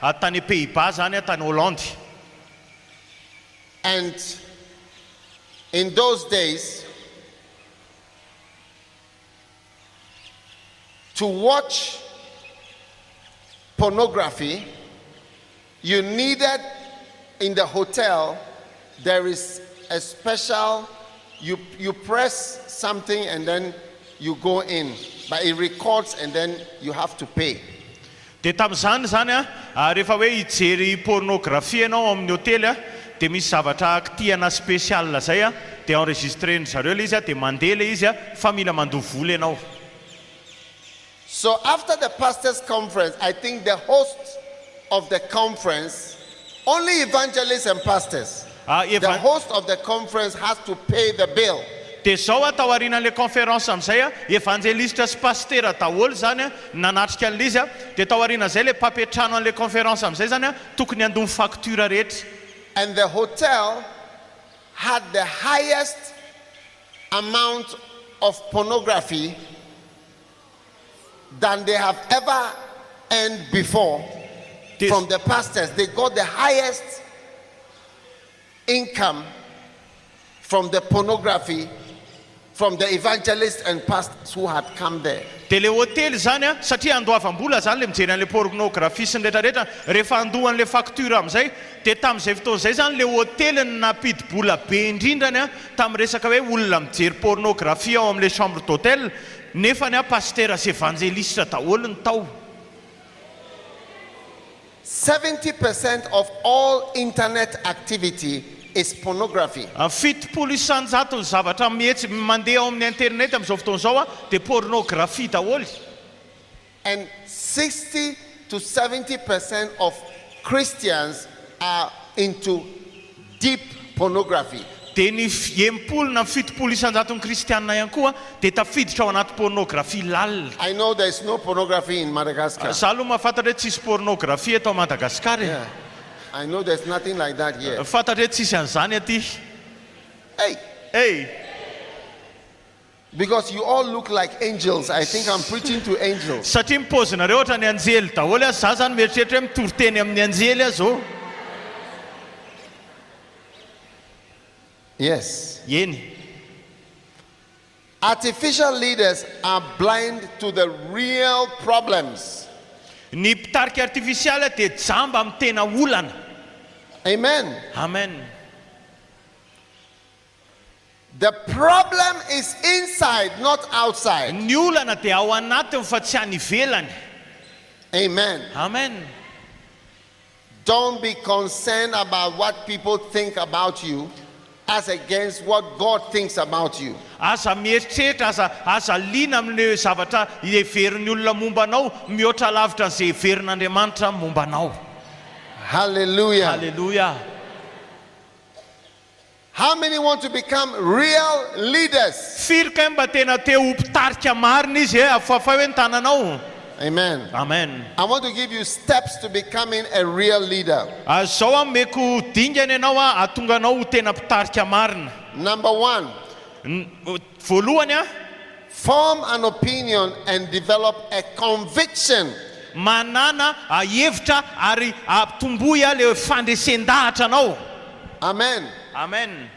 tany Pays-Bas zany tany Hollande. And in those days, to watch pornography, you needed in the hotel, there is a special, you press something and then you go in, but it records and then you have to pay. De tam'izany zany rehefa hoe hijery pornographie ianao amin'ny hotely de misy zavatra kitiana spécial zay de enregistreny zareo le izy de mandeha le izy fa mila mandoha vola ianao. So after the pastors' conference, I think the host of the conference, only evangelists and pastors, the host of the conference has to pay the bill. De zao atao aorianan'le conférence am'izay evangelista sy pasteur daholo zany nanatrika an'le izy de tao aoriana zay le mpapetrano an'le conférence am'izay zany tokony andony facture rehetra. And the hotel had the highest amount of pornography than they have ever earned before from the pastors. They got the highest income from the pornography from the evangelists and pastors who had come there. De le hotely zany satria andoavam-bola zany le mijery an'le pornographie sy ny rehetrarehetra rehefa andohan'le facture am'izay de tam'izay fotoan'izay zany le hotely napidy-bola be indrindrany tamin'ny resaka hoe olona mijery pornographie ao amin'le chambre d'hôtel nefa ny pasteur sy evangelista daholo ny tao. 70% of all internet activity is pornography. Fitopolo isanjato ny zavatra mihetsy mandeha ao amin'ny internet amin'izao fotoan'izao de pornographie daholo. And 60 to 70% of Christians are into deep pornography. De ny 70 na 70 isanjato ny kristianina ihany koa de tafiditra ao anaty pornographie lalina. I know there is no pornography in Madagascar. Za aloha mahafantatra hoe tsisy pornographie eto Madagaskar. Yeah. I know there's nothing like that here. Fantatra hoe tsisy an'izany aty. Hey. Because you all look like angels. I think I'm preaching to angels. Satria mipôzinareo ohatra ny anjely daholo za zany mieritreritra hoe mitoriteny amin'ny anjely zao. Yes. Yeny. Artificial leaders are blind to the real problems. Ny mpitarika artifisialy de jamba amin'ny tena olana. Amen. Amen. The problem is inside, not outside. Ny olana de ao anatiny fa tsy any ivelany. Amen. Amen. Don't be concerned about what people think about you as against what God thinks about you. Asa mieritreritra asa lina amin'le zavatra heverin'ny olona momba anao mihoatra lavitra an'izay heverin'Andriamanitra momba anao. Hallelujah. Hallelujah. How many want to become real leaders? Firy kay mba tena te ho mpitarika marina izy afafa hoe ny tananao. Amen. Amen. I want to give you steps to becoming a real leader. Zao meko dingany ianao atonga anao ho tena mpitarika marina. Number 1. Voalohany form an opinion and develop a conviction. Manana hevitra ary atombohy le fandresendahatra anao. Amen. Amen.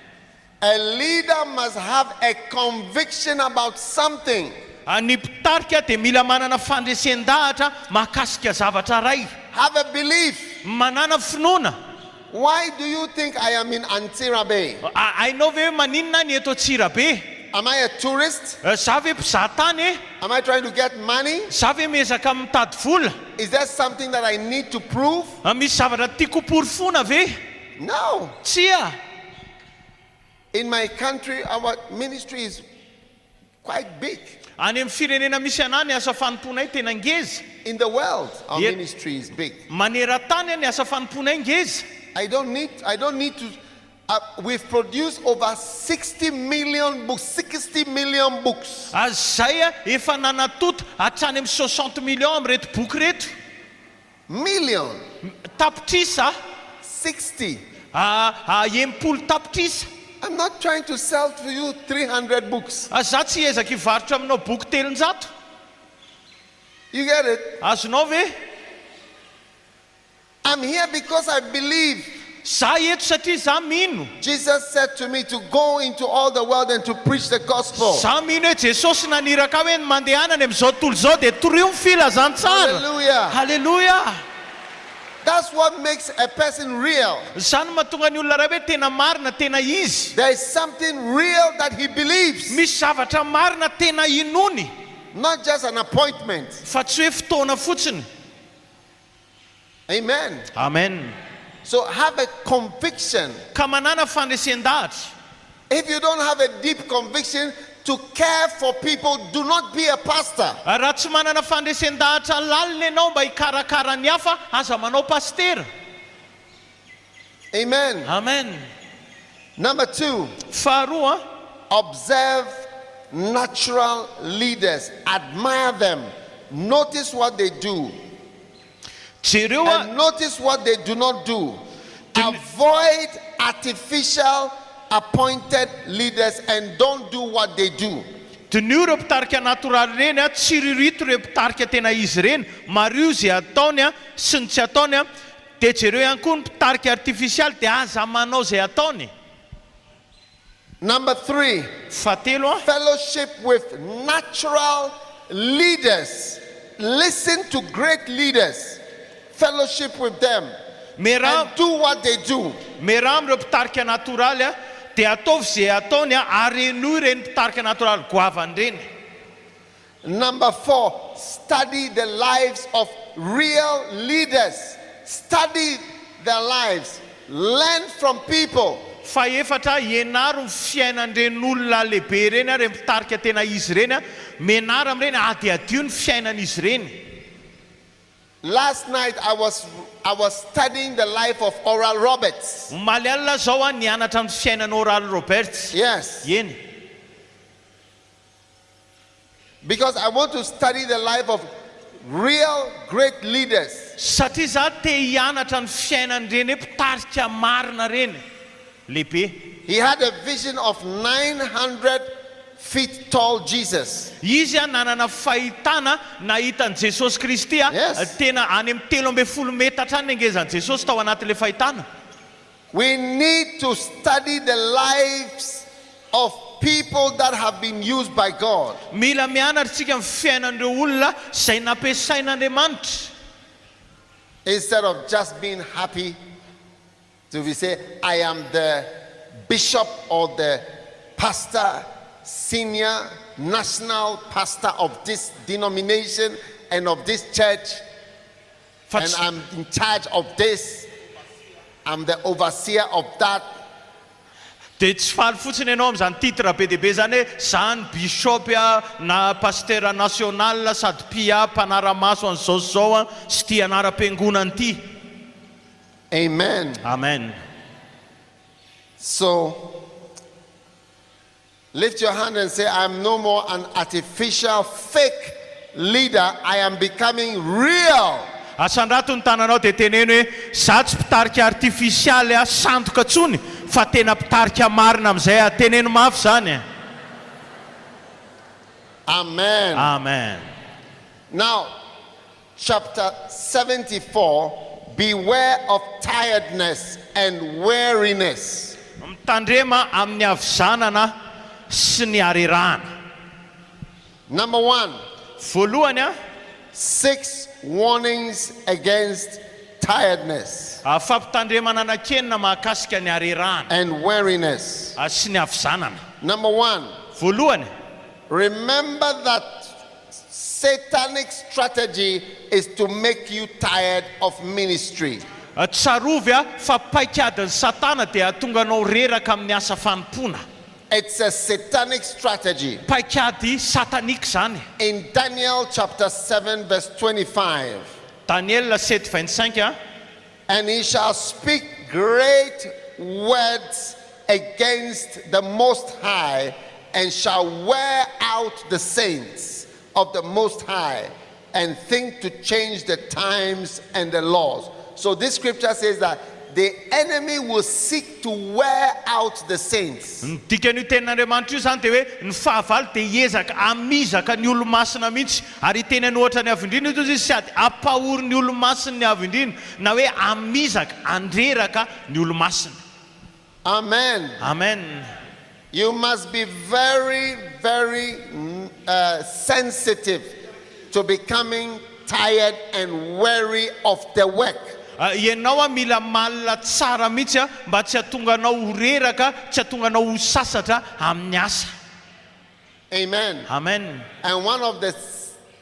A leader must have a conviction about something. Ny mpitarika de mila manana fandresendahatra mahakasika zavatra ray. Have a belief. Manana finoana. Why do you think I am in Antsirabe? Hainao ve maninona ny eto Antsirabe? Am I a tourist? Za ve mpizahatany? Am I trying to get money? Za ve miezaka mitady vola? Is there something that I need to prove? Misy zavatra tiako porofona ve? No. Tsia. In my country, our ministry is quite big. Any amin'ny firenena misy anay ny asa fanomponay tena ngeza. In the world, our ministry is big. Maneran-tany ny asa fanomponay ngeza. I don't need to. We've produced over 60 million books. 60 million books. Zay efa nanatota hatrany amin'ny 60 million amreto boky reto. Million. Tapitrisa. 60. Empolo tapitrisa. I'm not trying to sell to you 300 books. Za tsy ezaka hivarotra aminao boky 300. You get it? Azonao ve? I'm here because I believe. Za eto satria za mino. Jesus said to me to go into all the world and to preach the gospel. Za mino hoe Jesosy naniraka hoe mandehanany amin'izao tontolo izao dia toroy filazantsara. Hallelujah. Halleluja. That's what makes a person real. Zany mahatonga ny olona ray hoe tena marina, tena izy. There is something real that he believes, Misy zavatra marina tena inony, not just an appointment. fa tsy hoe fotoana fotsiny. Amen. Amen. So have a conviction. Ka manana fandresendahatra. If you don't have a deep conviction to care for people, do not be a pastor. Raha tsy manana fandresendahatra lalina ianao mba hikarakara ny hafa, aza manao pastera. Amen. Amen. Number 2, Faharoa, observe natural leaders. Admire them. Notice what they do. jereo And notice what they do not do. Avoid artificial appointed leaders and don't do what they do. Dinio ireo mpitarika natoraly reny tsy ririto ireo mpitarika tena izy reny, mario zay ataony sy ny tsy ataony dia jereo ihany koa ny mpitarika artifisialy dia aza manao zay ataony. Number 3, Fahatelo, fellowship with natural leaders. Listen to great leaders. Fellowship with them mera and do what they do. am'ireo mpitarika natoraly dia ataovy zay ataony ary enoy ireny mpitarika natoraly goavany reny. Number 4, study the lives of real leaders. Study their lives. Learn from people. Faefatra, ianaro ny fiainan'iren'olona lehibe reny ireny mpitarika tena izy reny, menara amin'ireny adiadio ny fiainan'izy reny. Last night I was studying the life of Oral Roberts. Omaly alina zao nianatra amin'ny fiainan'ny Oral Roberts. Yes. Eny. Because I want to study the life of real great leaders. Satria za te hianatra ny fiainan'ireny mpitarika marina reny lehibe. He had a vision of 900 feet tall Jesus. Izy nanana fahitana nahitan'i Jesosy Kristy Yes. tena any amin'ny 13 metatra any angezan'i Jesosy tao anatin'ilay fahitana. We need to study the lives of people that have been used by God. Mila mianatra tsika amin'ny fiainan'ireo olona izay nampiasain'Andriamanitra. Instead of just being happy to be say, I am the bishop or the pastor, senior national pastor of this denomination and of this church, and I'm in charge of this, I'm the overseer of that. Dia tsy faly fotsiny ianao amin'izany titre be dehibe zany hoe zany bishopy na pastera national sady pia mpanara-maso an'izao zao sy ty anara-piangonana ty. Amen. Amen. So lift your hand and say, I'm no more an artificial fake leader. I am becoming real. Asandrato ny tananao dia teneno hoe za tsy mpitarika artifisialy sandoka tsony fa tena mpitarika marina amin'izay teneno mafy zany. Amen. Amen. Now, chapter 74, beware of tiredness and weariness. Mitandrema amin'ny avizanana sy ny harerahana. Number 1, Voalohany 6 warnings against tiredness fampitandremana anakenina mahakasika ny harerahana and weariness. sy ny avizanana. Number 1, Voalohany, remember that satanic strategy is to make you tired of ministry. tsarovy fa paikadin'ny satana dia tonga anao reraka amin'ny asa fanompona. It's a satanic strategy. Paikady satanika zany. In Daniel chapter 7 verse 25, Daniel 7:25 and he shall speak great words against the Most High and shall wear out the saints of the Most High and think to change the times and the laws. So this scripture says that the enemy will seek to wear out the saints. Ny dikan'io tenin'Andriamanitra io zany dia hoe ny fahavalo dia hiezaka amizaka ny olo-masina mihitsy, ary tenany ohatra ny avindrina ito izy sady ampahory ny olo-masina ny avindrina na hoe amizaka andreraka ny olo-masina. Amen. Amen. You must be very, very sensitive to becoming tired and weary of the work. Ianao mila malina tsara mihitsy mba tsy hahatonga anao ho reraka, tsy hahatonga anao ho sasatra amin'ny asa. Amen. Amen. And one of the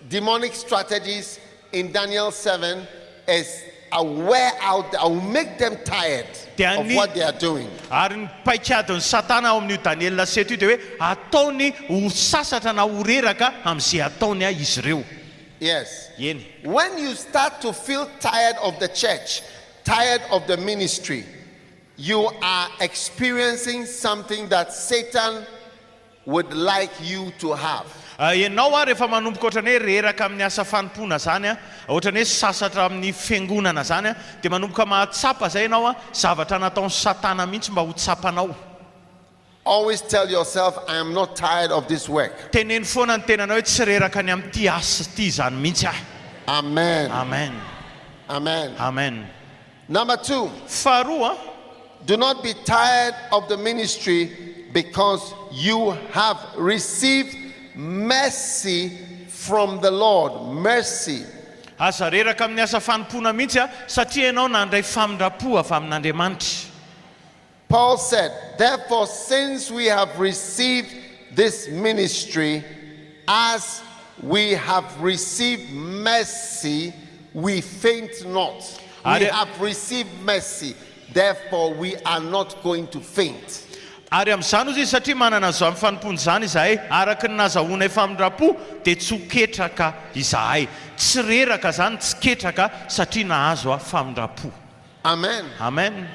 demonic strategies in Daniel 7 is I wear out, I will make them tired of what they are doing. Ary ny paikadin'ny Satana ao amin'io Daniel 7 io dia hoe ataony ho sasatra na ho reraka amin'izay ataony izy ireo. Yes. Yeny. When you start to feel tired of the church, tired of the ministry, you are experiencing something that Satan would like you to have. Ianao rehefa manomboka ohatrany hoe reraka amin'ny asa fanompona zany ohatrany hoe sasatra amin'ny fiangonana zany dia manomboka mahatsapa zay ianao zavatra nataon'ny Satana mihitsy mba ho tsapanao. Always tell yourself, I am not tired of this work. Teneny foana ny tenanao hoe tsy reraka ny amin'ity asa ity zany mihitsy aho. Amen. Amen. Amen. Amen. Number 2, Faharoa, do not be tired of the ministry because you have received mercy from the Lord. Mercy. aza reraka amin'ny asa fanompona mihitsy satria ianao nandray famindrapo avy amin'Andriamanitra. Paul said, therefore, since we have received this ministry, as we have received mercy, we faint not. We have received mercy, therefore we are not going to faint. Ary amin'izany izy satria manana zao amin'ny fanompony zany izahay, araka ny nazahoana famindrapo dia tsy ho ketraka izahay. Tsy reraka zany, tsy ketraka satria nahazo famindrapo. Amen. Amen.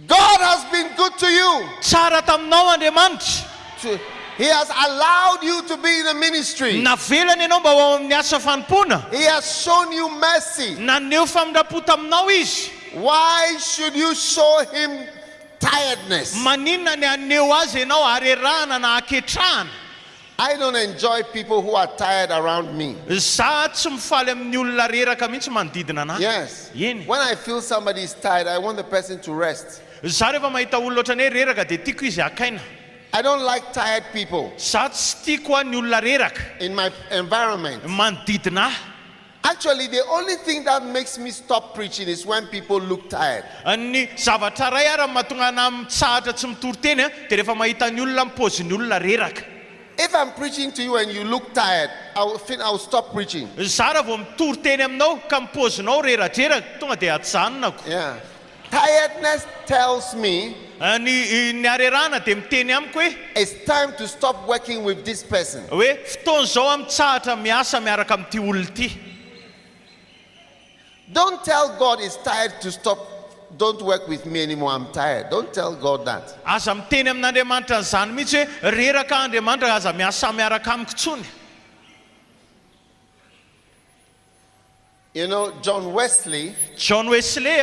God has been good to you. Tsara taminao Andriamanitra. He has allowed you to be in the ministry. Navelany ianao mba ao amin'ny asa fanompona. He has shown you mercy. Naneho famindrapo taminao izy. Why should you show him tiredness? Maninona ny aneho azy ianao arerahana na aketrahana? I don't enjoy people who are tired around me. Za tsy mifaly amin'ny olona reraka mihitsy manodidina anahy. Yes. Yeny. When I feel somebody is tired, I want the person to rest. Za rehefa mahita olona ohatrany hoe reraka dia tiako izy akaina. I don't like tired people Za tsy tiako ny olona reraka in my environment. manodidina ahy. Actually, the only thing that makes me stop preaching is when people look tired. Ny zavatra ray ara mahatonga anahy mitsahatra tsy mitory-teny dia rehefa mahita ny olona mipaozin'ny olona reraka. If I'm preaching to you and you look tired, I'll stop preaching. Za raha vao mitory-teny aminao ka mipaozinao reratreraka tonga dia atsanonako. Yeah. Tiredness tells me Ny arerahana dia miteny amiko hoe it's time to stop working with this person. hoe fotoana zao mitsahatra miasa miaraka amin'ity olona ity. Don't tell God it's tired to stop. Don't work with me anymore. I'm tired. Don't tell God that. Aza miteny amin'Andriamanitra zany mihitsy hoe reraka Andriamanitra aza miasa miaraka amiko tsony. You know, John Wesley, John Wesley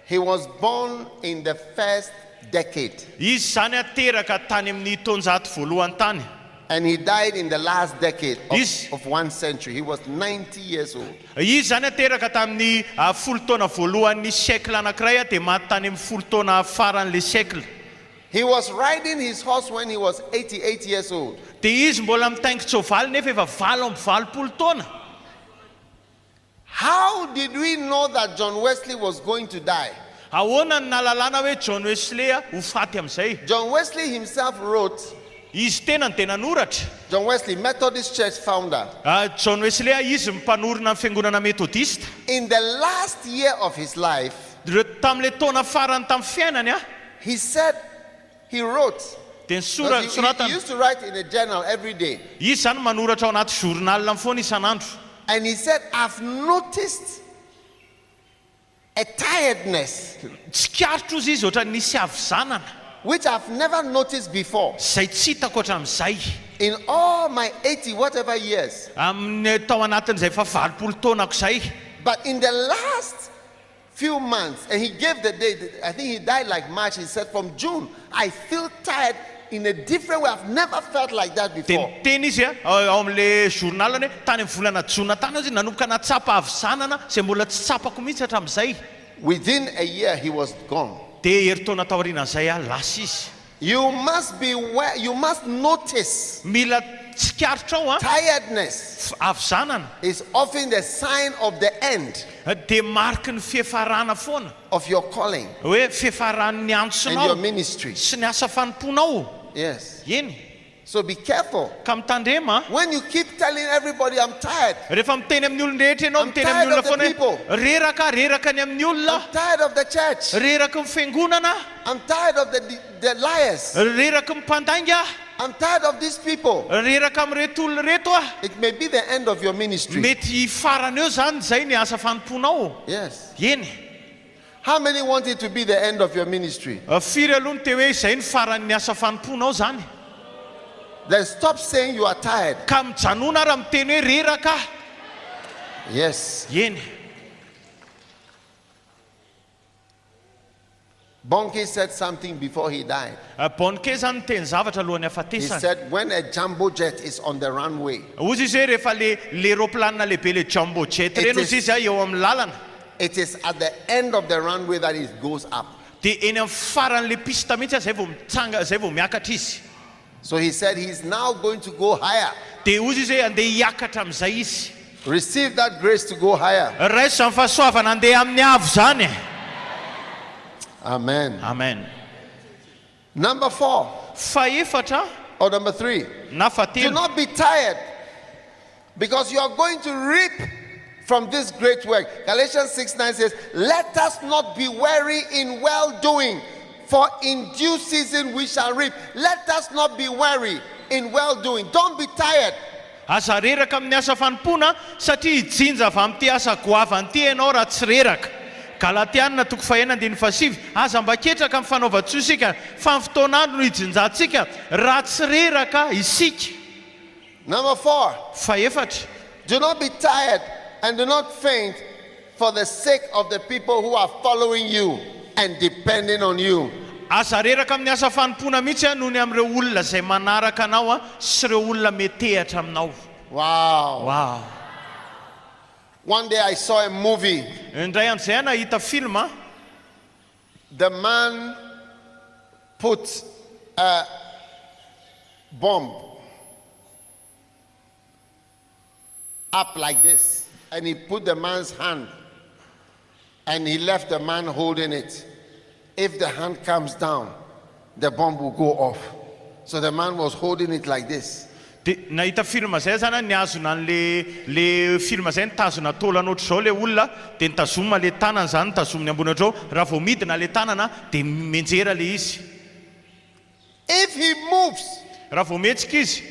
he was born in the first decade. izy zany ateraka tany amin'ny taonjato voalohany tany. And he died in the last decade Yes. of one century. He was 90 years old. Izy zany ateraka tamin'ny folo taona voalohan'ny siècle anankiray dia maty tany amin'ny folo taona faran'le siècle. He was riding his horse when he was 88 years old. Dia izy mbola mitaingin-tsoavaly nefa efa valo amby valopolo taona. How did we know that John Wesley was going to die? Ahoana ny nahalalana hoe John Wesley ho faty amin'izay? John Wesley himself wrote, Izy tena noratra. John Wesley, Methodist Church founder, John Wesley izy mpanorona amin'ny fiangonana metodista. in the last year of his life, Tam'le taona farany tamin'ny fiainany he said, he wrote, dia he soratany. used to write in a journal every day. Izy zany manoratra ao anaty journal foana isan'andro. And he said, I've noticed a tiredness Tsikaritra ozy izy ohatran'ny nisy avizanana which I've never noticed before izay tsy hitako ohatran'izay in all my 80 whatever years. amin'ny tao anatin'izay fa valopolo taonako izay. But in the last few months, and he gave the date. I think he died like March. He said, from June, I feel tired in a different way. I've never felt like that before. Teny izy ao amin'le journalany tany amin'ny volana jona tany izy nanomboka natsapa avy-zanana zay mbola tsy tsapako mihitsy hatramin'izay. Within a year, he was gone. De herintaona taorianan'izay lasa izy. You must be aware, you must notice Mila tsikarotra ao tiredness avy-zanana is often the sign of the end de mariky ny fiafarana foana of your calling hoe fiafaran'ny and your antsonao ministry. sy ny asa fanomponao. Yes. Eny So be careful. ka mitandrema When you keep telling everybody, I'm tired, rehefa miteny amin'ny olon-drehetra ianao I'm miteny tired amin'ny olona of the foana people. reraka ny amin'ny olona, I'm tired of the church, reraka ny fiangonana, I'm tired of the liars, reraka ny mpandainga, I'm tired of these people. reraka amin'reto olona reto It may be the end of your ministry. mety farany eo zany zay ny asa fanomponao. Yes. Eny How many want it to be the end of your ministry? firy aloha ny te hoe zay ny faran'ny asa fanomponao zany. Then stop saying you are tired. Ka mijanona raha miteny hoe reraka. Yes. Eny Bonke said something before he died. Bonke zany teny zavatra alohan'ny He hafatesany. said, when a jumbo jet is on the runway, Ozy izy hoe rehefa le roplanina lehibe le jumbo jet It reny is- ozy izy eo amin'ny lalana it is at the end of the runway that it goes up. de eny amin'ny faran'le pista mihitsy zay vao mitsanga zay vao miakatra izy. So he said he's now going to go higher. De ozy izy hoe andeha hiakatra amin'izay izy. Receive that grace to go higher. Raiso amin'ny fahasoavana andeha amin'ny avo zany. Amen. Amen. Number 4 Faefatra or number 3. na Do fatelo. not be tired because you are going to reap from this great work. Galatians 6:9 says, let us not be weary in well-doing, for in due season we shall reap. Let us not be weary in well-doing. Don't be tired. Aza reraka amin'ny asa fanompona satria hijinja avy amin'ity asa goavany ity ianao raha tsy reraka. Galatianina 5:9-7 aza mba ketraka amin'ny fanaova-tsoa isika fa ny fotoan'andro no hijinjantsika raha tsy reraka isika. Number 4, Faefatra do not be tired and do not faint for the sake of the people who are following you and depending on you. aza reraka amin'ny asa fanompona mihitsy noho ny amin'ireo olona zay manaraka anao sy ireo olona metehatra aminao. Wow. Wow. One day I saw a movie. Indray andro nahita film The man put a bomb up like this, and he put the man's hand, and he left the man holding it. If the hand comes down, the bomb will go off. So the man was holding it like this. de nahita film zay zany niazona le film zay nitazona taolana ohatr'izao le olona de nitazoma le tanana zany nitazominy ambony ohatr'izao raha vao midina le tanana de menjera le izy. If he moves, Raha vao mihetsika izy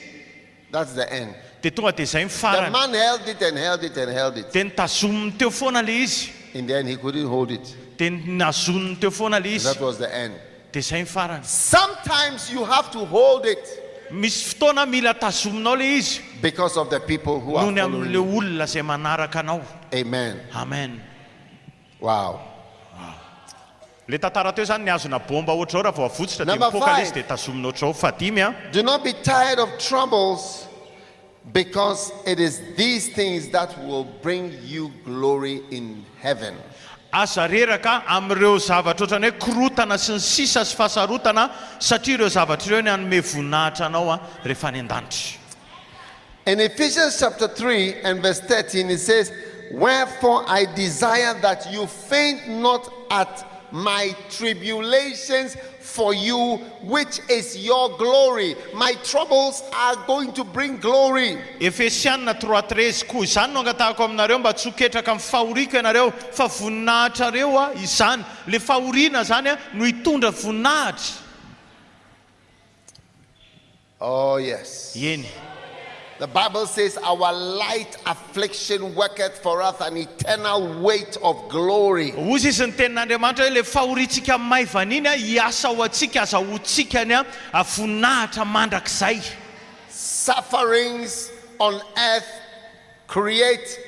that's the end. de tonga de zay The mifarany man held it and held it and held it. de nitazominy teo foana le izy In the end, he couldn't hold it. de nazoniny teo foana le That izy was the end. de zay mifarany. Sometimes you have to hold it Misy fotoana mila tazominao le izy because of the people who are noho ny following amin'le you. olona zay manaraka anao. Amen. Amen. Wow. Le tantara teo zany niazona bomba ohatr'izao raha vao avotsitra de Number mipoka le izy 5. de tazominao ohatr'izao. Fadimy Do not be tired of troubles, because it is these things that will bring you glory in heaven. aza reraka amin'ireo zavatra ohatrany hoe korotana sy ny sisa sy fahasarotana satria ireo zavatra ireo ny anome voninahitra anao rehefa any an-danitra. In Ephesians chapter 3 and verse 13, it says, wherefore I desire that you faint not at my tribulations for you, which is your glory. My troubles are going to bring glory. Efesianina 3:13 koa izany no angatahako aminareo mba tsy ho ketraka amin'ny fahoriana ianareo fa voninahitra reo izany. Le fahoriana zany no hitondra voninahitra. Oh yes. Eny. The Bible says our light affliction worketh for us an eternal weight of glory. Ozy izy ny tenin'Andriamanitra hoe le fahoriantsika maivana iny hiasa ho antsika azahoantsika ny voninahitra mandrakizay. Sufferings on earth create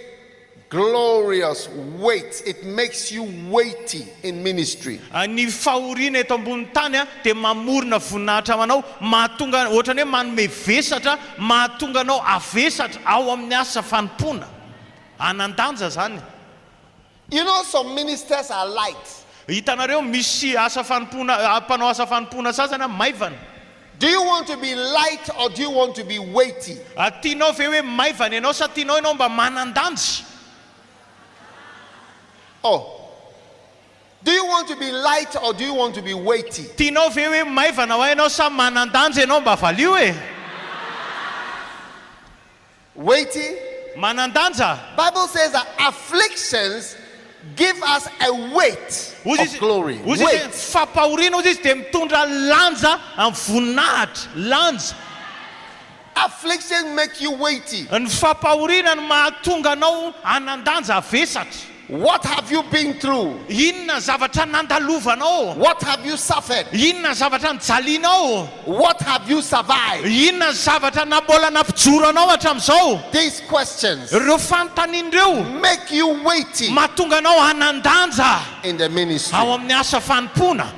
glorious weight. It makes you weighty in ministry. Ny fahoriana eto ambony tany dia mamorona voninahitra amanao, mahatonga ohatrany hoe manome vesatra, mahatonga anao avesatra ao amin'ny asa fanompona. Anandanja zany. You know, some ministers are light. Hitanareo misy asa fanompona, mpanao asa fanompona sasany maivana. Do you want to be light or do you want to be weighty? Tianao ve hoe maivana ianao sa tianao ianao mba manandanjy? Oh. Do you want to be light or do you want to be weighty? Tianao ve hoe maivana ho ianao sa manandanjy ianao mba valio e? Weighty? Manandanja. Bible says that afflictions give us a weight of glory. Weight. Fampahoriana ozy izy dia mitondra lanja amin'ny voninahitra, lanja. Affliction make you weighty. Ny fampahoriana no mahatonga anao anandanja avesatra. What have you been through? Inona zavatra nandalovanao? What have you suffered? Inona zavatra nijalinao? What have you survived? Inona zavatra nabola nampijoro anao hatramin'izao? These questions Ireo fanontanian'ireo make you weighty mahatonga anao anandanja in the ministry. ao amin'ny asa fanompona.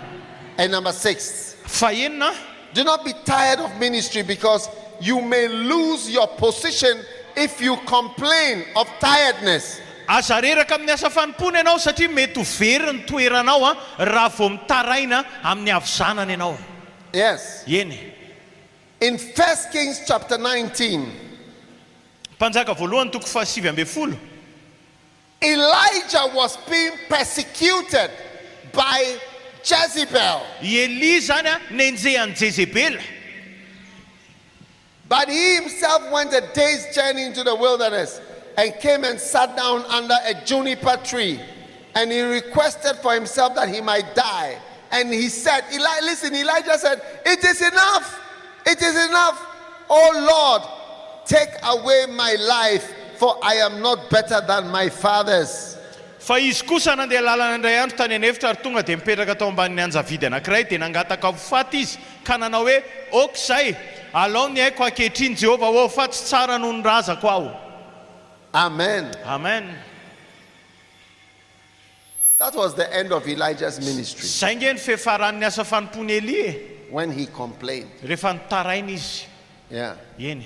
And number 6, Fahenina, do not be tired of ministry because you may lose your position if you complain of tiredness. aza reraka amin'ny asa fanompona ianao satria mety ho very ny toeranao raha vao mitaraina amin'ny avizanana ianao. Yes. Eny. In 1 Kings chapter 19, Mpanjaka voalohany toko 7:10. Elijah was being persecuted by Jezebel. Eli zany nenjehan'i Jezebel. But he himself went a day's journey into the wilderness and came and sat down under a juniper tree. And he requested for himself that he might die. And he said, Elijah said, it is enough. It is enough. Oh Lord, take away my life, for I am not better than my fathers. Fa izy kosa nandeha lalana indray andro tany anefitra ary tonga dia mipetraka tao ambany anjavidy anankiray dia nangataka hofaty izy ka nanao hoe okizay alao ny haiko ankehitriny Jehovah ho fa tsy tsara noho ny razako aho. Amen. Amen. That was the end of Elijah's ministry Zay nge ny fefaran'ny asa fanompony Eli when he complained. rehefa nitaraina izy. Yeah. Eny.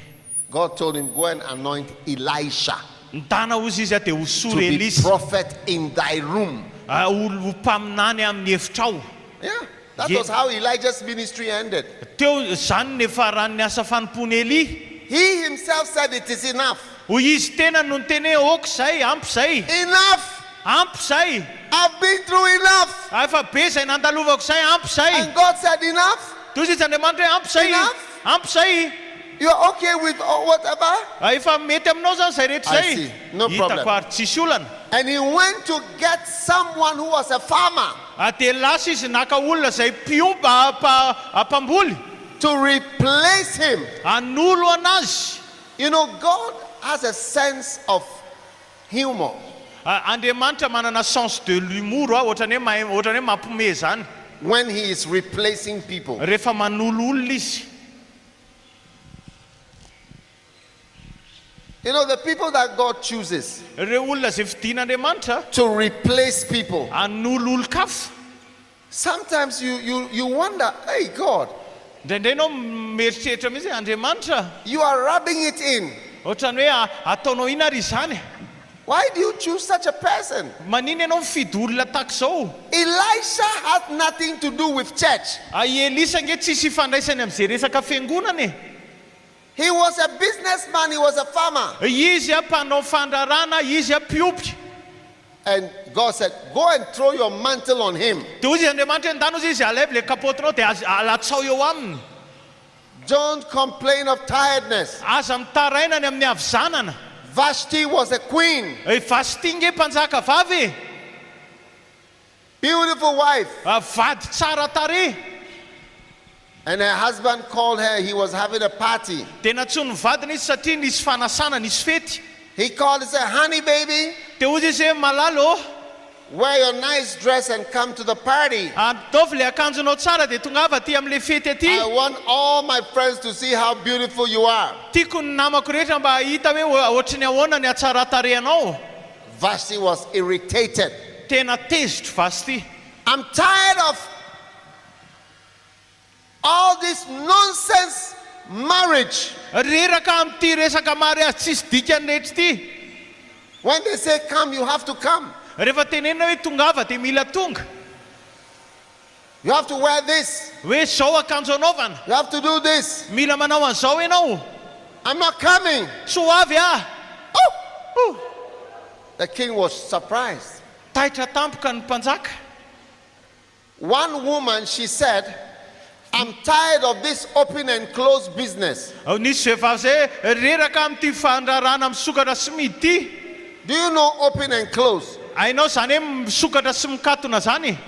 God told him, go and anoint Elisha Nitana ozy izy dia to hosory be Elisa prophet in thy room. olo mpaminany amin'ny efitrao. Yeah. That Yeah. was how Elijah's ministry ended. Teo zany ny faran'ny asa fanompony Eli. He himself said, it is enough. Hoy izy tena no niteny hoe okizay ampy zay Enough. ampy zay I've been through enough. efa be zay nandalovako zay ampy zay. And God said, enough. Toy izy Andriamanitra hoe ampy zay Enough. ampy zay. You're okay with whatever? Efa mety aminao zany zay rehetra I zay. see. No problem. Hitako ary tsisy olana. And he went to get someone who was a farmer Dia lasa izy naka olona zay mpamboly to replace him. anolo anazy. You know, God has a sense of humor. Andriamanitra manana sens de l'humour ohatrany hoe mampiomehy zany When he is replacing people. rehefa manolo olona izy. You know, the people that God chooses Reo olona zay fidian'Andriamanitra to replace people. anolo olon-kafa. Sometimes you wonder, hey God, Ndraindray ianao mieritreritra mihitsy hoe Andriamanitra you are rubbing it in. ohatrany hoe ataonao ina ry zany. Why do you choose such a person? Manino ianao mifidy olona tahak'izao? Elisha had nothing to do with church. Elisa nge tsisy ifandraisany amin'izay resaka fiangonana e. He was a businessman, he was a farmer. Izy mpanao fandrarana, izy mpiompy. And God said, go and throw your mantle on him. Dia hoy izy Andriamanitra an-tany ozy izy alaivo le kapotinao dia alatsao eo aminy. Don't complain of tiredness. Aza mitaraina ny amin'ny avizanana. Vashti was a queen, Vashti nge mpanjaka vavy. beautiful wife. Vady tsara tarehy. And her husband called her, he was having a party. Dia natsony vadiny izy satria nisy fanasana, nisy fety. He called and said, honey baby, Dia hoy izy hoe malalo, wear your nice dress and come to the party. ataovy le akanjonao tsara dia tonga avy aty amin'le fety aty. I want all my friends to see how beautiful you are. Tiako ny namako rehetra mba hita hoe ohatry ny ahoana ny atsara tarehanao. Vashti was irritated. Tena tezitro Vashti. I'm tired of all this nonsense marriage. Reraka amin'ity resaka mariazy tsisy dikany rehetra ity. When they say come, you have to come. Rehefa tenenina hoe tongava dia mila tonga. You have to wear this. Hoe zao akanjo anaovana. You have to do this. Mila manao an'izao ianao. I'm not coming. So avy ah. Oh! The king was surprised. Taitra tampoka ny mpanjaka. One woman, she said, I'm tired of this open and close business. Nisy vehivavy zay reraka amin'ity fandrarana misokatra sy midy ity. Do you know open and close? Hainao zany hoe misokatra sy mikatona zany.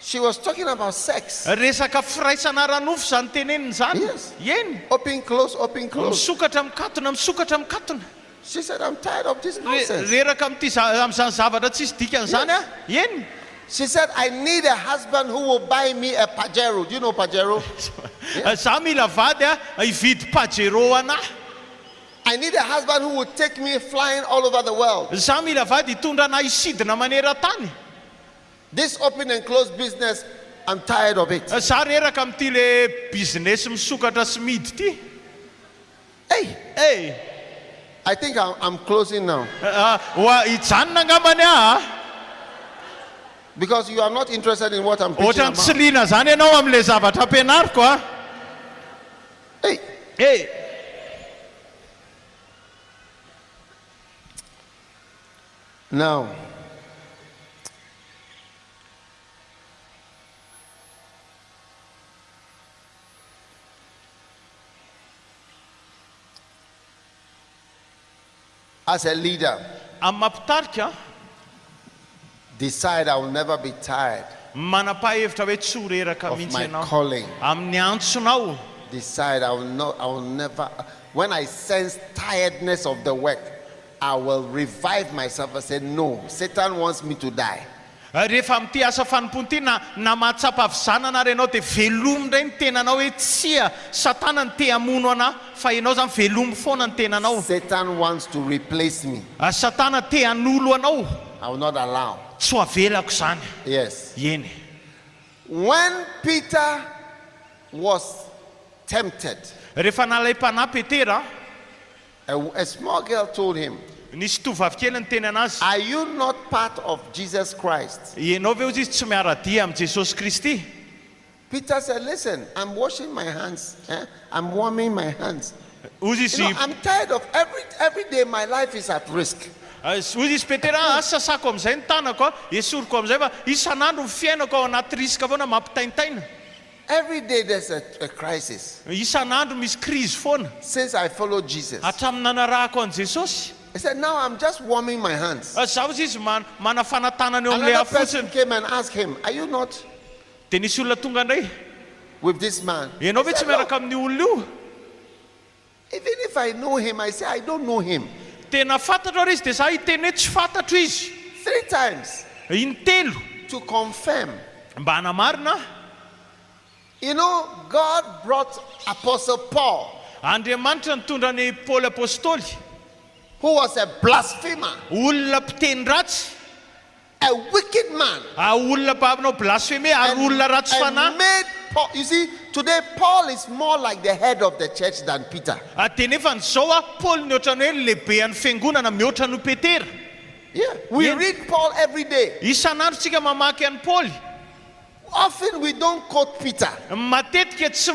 She was talking about sex. Resaka firaisana ranofo zany teneniny zany. Yes. Eny. Open, close, open, close. Misokatra mikatona, misokatra mikatona. She said, I'm tired of this nonsense. Reraka amin'izany zavatra tsisy dikany zany ah. Eny. She said, I need a husband who will buy me a Pajero. Do you know Pajero? Za mila vady ah, hividy Pajero anahy. I need a husband who will take me flying all over the world. Za mila vady hitondra anahy hisidina maneran-tany. This open and close business, I'm tired of it. Za reraka amin'ity le business misokatra sy midy ity. Hey, I think I'm closing now. Hijanona angambany ah. Because you are not interested in what I'm preaching Ohatrany tsy about. liana zany ianao amin'le zavatra ampianariko ah. Hey. Now, as a leader, Amin'ny Mpitarika decide I will never be tired manapa-hevitra hoe tsy ho reraka of mihitsy my ianao calling. amin'ny antsonao. Decide I will never, when I sense tiredness of the work, I will revive myself and say, no, Satan wants me to die. Rehefa amin'ity asa fanompony ity na mahatsapa avy zanana ary ianao dia velomo indray ny tenanao hoe tsia satana ny te hamono anahy fa ianao zany velomo foana ny tenanao. Satan wants to replace me. Satana te hanolo anao. I will not allow. Tsy ho avelako zany. Yes. Eny. When Peter was tempted, Rehefa nalay mpanahy Petera, a small girl told him, nisy tovavy kely ny teny anazy. are you not part of Jesus Christ? Ianao ve ozy izy tsy miara-dia amin'ny Jesosy Kristy? Peter said, listen, I'm washing my hands. I'm warming my hands. Ozy izy I'm tired of every day my life is at risk. Ozy izy Petera, sasako amin'izay ny tanako, esoriko amin'izay fa isan'andro ny fiainako ao anaty risika foana mampitaintaina. Every day there's a crisis. Isan'andro misy crise foana. Since I followed Jesus. Hatramin'ny nanarahako an Jesosy. He said, now I'm just warming my hands. Zaho izy mana fanatanana eo amin'ilay Another person afotsiny. came and asked him, are you not Dia nisy olona tonga indray. with this man? Ianao ve He tsy said, "No." miaraka amin'ny olona io? Even if I know him, I say, I don't know him. Tena fantatro ary izy dia zaho hiteny hoe tsy fantatro izy. 3 times Intelo to confirm. mba hanamarina. You know, God brought Apostle Paul, Andriamanitra nitondra ny Paoly apôstôly, who was a blasphemer, olona mpiteny ratsy, a wicked man, olona mpaminao blaspheme ary olona ratsy and fanahy. made Paul. You see, today Paul is more like the head of the church than Peter. Dia nefa n'izao a Paoly mihoatra ny hoe lehibean'ny fiangonana mihoatra no Petera. Yeah, we Yeah. read Paul every day. Isan'andro tsika mamaky an'i Paoly. Often we don't quote Peter. Matetika tsy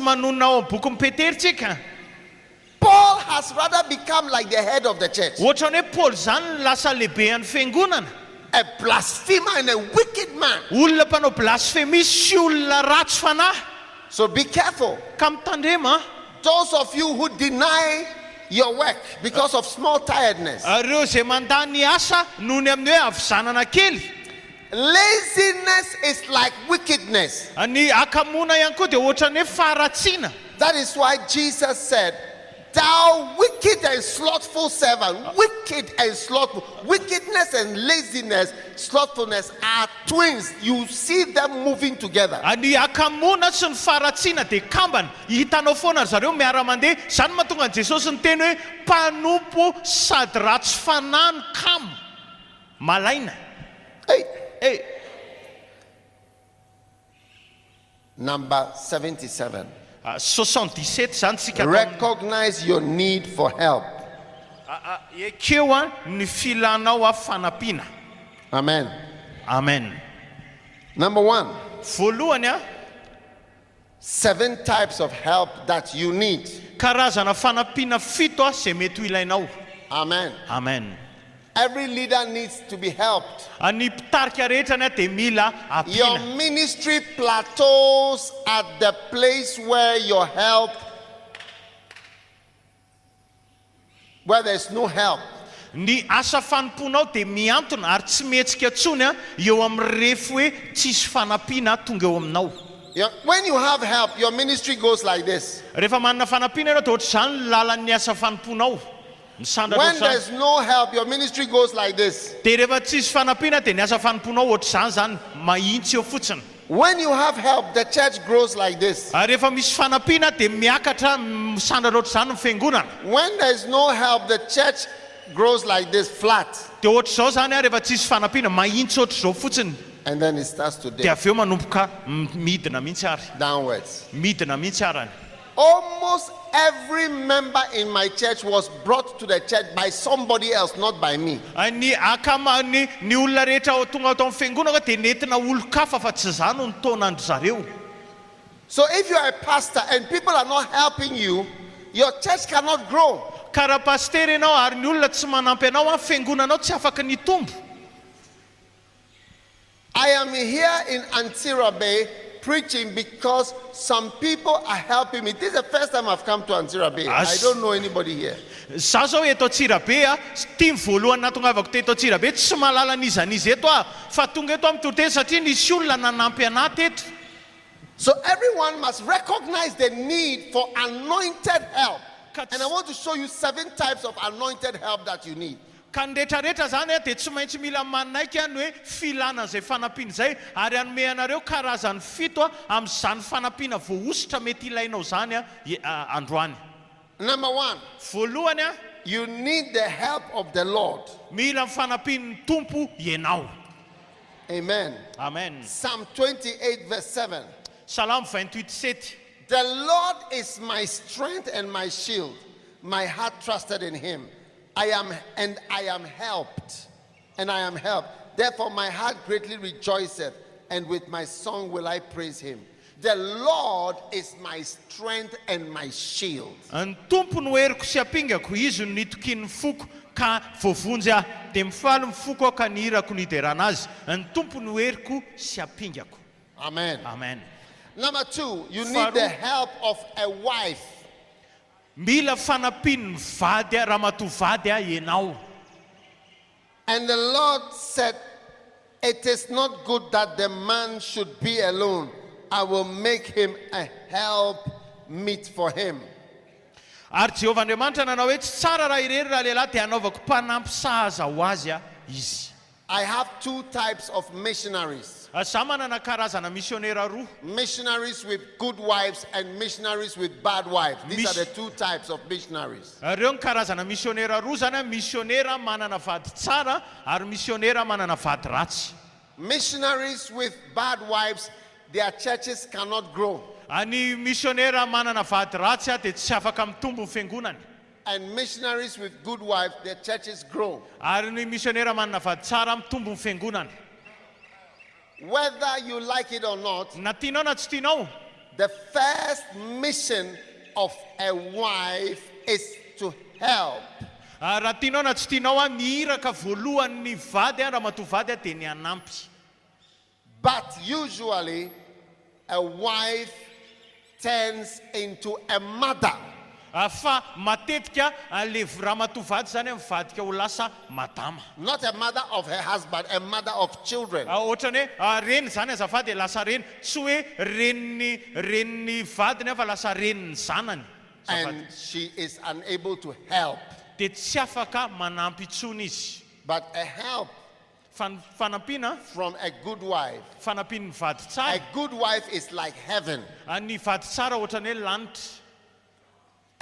manonona ao boky Petera tsika. Paul has rather become like the head of the church, Ohatrany hoe Paoly zany lasa lehibean'ny fiangonana. a blasphemer and a wicked man. Olona mpanao blasphemy sy olona ratsy fanahy. So be careful. Ka mitandrema Those of you who deny your work because of small tiredness. ireo zay mandany asa noho ny amin'ny hoe avizanana kely. Laziness is like wickedness. Ny akamona ihany koa dia ohatrany hoe faratsiana. That is why Jesus said, thou wicked and slothful servant, wicked and slothful. Wickedness and laziness, slothfulness are twins. You see them moving together. Ny akamona sy ny faratsiana dia kambana. Hitanao foana zareo miara-mandeha. Zany mahatonga an Jesosy niteny hoe mpanompo sady ratsy fanahy ny kamo. Malaina. Hey. Number 77. 77 zany tsika. Recognize your need for help. Ekeo ny filanao a fanampiana. Amen. Amen. Number 1. Voalohany 7 types of help that you need. karazana fanampiana 7 zay mety ho ilainao. Amen. Amen. Every leader needs to be helped. Ny mpitarika rehetra dia mila Your ampiana. ministry plateaus at the place where your help, where there's no help. Ny asa fanomponao dia miantona ary tsy mihetsika ntsony eo amin'ny refo hoe tsisy fanampiana tonga eo aminao. When you have help, your ministry goes like this. Rehefa manana fanampiana ianao dia ohatr'izany lalan'ny asa fanomponao. When there's no help, your ministry goes like this. Dia rehefa tsisy fanampiana dia ny asa fanomponao ohatr'izany zany mahitsy eo fotsiny. When you have help, the church grows like this. Rehefa misy fanampiana dia miakatra misandrana ohatr'izany ny fiangonana. When there's no help, the church grows like this, flat. Dia ohatr'izao zany rehefa tsisy fanampiana mahitsy ohatr'izao fotsiny. And then it starts to Dia dip avy eo manomboka midina mihitsy ary. downwards. Midina mihitsy ary. Almost every member in my church was brought to the church by somebody else, not by me. Ny akamany ny olona rehetra tonga ato amin'ny fiangonana dia nentina olo-kafa fa tsy zany no ntaonandry zareo. So if you are a pastor and people are not helping you, your church cannot grow. Ka raha pastery ianao ary ny olona tsy manampy anao fiangonanao tsy afaka nitombo. I am here in Antsirabe preaching because some people are helping me. This is the first time I've come to Antsirabe. I don't know anybody here. Zaho zao eto Antsirabe timy voalohany natongavako teto Antsirabe tsy mahalala nizanizy eto fa tonga eto amin'ny Toriteny satria nisy olona nanampy anahy teto. So everyone must recognize the need for anointed help. And I want to show you 7 types of anointed help that you need. Ka ny rehetrarehetra zany dia tsy maintsy mila manaiky ny hoe filana izay fanampiana izay ary hanome anareo karazany 7 amin'izany fanampiana voaositra mety ilainao zany androany. Number 1. Voalohany you need the help of the Lord. Mila fanampian'ny Tompo ianao. Amen. Amen. Psalm 28 verse 7. Psalm 28:7. The Lord is my strength and my shield. My heart trusted in him. I am helped. And I am helped. Therefore my heart greatly rejoiceth, and with my song will I praise him. The Lord is my strength and my shield. Ny Tompo no heriko sy apingako, izy no nitokin'ny foko ka voavonjy aho, dia mifaly ny foko aho ka ny hirako no hiderana azy. Ny Tompo no heriko sy apingako. Amen. Amen. Number 2, you need the help of a wife. Mila fanampian'ny vady ramatovady ianao. And the Lord said, it is not good that the man should be alone. I will make him a help meet for him. Ary Jehovahandriamanitra nanao hoe tsy tsara raha irery raha lehilahy dia anaovako mpanampy sahaza ho azy izy. I have 2 types of missionaries. Zaho manana karazana misionera roa. Missionaries with good wives and missionaries with bad wives. These are the 2 types of missionaries. Reo ny karazana misionera roa zany misionera manana vady tsara ary misionera manana vady ratsy. Missionaries with bad wives, their churches cannot grow. Ny misionera manana vady ratsy dia tsy afaka mitombo ny fiangonany. And missionaries with good wives, their churches grow. Ary ny misionera manana vady tsara mitombo ny fiangonany. Whether you like it or not, na tianao na tsy tianao, the first mission of a wife is to help. raha tianao na tsy tianao mihiraka voalohany ny vady ramatovady dia ny anampy. But usually a wife turns into a mother. Fa matetika le ramatovady zany mivadika ho lasa madama. Not a mother of her husband, a mother of children. Ohatrany hoe reny zany azafady lasa reny, tsy hoe reniny vadiny fa lasa reniny zanany. And she is unable to help. dia tsy afaka manampy intsony izy. But a help Fanampiana from a good wife. fanampian'ny vady A tsara. good wife is like heaven. Ny vady tsara ohatran'ny hoe lanitra.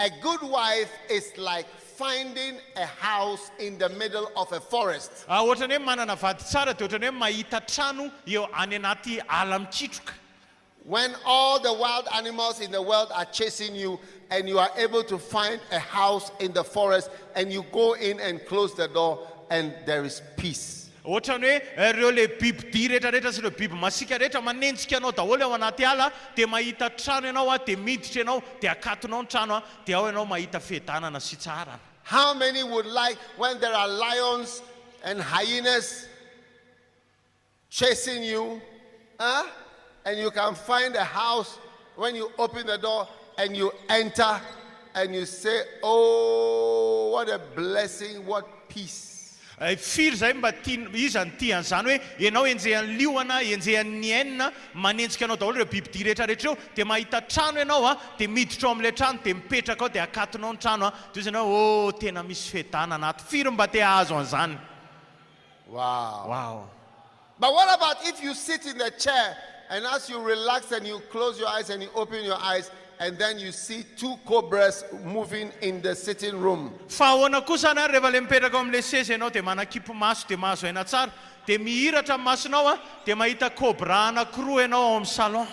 A good wife is like finding a house in the middle of a forest. Ohatran'ny hoe manana vady tsara dia ohatran'ny hoe mahita trano eo any anaty ala mikitroka. When all the wild animals in the world are chasing you and you are able to find a house in the forest and you go in and close the door and there is peace. Ohatran'ny hoe ireo le bibidia rehetrarehetra sy ireo biby masika rehetra manenjika anao daholo ao anaty ala dia mahita trano ianao dia miditra ianao dia akatonao ny trano dia ao ianao mahita fiadanana sy tsara. How many would like when there are lions and hyenas chasing you, and you can find a house when you open the door and you enter and you say, oh, what a blessing, what peace. Firy zay mba izany tian'izany hoe ianao enjehan'ny liona enjehan'ny hainina manenjika anao daholo ireo bibidia rehetrarehetra eo dia mahita trano ianao dia miditra ao amin'ilay trano dia mipetraka ao dia akatonao ny trano dia izy ianao tena misy fiadana anaty. Firy mba te ahazo an'izany. Wow. But what about if you sit in the chair and as you relax and you close your eyes and you open your eyes and then you see two cobras moving in the sitting room? Fa ahoana kosa na rehefa le mipetraka ao amin'ilay seza ianao dia manakipo maso dia mahazo aina tsara dia mihiratra amin'ny masonao dia mahita cobra anankiroa ianao ao amin'ny salon.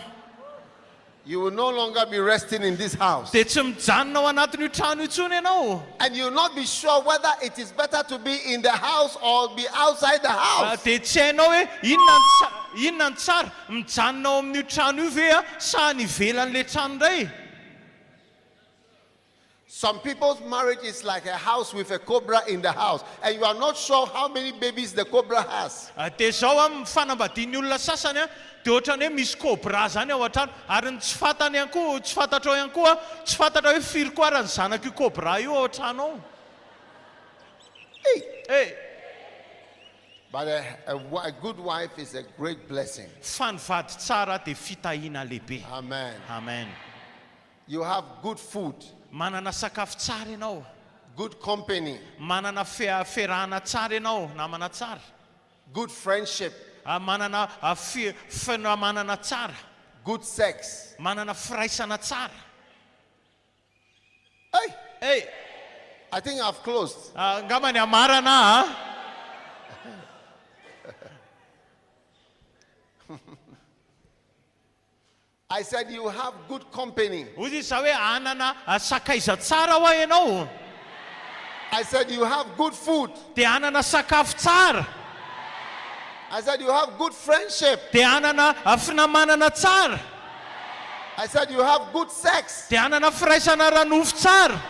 You will no longer be resting in this house. Dia tsy mijanona ao anatin'io trano intsony ianao. And you will not be sure whether it is better to be in the house or be outside the house. Dia tsy hainao hoe inona ny tsara mijanona ao amin'io trano io ve sa ny ivelan'ilay trano indray. Some people's marriage is like a house with a cobra in the house, and you are not sure how many babies the cobra has. Dia zao amin'ny fanambadian'ny olona sasany dia ohatran'ny hoe misy cobra zany ao an-trano ary ny tsy fantany ihany koa tsy fantatra ao ihany koa tsy fantatra hoe firy koa raha ny zanak'io cobra io ao an-trano ao. Hey. But a good wife is a great blessing. Fa ny vady tsara dia fitahiana lehibe. Amen. You have good food. Manana sakafo tsara ianao. Good company. Manana fiarahana tsara ianao, namana tsara. Good friendship. Manana manana tsara. Good sex. Manana firaisana tsara. Hey. I think I've closed. Angambany amarana. I said you have good company. Hoy sa hoe anana sakaiza tsara ho ianao. I said you have good food. Dia anana sakafo tsara. I said you have good friendship. Dia anana finamanana tsara. I said you have good sex. Dia anana firaisana ranofo tsara.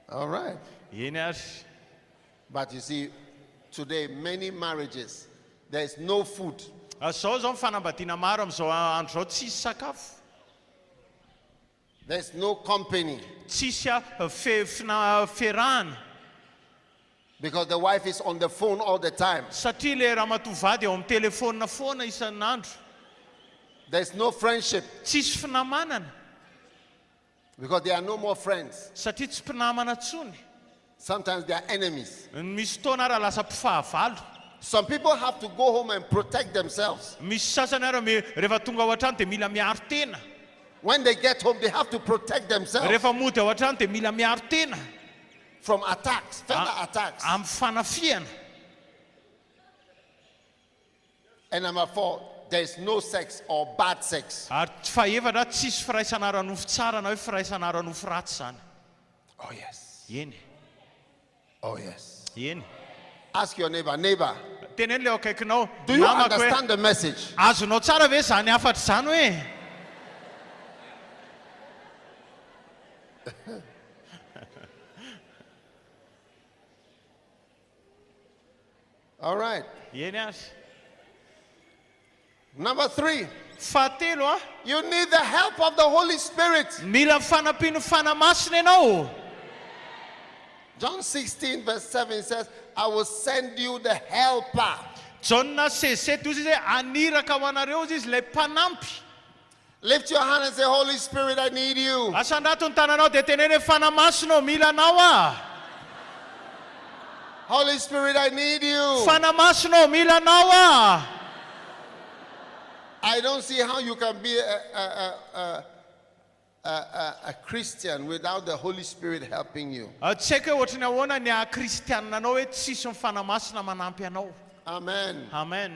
All right. Yes. But you see, today many marriages, there is no food. Zao fanambadiana maro amin'izao andro zao tsisy sakafo. There's no company. Tsisy fiarahana. Because the wife is on the phone all the time. Satria le ramatovady eo amin'ny telefonina foana isan'andro. There's no friendship. Tsisy finamanana. Because there are no more friends. Satria tsy mpinamana intsony. Sometimes they are enemies. Misy fotoana ara lasa mpifahavalo. Some people have to go home and protect themselves. Misy sasany ara rehefa tonga ao an-trano dia mila miaro tena. When they get home, they have to protect themselves Rehefa mody ao an-trano dia mila miaro tena from attacks, further attacks. amin'ny fanafiana. And number 4, there is no sex or bad sex. Ary fahaefatra tsisy firaisana ara-nofo tsara na hoe firaisana ara-nofo ratsy zany. Oh yes. Eny. Oh yes. Eny. Ask your neighbor, Teneny le akaikinao. do you namako hoe, understand the message? azonao tsara ve zany hafatra zany hoe? All right. Eny azy. Number 3, Fahatelo you need the help of the Holy Spirit. mila fanampiano fanamasina ianao. John 16 verse 7 says, I will send you the helper. John seseto izy aniraka ho anareo izy ilay mpanampy. Lift your hand and say, Holy Spirit, I need you. Asandrato ny tananao dia teneny hoe fanamasinao mila anao a. Holy Spirit, I need you. Fanamasinao mila anao a. I don't see how you can be a Christian without the Holy Spirit helping you. Tsy haiko hoe ohatrany ahoana ny akristianina anao hoe tsisy ny fanamasina manampy anao. Amen. Amen.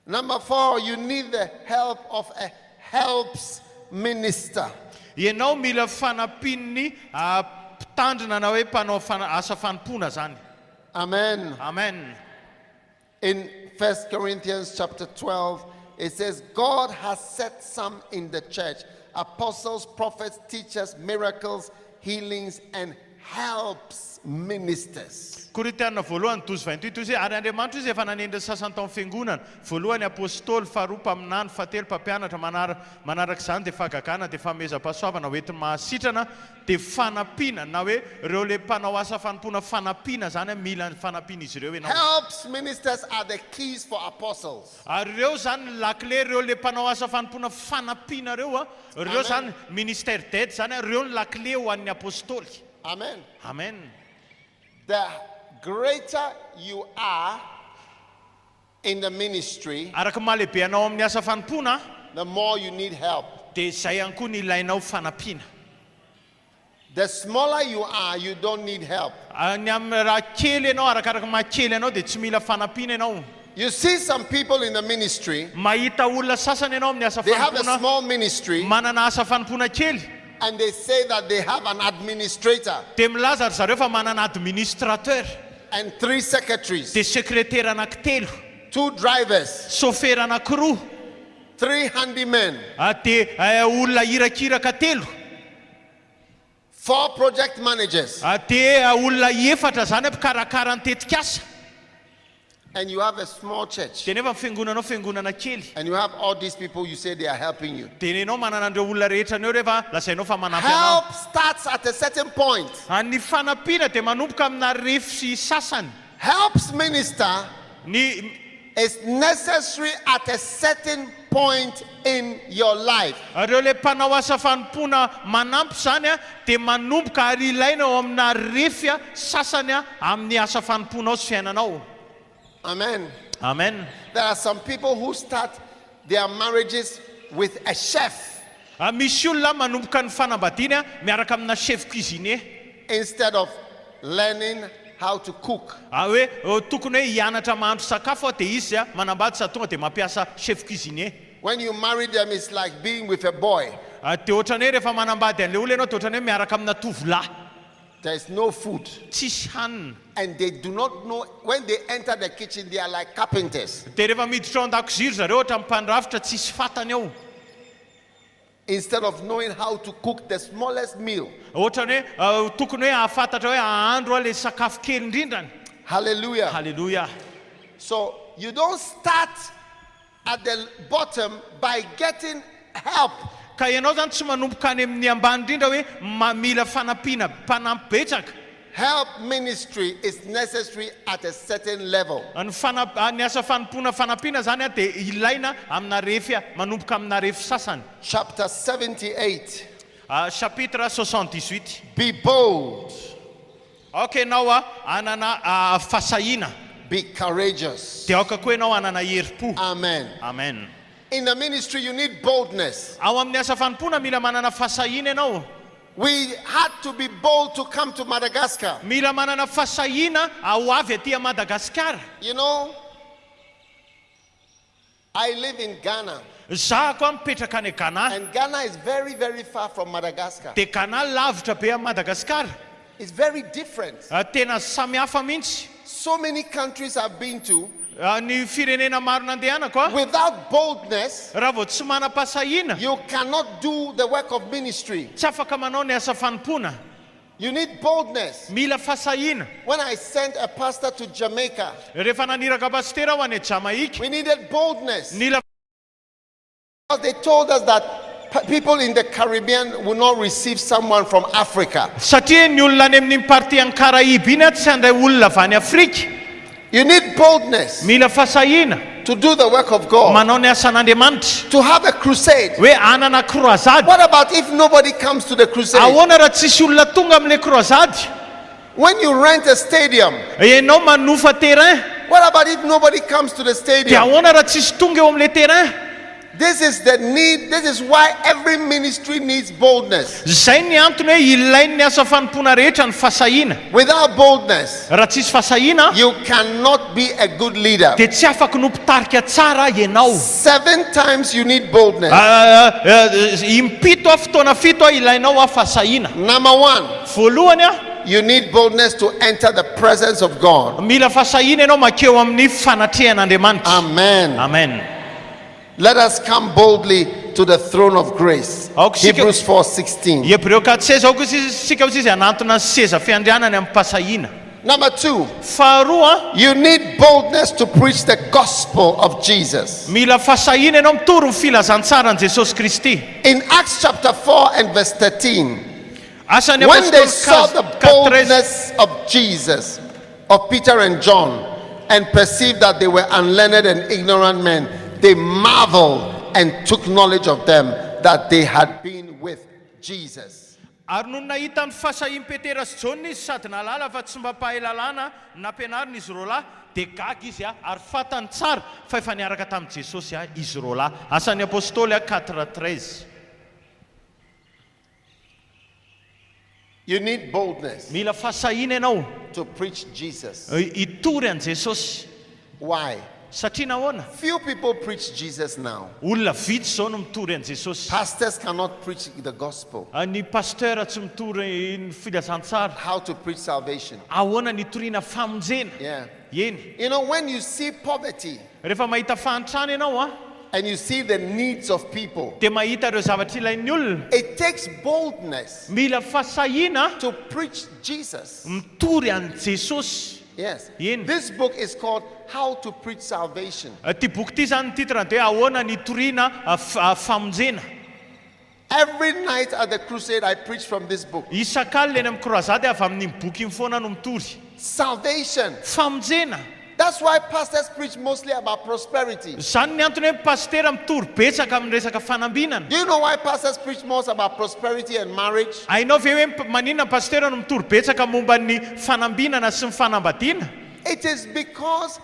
Number 4, you need the help of a helps minister. Ianao mila fanampian'ny mpitandrina na hoe mpanao asa fanompona zany. Amen. Amen. In 1 Corinthians chapter 12, it says, God has set some in the church, apostles, prophets, teachers, miracles, healings, and helps ministers. Korintiana voalohany 12:28 izy ary Andriamanitra izy efa nanendry sasany tao amin'ny fiangonana, voalohany apôstôly, faharoa mpaminany, fahatelo mpampianatra, manaraka izany dia fahagagana, dia fanomezam-pahasoavana hoentin'ny mahasitrana, dia fanampiana na hoe ireo le mpanao asa fanompoana fanampiana zany mila fanampiana izy ireo ianao. Helps ministers are the keys for apostles. Ary ireo zany lakle ireo le mpanao asa fanompoana fanampiana ireo ireo zany ministère d'aide zany ireo ny lakle ho an'ny apôstôly. Amen. Amen. The greater you are in the ministry, araka mahalehibe anao amin'ny asa fanompona, the more you need help. dia izay ihany koa ny ilainao fanampiana. The smaller you are, you don't need help. Ny amin'ny raha kely ianao arakaraka mahakely ianao dia tsy mila fanampiana ianao. You see some people in the ministry, Mahita olona sasany ianao amin'ny asa they have a fanompona, small ministry, manana asa fanompona kely, and they say that they have an administrator dia milaza ry zareo fa manana administrateur, and 3 secretaries, dia sekretera anankitelo, 2 drivers, sofera anankiroa, 3 handymen, dia olona irakiraka telo, 4 project managers, dia olona efatra zany mpikarakara ny tetikasa. and you have a small church, Dia nefa fiangonanao fiangonana kely, and you have all these people, you say they are helping you. dia ianao manana andreo olona rehetra aneo rehefa lazainao fa manampy anao. Help starts at a certain point. Ny fanampiana dia manomboka amina refy sasany. Helps minister Ny is necessary at a certain point in your life. ireo le mpanao asa fanompona manampy zany dia manomboka ary ilaina ao amina refy sasany amin'ny asa fanomponao sy fiainanao. Amen. Amen. There are some people who start their marriages with a chef Misy olona manomboka ny fanambadiana miaraka amina chef cuisinier instead of learning how to cook. hoe tokony hoe hianatra mahandro sakafo dia izy manambady sa tonga dia mampiasa chef cuisinier. When you marry them, it's like being with a boy. Dia ohatrany hoe rehefa manambady an'ilay olona ianao dia ohatrany hoe miaraka amina tovolahy, There is no food. tsisy hanina. And they do not know, when they enter the kitchen, they are like carpenters. Dia rehefa miditra ao an-dakozia ry zareo ohatra mpandrafitra tsisy fatany ao. Instead of knowing how to cook the smallest meal. Ohatrany hoe tokony hoe ahafantatra hoe ahandro le sakafo kely indrindrany. Hallelujah. Hallelujah. So you don't start at the bottom by getting help. Ka ianao zany tsy manomboka any amin'ny ambany indrindra hoe mila fanampiana mpanampy betsaka. Help ministry is necessary at a certain level. Ny asa fanompona fanampiana zany dia ilaina amina refy manomboka amina refy sasany. Chapter 78. Chapitre 78. Be bold. Okay, ianao anana fasahiana. Be courageous. Dia aoka koa ianao anana herim-po. Amen. Amen. In the ministry, you need boldness. Ao amin'ny asa fanompona mila manana fasahiana ianao. We had to be bold to come to Madagascar. Mila manana fasahiana ao avy aty a Madagaskar. You know, I live in Ghana. Za koa mipetraka any Ghana. And Ghana is very, very far from Madagascar. Dia Ghana lavitra be a Madagaskar. It's very different. Tena samy hafa mihitsy. So many countries I've been to. Ny firenena maro nandehanako Without boldness, raha vao tsy manam-pasahiana, you cannot do the work of ministry. tsy afaka manao ny asa fanompona. You need boldness. Mila fasahiana. When I sent a pastor to Jamaica, Rehefa naniraka pastera ho any Jamaika, we needed boldness. nila Because they told us that people in the Caribbean will not receive someone from Africa. satria ny olona any amin'ny party any Karaiby iny tsy handray olona avy any Afrika. You need boldness mila fasahina to do the work of God, manao ny asan'Andriamanitra, to have a crusade. hoe anana croisade. What about if nobody comes to the crusade? Ahoana raha tsisy olona tonga amin'ilay croisade? When you rent a stadium, Ianao manofa terrain, what about if nobody comes to the dia stadium? ahoana raha tsisy tonga eo amin'ilay terrain? This is the need. This is why every ministry needs boldness. Zay ny antony hoe ilain'ny ny asa fanompona rehetra ny fasahina. Without boldness, Raha tsisy fasahina, you cannot be a good leader. dia tsy afaka no mpitarika tsara ianao. 7 times you need boldness. Impito a fotoana fito a ilainao a fasahina. Number 1, Voalohany a, you need boldness to enter the presence of God. mila fasahina ianao makeo amin'ny fanatrehan'Andriamanitra. Amen. Amen. Let us come boldly to the throne of grace. Hebrews 4:16. Hebreo 4:16 ao kosa sika kosa izy anatona ny seza fiandrianany amin'ny pasahina. Number 2, Faharoa, you need boldness to preach the gospel of Jesus. mila fasahina ianao mitoro ny filazantsara ny Jesosy Kristy. In Acts chapter 4 and verse 13, Asan'ny when they apôstôly saw the 4:13, boldness of Jesus, of Peter and John, and perceived that they were unlearned and ignorant men, they marveled and took knowledge of them that they had been with Jesus. ary no nahita ny fasahin'i Petera sy Jona izy sady nalala fa tsy mba mpahay lalàna nampianarina izy roa lahy, dia gaga izy ary fatany tsara fa efa niaraka tamin'i Jesosy izy roa lahy. Asan'ny apôstôly 4:13. You need boldness Mila fasahina ianao to preach Jesus. hitory an Jesosy. Why? Satria nahoana? Few people preach Jesus now. Olona vitsy zao no mitory an Jesosy. Pastors cannot preach the gospel. Ny pasteur tsy mitory ny filazantsara. How to preach salvation. Ahoana ny toriana famonjena? Yeah. Eny. You know, when you see poverty Rehefa mahita fahantrana ianao and you see the needs of people, dia mahita ireo zavatra ilain'ny olona, it takes boldness mila fasahina to preach Jesus. mitory an Jesosy. Yes. Yen. This book is called How to Preach Salvation. Ty boky ty zany ny titrany dia ahoana ny toriana famonjena. Every night at the crusade, I preach from this book. Isak'alina eny amin'ny croisade avy amin'ny boky iny foana no mitory. Salvation. Famonjena. That's why pastors preach mostly about prosperity. Zany ny antony hoe pastera mitory betsaka amin'ny resaka fanambinana. Do you know why pastors preach most about prosperity and marriage? Hainao ve hoe maninona ny pastera no mitory betsaka momba ny fanambinana sy ny fanambadiana? It is because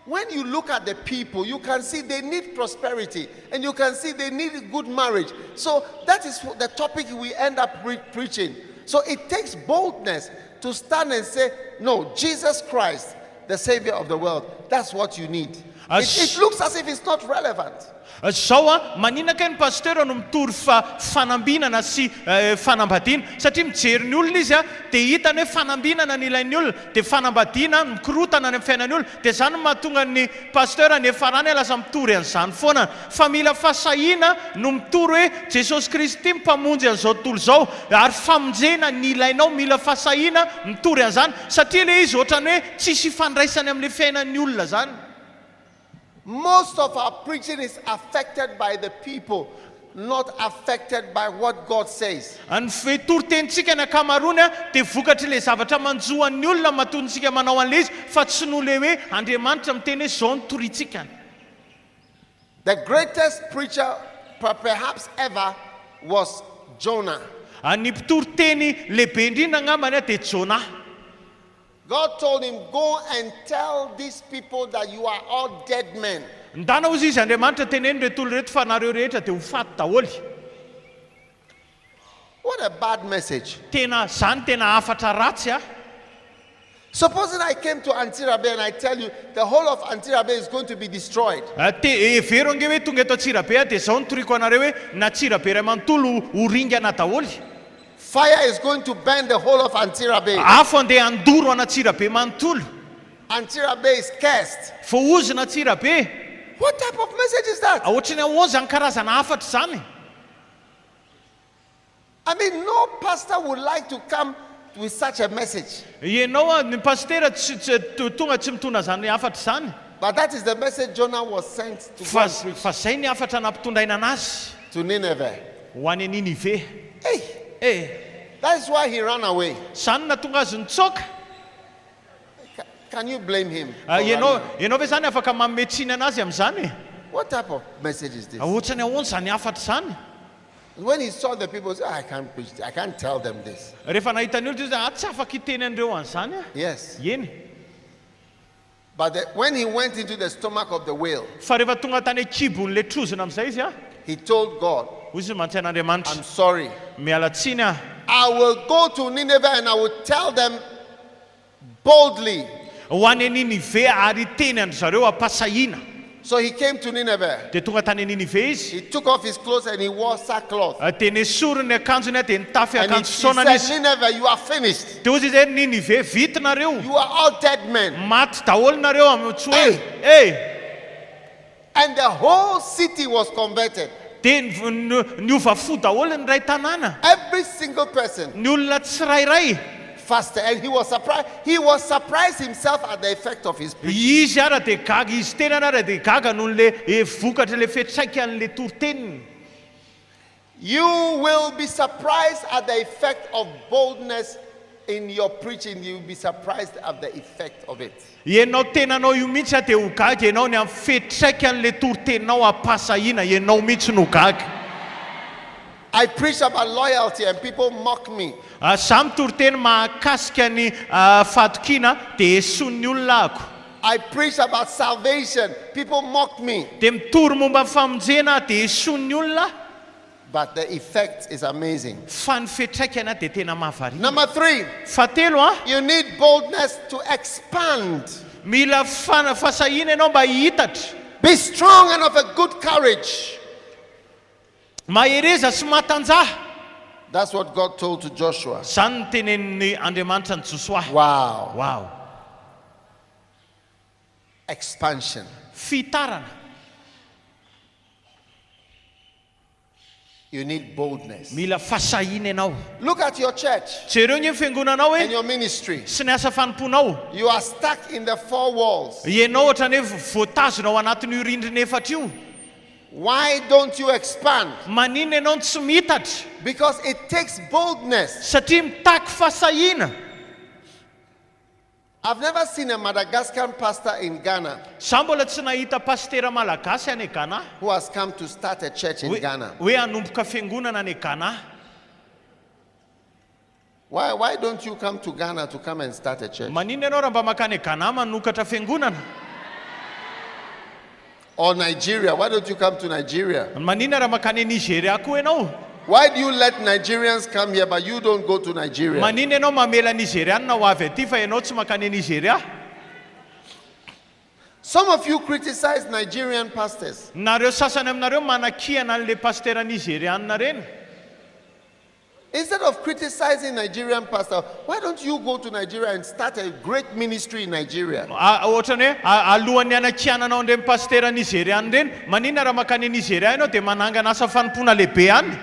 when you look at the people, you can see they need prosperity and you can see they need good marriage. So that is the topic we end up preaching. So it takes boldness to stand and say, no, Jesus Christ, the Savior of the world, that's what you need. It looks as if it's not relevant. Zao maninaka ny pastera no mitory fanambinana sy fanambadiana satria mijery ny olona izy dia hitany hoe fanambinana ny ilain'ny olona dia fanambadiana mikorotana ny amin'ny fiainan'ny olona dia zany mahatonga ny pastera ny efa rany lasa mitory an'izany foana fa mila fasahina no mitory hoe Jesosy Kristy mpamonjy an'izao tontolo izao ary famonjena ny ilainao mila fasahina mitory an'izany satria le izy ohatrany hoe tsisy fandraisany amin'ny fiainan'ny olona zany. Most of our preaching is affected by the people, not affected by what God says. Ny fitorytenitsika ny akamarony dia vokatry le zavatra manjoan'ny olona mahatontsika manao an'le izy fa tsy no le hoe Andriamanitra miteny hoe zao ny toritsika. The greatest preacher perhaps ever was Jonah. Ny mpitoryteny lehibe indrindra angambany dia Jona. God told him, go and tell these people that you are all dead men. Ndana ozy izy Andriamanitra teneny reto olona reto fa nareo rehetra dia ho faty daholo. What a bad message. Tena zany tena hafatra ratsy. Supposing I came to Antsirabe and I tell you the whole of Antsirabe is going to be destroyed. Evero ange hoe tonga eto Antsirabe dia zao ny toriko anareo hoe na Antsirabe iray manontolo ho ringana daholo. Fire is going to burn the whole of Antsirabe. Afo andeha andoro ana Antsirabe manontolo. Antsirabe is cursed. Fohozina Antsirabe. What type of message is that? Ohatrany ahoza ny karazana hafatra zany. I mean, no pastor would like to come with such a message. Ianao ny pastera tonga tsy mitondra zany hafatra zany. But that is the message Jonah was sent to go and preach. Fa zay ny hafatra nampitondraina anazy to Nineveh. ho any Ninive. That is why he ran away. Zany natonga azy nitsoka. can you blame him? for Ianao running? ve zany afaka mametrina anazy amin'izany? What type of message is this? Ohatrany ahoana zany hafatra zany? When he saw the people, he said, I can't preach, I can't tell them this. Rehefa nahita ny olona izy tsy afaka hiteny andreo an'izany a. Yes. Eny. But when he went into the stomach of the whale, Fa rehefa tonga tany kibon'le trozona amin'izay izy a, he told God, hoy izy manontany Andriamanitra, I'm sorry. miala tsiny a. I will go to Nineveh and I will tell them boldly. Ho any Ninive ary teny andry zareo ampasahina. So he came to Nineveh. Dia tonga tany Ninive izy. He took off his clothes and he wore sackcloth. Dia nesorony ny akanjony a dia nitafy And he akanjo saonana izy. said, Nineveh, you are finished. Dia hozy izy hoe Ninive vita nareo. You are all dead men. Maty daholo nareo amin'ny tsy hoe. And the whole city was converted. Dia niova fo daholo ny ray tanàna. Every single person Ny olona tsirairay. fasted. And he was surprised. He was surprised himself at the effect of his preaching. Izy ara dia gaga, izy tena ara dia gaga noho le vokatra le fetraika an'le toriteniny. You will be surprised at the effect of boldness in your preaching. You will be surprised at the effect of it. Ianao tenanao io mihitsy dia ho gaga ianao ny amin'ny fetraika an'le toriteninao ampasahina, ianao mihitsy no gaga. I preach about loyalty and people mock me. Zaho mitoriteny mahakasika ny fahatokiana dia esoin'ny olona ako. I preach about salvation. People mock me. Dia mitory momba famonjena dia esoin'ny olona. But the effect is amazing. Fa ny fetraikana dia tena mahavariana. Number 3, Fahatelo you need boldness to expand. mila fasahina ianao mba hihitatra. Be strong and of a good courage. Mahereza sy matanjaha. That's what God told to Joshua. Zany ny tenenin'ny Andriamanitra ny Josoa. Wow. Wow. Expansion. Fitarana. You need boldness. Mila fasahina ianao. Look at your church Jereo ny fiangonanao and hoe your ministry. sy ny asa fanomponao. You are stuck in the 4 walls. Ianao ohatrany hoe voatazona ao anatin'io rindrina efatra io. Why don't you expand? Maninona ianao tsy mitatra? Because it takes boldness. Satria mitaky fasahina. I've never seen a Madagascar pastor in Ghana Zaho mbola tsy nahita pastera malagasy any Ghana who has come to start a church in Ghana. hoe hanomboka fiangonana any Ghana. Why don't you come to Ghana to come and start a church? Maninona ianao raha mba makany Ghana manokatra fiangonana? Or Nigeria? Why don't you come to Nigeria? Maninona raha makany Nigeria koa ianao? Why do you let Nigerians come here but you don't go to Nigeria? Maninona ianao mamela Nigeriana ho avy aty fa ianao tsy makany Nigeria? Some of you criticize Nigerian pastors. Nareo sasany aminareo manakiana an'le pastera Nigeriana reny. Instead of criticizing Nigerian pastors, why don't you go to Nigeria and start a great ministry in Nigeria? Ohatrany hoe alohan'ny anakiananao an'ireny pastera Nigeriana reny, maninona raha makany Nigeria ianao dia manangana asa fanompoana lehibe any?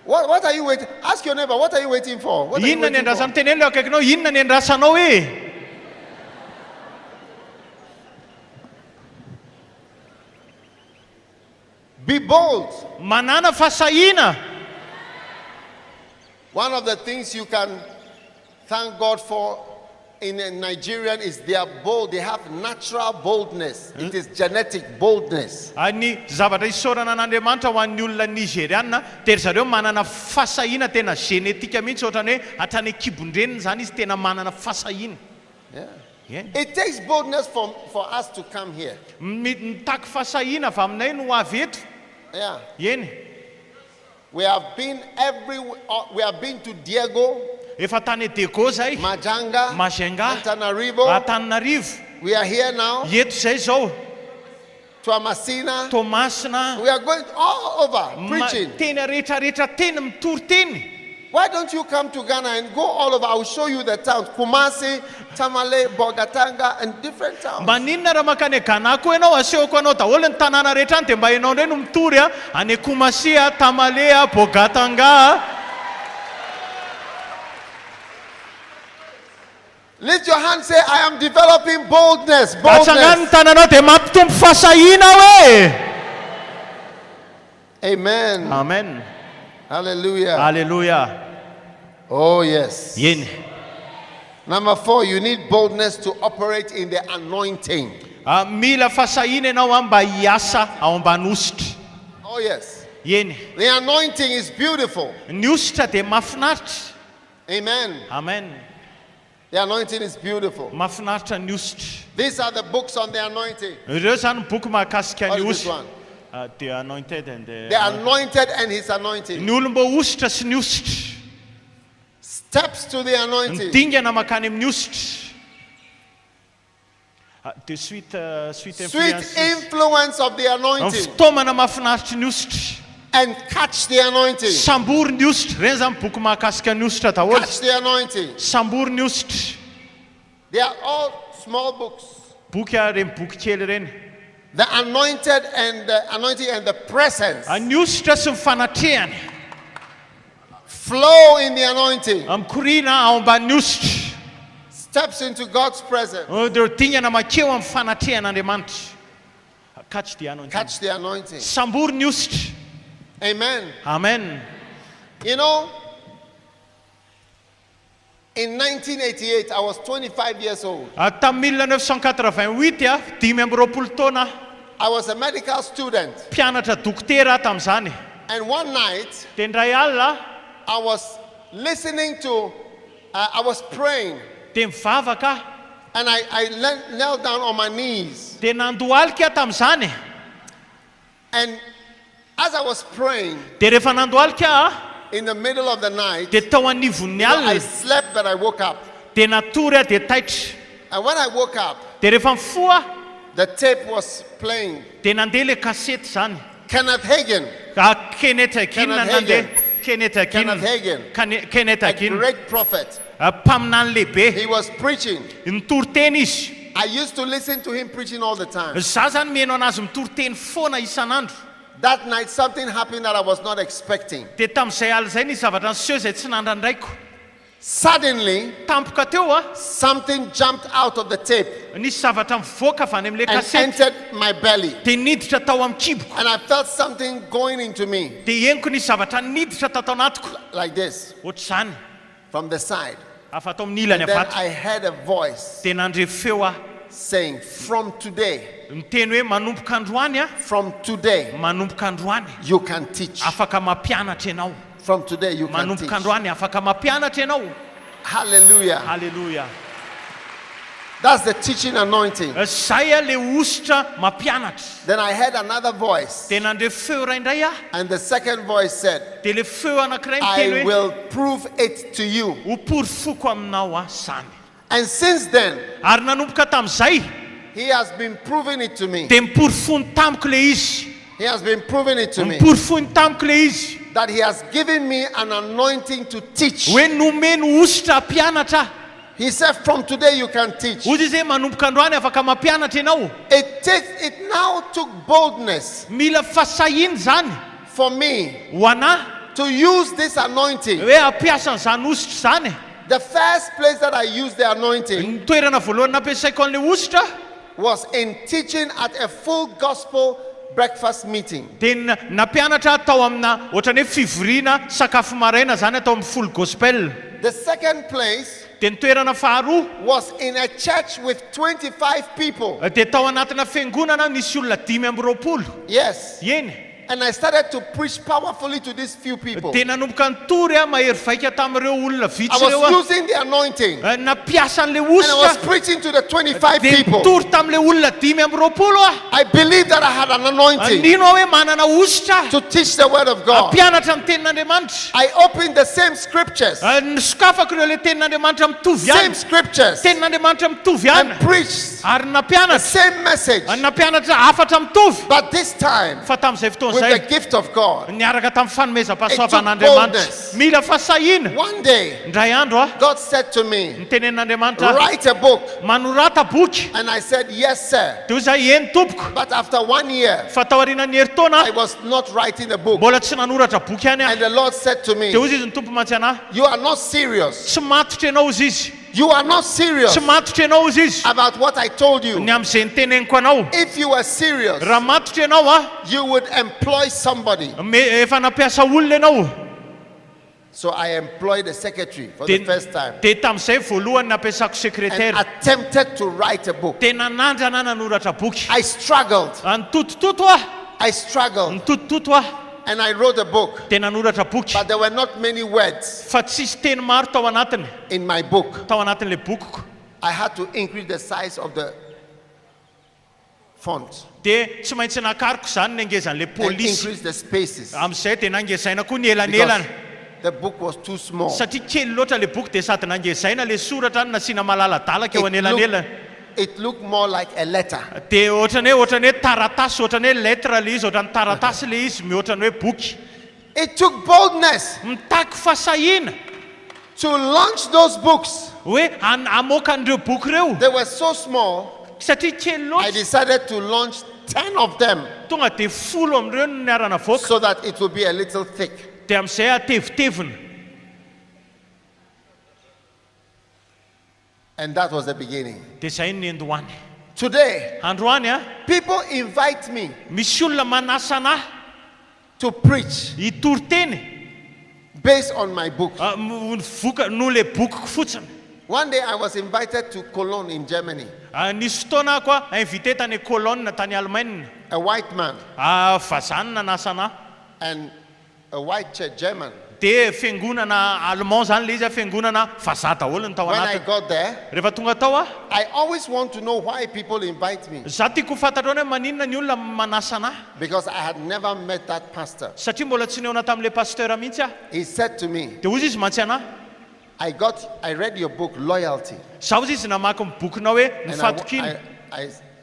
What are you waiting? Ask your neighbor, what are you waiting for? What are you Inona ny waiting for? andrasan'ny tenenao akaikinao? Inona ny andrasanao e? Be bold. Manana fasahina. One of the things you can thank God for in Nigerian is they are bold. They have natural boldness. It is genetic boldness. Ny zavatra isaorana an'Andriamanitra ho an'ny olona Nigeriana, dia zareo manana fasahina tena genetika mihitsy, ohatrany hoe hatrany kibon-dreniny zany izy tena manana fasahina. Yeah. It takes boldness for us to come here. Mitaky fasahina avy aminay no avy eto. Yeah. Eny. We have been to Diego, Efa tany Dego zay, Majanga, Mazenga, Antananarivo. We are here now. Eto zay zao. Masina. Tomasina. We are going all over preaching. Tena rehetrarehetra tena mitoriteny. Why don't you come to Ghana and go all over? I will show you the towns. Kumasi, Tamale, Bogatanga, and different towns. Maninona raha makany Ghana koa ianao, asehoko anao daholo ny tanàna rehetra any dia mba ianao indray no mitory any Kumasi, Tamale, Bogatanga. Lift your hand, say, I am developing boldness. Atsangany ny Boldness. tananao dia mampitombo fasahina hoe. Amen. Amen. Hallelujah. Hallelujah. Oh, yes. Yeny. Number 4, you need boldness to operate in the anointing. Mila fasahina ianao mba hiasa ao ambany ositra. Oh, yes. Yeny. The anointing is beautiful. Ny ositra dia mahafinaritra. Amen. Amen. The anointing is beautiful. Mahafinaritra ny ositra. These are the books on the anointing. Ireo zany boky mahakasika What ny is this ositra. one? The anointed and The anointed and his anointing. ny olom-bo ositra sy ny ositra. Steps to the anointing. Ny dingana makany amin'ny ositra. The sweet Sweet influence. influence of the Ny anointing. fitaomana mahafinaritra ny ositra. And catch the anointing. Sambory ny ositra. Reny zany boky mahakasika ny ositra daholo. Catch the anointing. Sambory ny ositra. They are all small books. Boky reny boky kely reny. The anointed and the anointing and the presence. Ny ositra sy ny fanatrehany. Flow in the anointing. Mikorina ao ambanin'ny ositra. Steps into God's presence. Dia dingana makeo amin'ny fanatrehan'Andriamanitra. Catch the anointing. Catch the anointing. Sambory ny ositra. Amen. Amen. You know, in 1988, I was 25 years old. Tamin'ny 1988 dimy amby roapolo taona I was a medical student. mpianatra dokotera tamin'izany. And one night, Dia indray alina I was listening to, I was praying. dia mivavaka And I knelt down on my knees. dia nandohalika tamin'izany. And as I was praying, Dia rehefa nandohalika in the middle of the night, dia tao anivon'ny I alina slept but I woke up. dia natory dia taitra. And when I woke up, Dia rehefa mifoha the tape was playing. dia nandeha le kasety zany. Kenneth Hagin, Kenneth Hagin nandeha. Kenneth Hagin. Kenneth a Hagin. great prophet, Mpaminany lehibe. he was preaching. Mitoriteny izy. I used to listen to him preaching all the time. Za zany mihaino anazy mitoriteny foana isan'andro. That night, something happened that I was not expecting. Dia tamin'izay alina izay nisy zavatra niseho izay tsy nandraindraiko. Suddenly, Tampoka teo something jumped out of the tape nisy zavatra mivoaka avy any amin'ilay and kasety. entered my belly. Dia niditra tao amin'ny kiboko. And I felt something going into me Dia henoko nisy zavatra niditra tao anatiko. like this Ohatr'izany. from the side. Afa tao amin'ny ilany And then avatra. I heard a voice Dia nandre feo saying, "From today, miteny hoe manomboka androany from today, manomboka androany you can teach. afaka mampianatra ianao. From today, you can teach." Manomboka androany afaka mampianatra ianao. Hallelujah. Hallelujah. That's the teaching anointing. Zay le ositra mampianatra. Then I heard another voice. Dia nandre feo ray indray And the second voice said, dia le feo anankiray "I miteny hoe will prove it to you." ho porofoko aminao zany. And since then, Ary nanomboka tamin'izay he has been proving it to me. dia miporofony tamiko le izy. He has been proving it to me Miporofony tamiko le izy. that he has given me an anointing to teach. Hoe nomeno ositra hampianatra. He said, "From today you can teach." Ozy izy hoe manomboka androany afaka mampianatra ianao. It now took boldness Mila fasahiny zany for me ho anahy to use this anointing. hoe hampiasa an'izany ositra zany. The first place that I used the anointing Ny toerana voalohany nampiasaiko an'le ositra was in teaching at a full gospel breakfast meeting. dia nampianatra tao amina ohatrany hoe fivoriana sakafo maraina zany atao amin'ny full gospel. The second place Dia ny toerana faharoa was in a church with 25 people. dia tao anatina fiangonana nisy olona 5 Yes. eny. And I started to preach powerfully to these few people. Dia nanomboka nitory mahery vaika tamin'ireo olona I vitsy was ireo using the anointing and napiasa an'le I was ositra preaching to the 25 dia people. nitory tamin'le olona 5 I believed that I had an anointing nino aho hoe manana ositra to teach the word of God. hampianatra ny tenin'Andriamanitra. I opened the same scriptures, Nisokafako ireo le tenin'Andriamanitra mitovy same ihany. scriptures, Tenin'Andriamanitra mitovy and ihany. preached Ary the nampianatra. same message, Nampianatra hafatra mitovy. but this time Fa tamin'izay fotoana with the izay gift of God. niaraka tamin'ny fanomezam-pahasoavan'Andriamanitra. boldness. Mila fasahina. One day, Indray andro God said to me, nitenenin'Andriamanitra "Write a book." manorata boky. And I said, "Yes, sir." Dia zay eny tompoko. But after 1 year, Fa tao aorianan'ny herintaona I was not writing a book. mbola tsy nanoratra boky ihany And aho. the Lord said to me, Dia ozy izy ny tompo mantsy anahy. "You are not serious. Tsy matotra ianao izy izy. You are not serious Tsy matotra ianao izy izy. about what I told you. Ny amin'izay niteneniko anao. If you were serious, Raha matotra ianao you would employ somebody efa nampiasa olona ianao. So I employed a secretary for the first time Dia tamin'izay voalohany nampiasako and sekretera. attempted to write a book. Tena nandrana nanoratra boky. I struggled. Nitotototo ah. I struggled. Nitotototo ah. And I wrote a book. Tena nanoratra boky. But there were not many words Fa tsisy teny maro tao anatiny. in my book. Tao anatin'le bokiko. I had to increase the size of the font Dia tsy maintsy nakariko zany ny angezan'le and polisy. increase the spaces. Amin'izay dia nangezaina koa ny Because elanelana. the book was too small. Satria kely loatra le boky dia sady nangezaina le soratra ny nasiana malaladalaka eo anelanelana. It looked more like a letter. Dia ohatrany hoe taratasy, ohatrany hoe lettre le izy, ohatrany taratasy le izy, mihoatrany hoe boky. It took boldness Mitaky fasahiana to launch those books. hoe amoaka an'ireo boky ireo. They were so small, Satria kely I loatra. decided to launch 10 of them Tonga dia 10 amin'ireo no niarana voaka. so that it would be a little thick. Dia amin'izay atevitevina. And that was the beginning. Dia izay ny endohany. Today, Androany a, people invite me misy olona manasa anahy to preach hitoriteny based on my book. voka no le bokiko fotsiny. One day I was invited to Cologne in Germany. Nisy fotoana aho koa invité tany Cologne tany Allemagne. A white man Vazany nanasa anahy. and a white church, German. Dia fiangonana Allemand zany le izy, fiangonana vazaha daholo ny tao When I anatiny. got there, Rehefa tonga tao ah, I always want to know why people invite me za tiako fantatrao hoe maninona ny olona manasa anahy. because I had never met that pastor. Satria mbola tsy neona tamin'le pasteur mihitsy ah. He said to me, Dia hozy izy mantsy anahy. I read your book, Loyalty. Zaho izy namaky ny bokinao hoe And nifatokiny.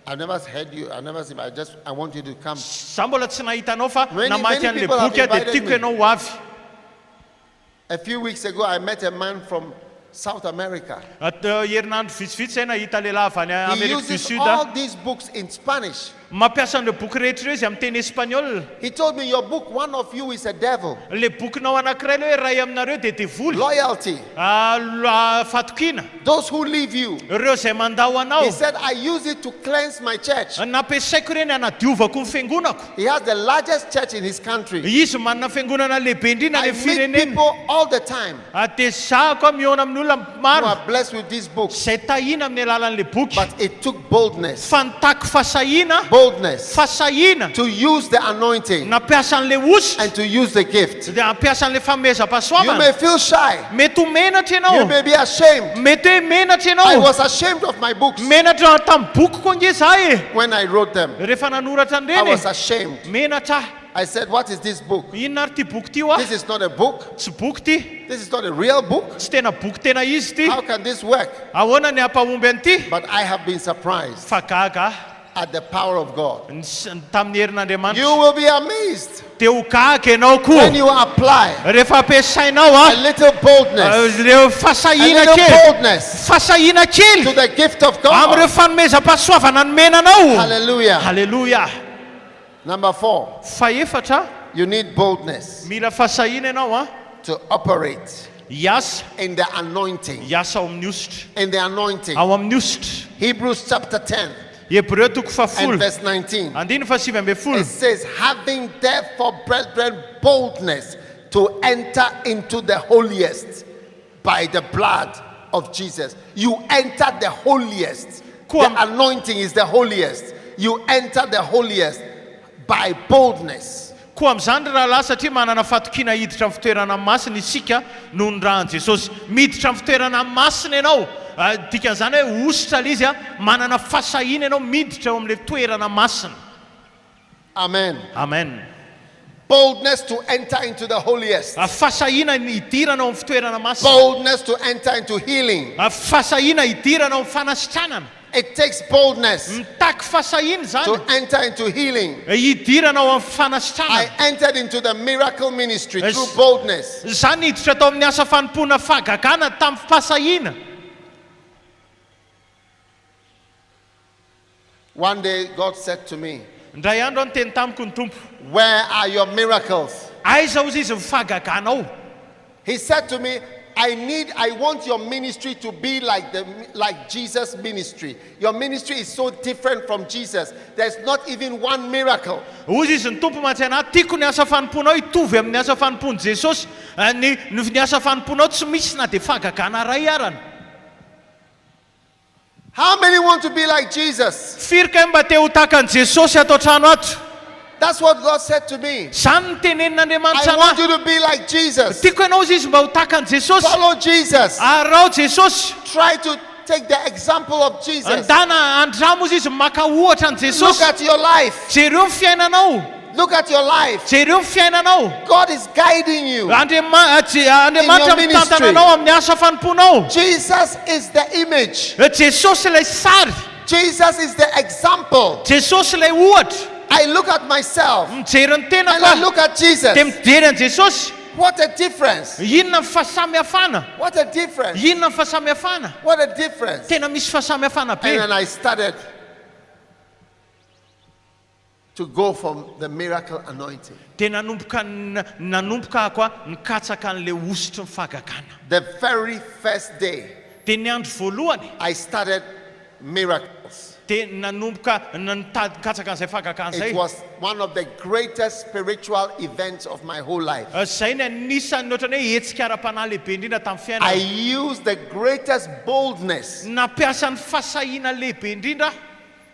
I've never heard you, I've never seen, I want you to come. Za mbola tsy nahitanao fa Many namaky an'le people have boky ah dia invited tiako me. ianao ho avy. A few weeks ago, I met a man from South America. Herinandro vitsivitsy zay nahita lehilahy avy any He Amerika du uses Sud all ah. these books in Spanish. Mampiasa an'ireo boky rehetra ireo izy amin'ny teny espaniola. He told me, your book, one of you is a devil. Le bokinao anankiray le hoe ray aminareo dia devoly. Loyalty. Fatokina. Those who leave you. Ireo izay mandao anao. He said, I use it to cleanse my church. Nampiasaiko ireny anadiovako ny fiangonako. He has the largest church in his country. Izy manana fiangonana lehibe indrindra I le meet fireneny. people all the time Dia za koa mihaona amin'ny olona who maro are blessed with these books. izay tahina amin'ny alalan'le boky. But it took boldness. Fa nitaky fasahina, Boldness fasahina, to use the anointing nampiasa an'le ositra and to use the gift. dia ampiasa an'le You fameza-pahasoavana. may feel shy. Mety ho menatra You ianao. may be ashamed. Mety hoe menatra I ianao. was ashamed of my books Menatra tamin'ny bokiko ange za e. when I wrote them. Rehefa nanoratra I an'ireny was e. ashamed. Menatra. I said, what is this book? Inona ary ty boky ty ho This is not a book. Tsy boky ty. This is not a real book. Tsy tena boky tena izy ty. How can this work? Ahoana ny ampahomby an'ity? But I have been surprised Fa gaga at the power of God. tamin'ny You herin'Andriamanitra. will be amazed Dia ho gaga ianao when koa. you apply Rehefa ampiasainao a little boldness, le a fasahina little kely. boldness Fasahina to kely the gift of amin'ireo God. fanomezam-pahasoavana nomenanao. Hallelujah. Halleluja. Number 4, Faefatra, you need boldness mila fasahina ianao a. to operate Hiasa, in the anointing. hiasa ao amin'ny ositra. In the anointing. Ao amin'ny ositra. Hebrews chapter 10 Hebreo toko and fafolo. verse 19. Andiny fasivy amby folo. It says, having therefore, brethren, boldness to enter into the holiest by the blood of Jesus. You enter the holiest. The anointing is the holiest. You enter the holiest by boldness. Koa amin'izany rahalahy satria manana fatokina hiditra amin'ny fitoerana masina isika noho ny rahan'i Jesosy. Miditra amin'ny fitoerana masina ianao. Dikan'izany hoe ositra le izy a, manana fasahina ianao miditra eo amin'ilay toerana masina. Amen. Amen. Boldness to enter into the holiest. Fasahina hidirana ao amin'ny fitoerana masina. Boldness to enter into healing. Fasahina hidirana ao amin'ny fanasitranana. It takes boldness Mitaky fasahina to zany. enter into healing. Hidirana ao amin'ny I fanasitranana. entered into the miracle ministry through boldness. Zany hiditra tao amin'ny asa fanompoana fahagagana tamin'ny fasahina. One day God said to me, Ndray andro ny teny tamiko ny tompo. where are your miracles? Aiza hozy izy ny fahagaganao? He said to me, I want your ministry to be like Jesus' ministry. Your ministry is so different from Jesus. There's not even one miracle. Ozy izy ny tompo mantsy tiako ny asa fanomponao hitovy amin'ny asa fanompon'i Jesosy. Ny asa fanomponao tsy misy na dia fahagagana ray arany. How many want to be like Jesus? Firy kay mba te ho tahaka an'i Jesosy ato trano ato? That's what God said to me. Zany ny tenenin'Andriamanitra I want you to be like Jesus. tiako ianao izy mba ho tahaka an'i Jesosy. Follow Jesus. Arao Jesosy. Try to take the example of Jesus. Andana andramo izy izy maka ohatra an Look Jesosy. at your life. Jereo ny fiainanao. Look at your life. Jereo ny fiainanao. God is guiding you. Andriamanitra mitantana anao amin'ny asa fanomponao. Jesus is the image. Jesosy ilay sary. Jesus is the example. Jesosy ilay ohatra. I look at myself Mijery ny and I tenako. look at Jesus. Dia mijery an Jesosy. What a difference. Inona ny fahasamihafana? What a difference. Inona ny fahasamihafana? What a difference. Tena misy fahasamihafana And be. then I started to go from the miracle anointing. Dia nanomboka ako nikatsaka an'ilay osotry ny fahagagana. The very first day Dia ny andro voalohany I started miracles. dia nanomboka nikatsaka an'izay fahagagana It izay. was one of the greatest spiritual events of my whole life. Izay ny anisan'ny ohatrany hoe hetsika ara-panahy lehibe indrindra tamin'ny I fiainana. used the greatest boldness Nampiasa ny fahasahiana lehibe indrindra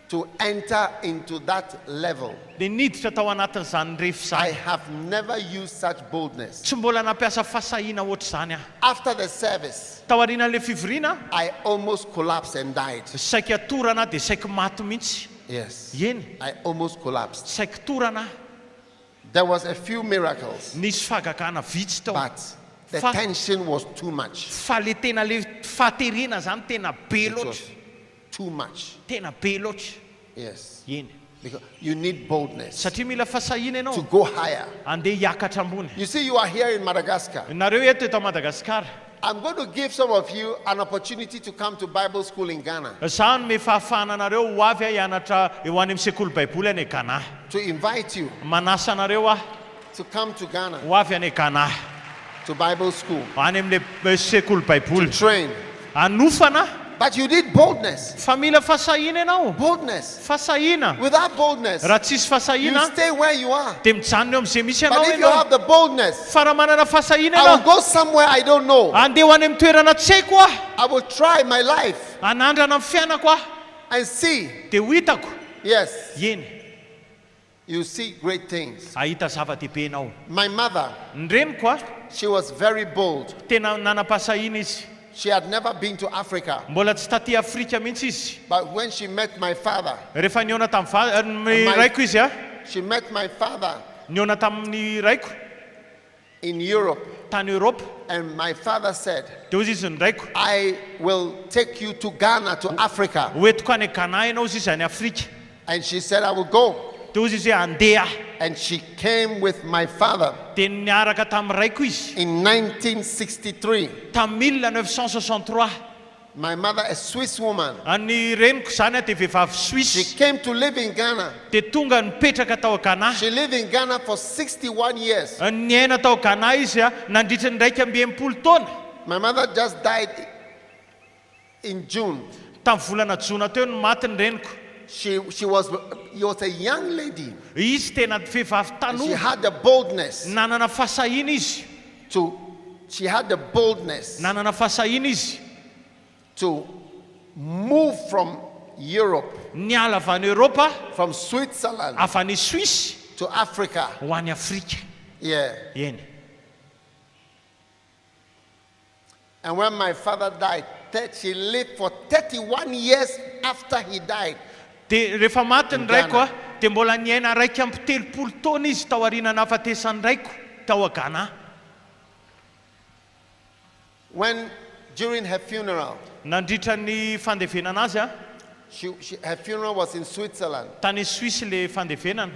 to enter into that level. dia niditra tao anatin'izany refy I izany. have never used such boldness. Tsy mbola nampiasa fahasahiana ohatr'izany aho. After the service, Tao aorianan'ilay fivoriana I almost collapsed and died. saika torana dia saika maty mihitsy. Yes, Eny, I almost collapsed. saika torana. There was a few miracles, Nisy fahagagana vitsy tao. but the Fa- tension was too much. Fa le tena le fahaterena zany tena be It loatra. was too much. Tena be loatra. Yes, Eny. because you need boldness Satria mila fahasahiana to ianao. go higher. Andeha hiakatra ambony. You see, you are here in Madagascar. Nareo eto eto Madagaskar. I'm going to give some of you an opportunity to come to Bible school in Ghana, Zany me fahafahana nareo ho avy hianatra eo any amin'ny sekoly baiboly any Ghana. to invite you Manasa nareo ah to come to Ghana ho avy any Ghana. to Bible school, Any amin'le sekoly baiboly. train. Anofana But you need boldness. fa mila fahasahiana ianao. Boldness. Fahasahiana. Without boldness, Raha tsisy you fahasahiana stay where you are. dia mijanona eo amin'izay misy But ianao if you ianao. have the boldness, Fa raha manana fahasahiana I will ianao, go somewhere I don't know. andeha ho any amin'ny toerana tsy haiko ah. I will try my life Anandrana amin'ny fiainako ah. and see. Dia ho hitako. Yes, Eny, you see great things. ahita zava-dehibe ianao. My mother, Ny reniko ah, she was very bold. tena nanam-pahasahiana izy. She had never been to Africa. Mbola tsy taty Afrika mihitsy izy. But when she met my father, Rehefa niona tamin'ny My- raiko izy ah, she met my father niona tamin'ny raiko in Europe. tany Europa. And my father said, Dia hozy izy ny raiko, I will take you to Ghana, to Africa. hoentiko any Ghana ianao izy izy any Afrika. And she said, I will go. Dia hozy izy hoe andeha. And she came with my father Dia niaraka tamin'ny raiko izy in 1963. tamin'ny 1963. My mother, a Swiss woman, Any reniko zany ah dia vehivavy she Suisse. came to live in Ghana. Dia tonga nipetraka tao Ghana. She lived in Ghana for 61 years. Niaina tao Ghana izy ah nandritra ny raika amby enimpolo taona. My mother just died in June. Tamin'ny volana jona teo no maty ny reniko. She was a young lady. Izy tena vehivavy And she tanora. had the boldness Nanana fahasahiana izy. she had the boldness Nanana fahasahiana izy. to move from Europe, Niala avy any Europa, from Switzerland avy any Suisse to Africa. ho any Afrika. Yeah. Eny. And when my father died, she lived for 31 years after he died. Dia rehefa maty ny In raiko Ghana. ah dia mbola niaina raika ampy telopolo taona izy tao aorianany hafatesan'ny raiko tao Ghana. When, during her funeral, Nandritra ny fandevenana azy ah, her funeral was in Switzerland. tany Suisse le fandevenana.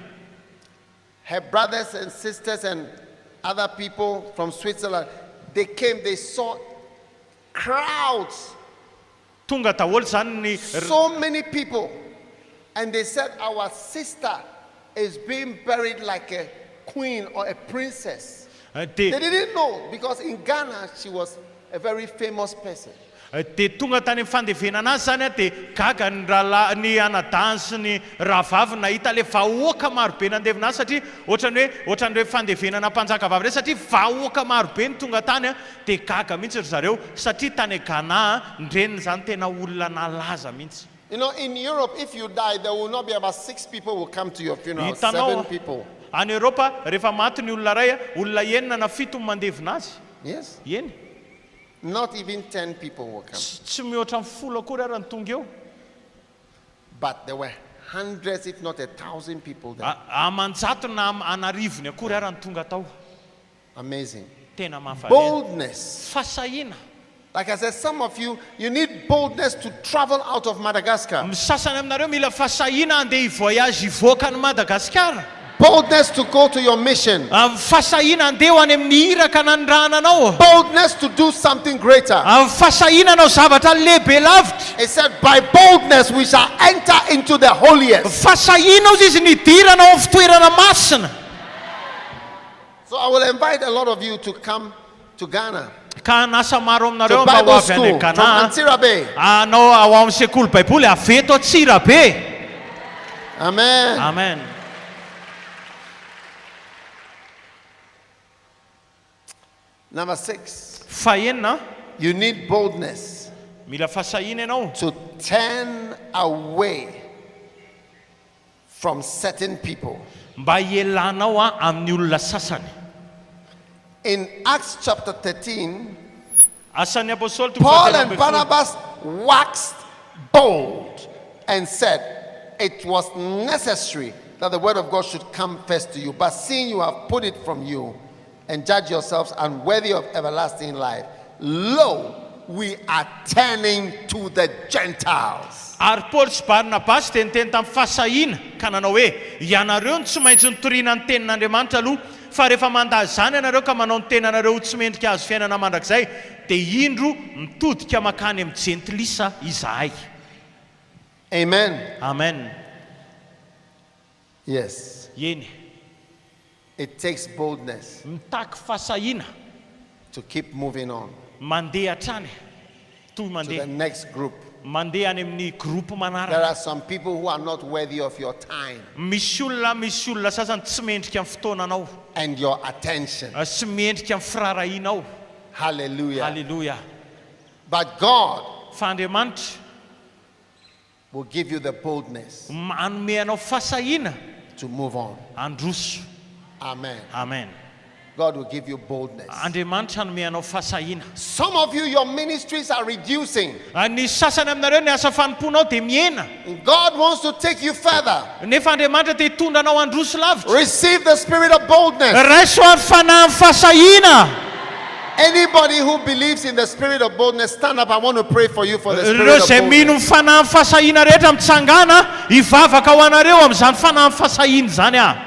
Her brothers and sisters and other people from Switzerland, they came, they saw crowds, Tonga daholo zany ny so many people. And they said, our sister is being buried like a queen or a princess. They dia didn't know because in Ghana she was a very famous person. Dia tonga tany amin'ny fandevenana azy zany dia gaga ny anadansy ny rahavavy nahita le vahoaka marobe nandevina azy satria ohatrany hoe fandevenana mpanjaka vavy reny satria vahoaka marobe ny tonga tany dia gaga mihitsy ry zareo satria tany Ghana ndreniny zany tena olona nalaza mihitsy. You know, in Europe, if you die, there will not be about 6 people who will come to your funeral. 7 people. Any Europa, rehefa maty ny olona ray, olona enina na fito mandevina azy. Yes. Eny. Not even 10 people will come. Tsy mihoatra amin'ny folo akory ary ny tonga eo. But there were hundreds, if not 1,000 people there. Amanjato na anarivony akory ary ny tonga tao. Amazing. Tena mahafaly. Boldness. Fasahina. Like I said, some of you need boldness to travel out of Madagascar. Misasany aminareo mila fasahina andeha hivoyage hivoaka ny Madagaskar. Boldness to go to your mission. Fasahina andeha ho any amin'ny iraka nandrahana anao. Boldness to do something greater. Fasahina anao zavatra lehibe lavitra. It said, by boldness we shall enter into the holiest. Fasahina izy nidirana ao fitoerana masina. So I will invite a lot of you to come to Ghana. Ka nasa maro aminareo To Bible school from Antsirabe. Anao ao amin'ny sekoly baiboly aveto Antsirabe. Amen. Amen. Number 6. Fahenina, you need boldness mila fasahina ianao to turn away from certain people. mba ielanao amin'ny olona sasany. In Acts chapter 13, Asan'ny apôstôly Paul and Barnabas waxed bold and said, it was necessary that the word of God should come first to you. But seeing you have put it from you and judge yourselves unworthy of everlasting life, lo, we are turning to the Gentiles. Ary Paul sy Barnabas dia niteny tamin'ny fasahina ka nanao hoe ianareo tsy maintsy nitoriana ny tenin'Andriamanitra aloha fa rehefa mandazy zany ianareo ka manao ny tenanareo tsy mendrika azo fiainana mandrakizay dia indro mitodika makany amin'ny jentilisa izahay. Amen. Amen. Yes. Eny. It takes boldness Mitaky fasahina to keep moving on mandeha hatrany. Toy to the mandeha. next group. Mandeha any amin'ny groupe There manaraka. are some people who are not worthy of your time Misy olona sasany tsy mendrika amin'ny fotoananao. and your attention. Tsy mendrika amin'ny firarahinao. Hallelujah. Halleluja. But God Fa Andriamanitra will give you the boldness manome anao fasahina to move on. androso. Amen. Amen. God will give you boldness. Andriamanitra hanome anao fasahina. Some of you, your ministries are reducing. Ny sasany aminareo ny asa fanomponao dia miena. And God wants to take you further. Nefa Andriamanitra dia hitondra anao androso lavitra. Receive the spirit of boldness. Raiso ary fanahy fasahina. Anybody who believes in the spirit of boldness, stand up. I want to pray for you for the spirit Ireo of zay mino boldness. fanahy fasahina rehetra mitsangana hivavaka ho anareo amin'izany fanahy fasahina zany ah.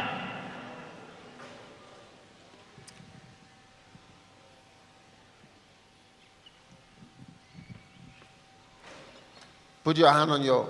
Put your hand on your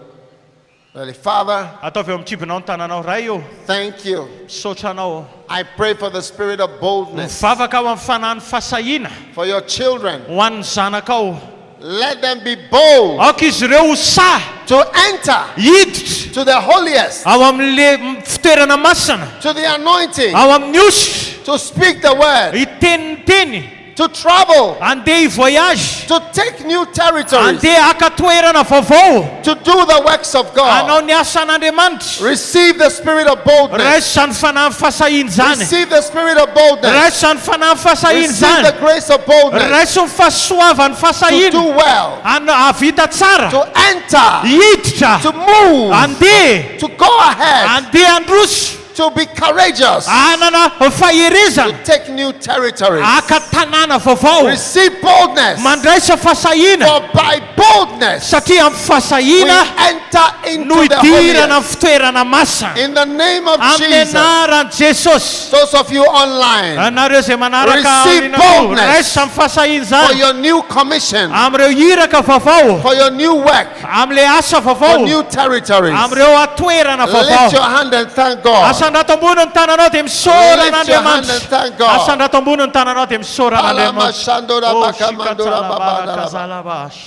belly. Father, Ataovy eo amin'ny kibonao ny tananao ray eo. thank you. Misaotra anao. I pray for the spirit of boldness Mivavaka ao amin'ny fanahy fasahina for your children. ho an'ny zanakao. Let them be bold Aoka izy ireo ho sa to enter hiditra to the holiest, ao amin'le fitoerana masina, to the anointing, ao amin'ny osy, to speak the word, hiteniteny, to travel, andeha hivoyage, to take new territories, andeha haka toerana vaovao, to do the works of God. anao ny asan'Andriamanitra. Receive the spirit of boldness. Raiso zany fanahy fasahina zany. Receive the spirit of boldness. Raiso zany fanahy fasahina Receive the zany. grace of boldness Raiso ny fahasoavany to fasahina. do well, Avita tsara, to enter, hiditra, to move, andeha, to go ahead, andeha androso, to be courageous, anana faherezana, to take new territories. aka tanàna vaovao. Receive boldness, Mandraisa fasahina, for by boldness satria amin'ny we fasahina enter enter into no the idirana holiest. fitoerana masa In the name of amin'ny Jesus. anaran'i Jesosy. Those of you online, Anareo zay manaraka Receive aminao, boldness raisa amin'ny fahasahiana for zany your new commission, amin'ireo iraka vaovao, for your new work, amin'ilay asa for vaovao, new territories. amin'ireo atoerana Lift vaovao. your hand and thank God. Asandrato ambony ny tananao dia Lift your hand and misoran'Andriamanitra. thank God. Asandrato ambony ny tananao dia misoran'Andriamanitra. Palamashandora Oh, bakamandora babadara. shikatalabakazalabash.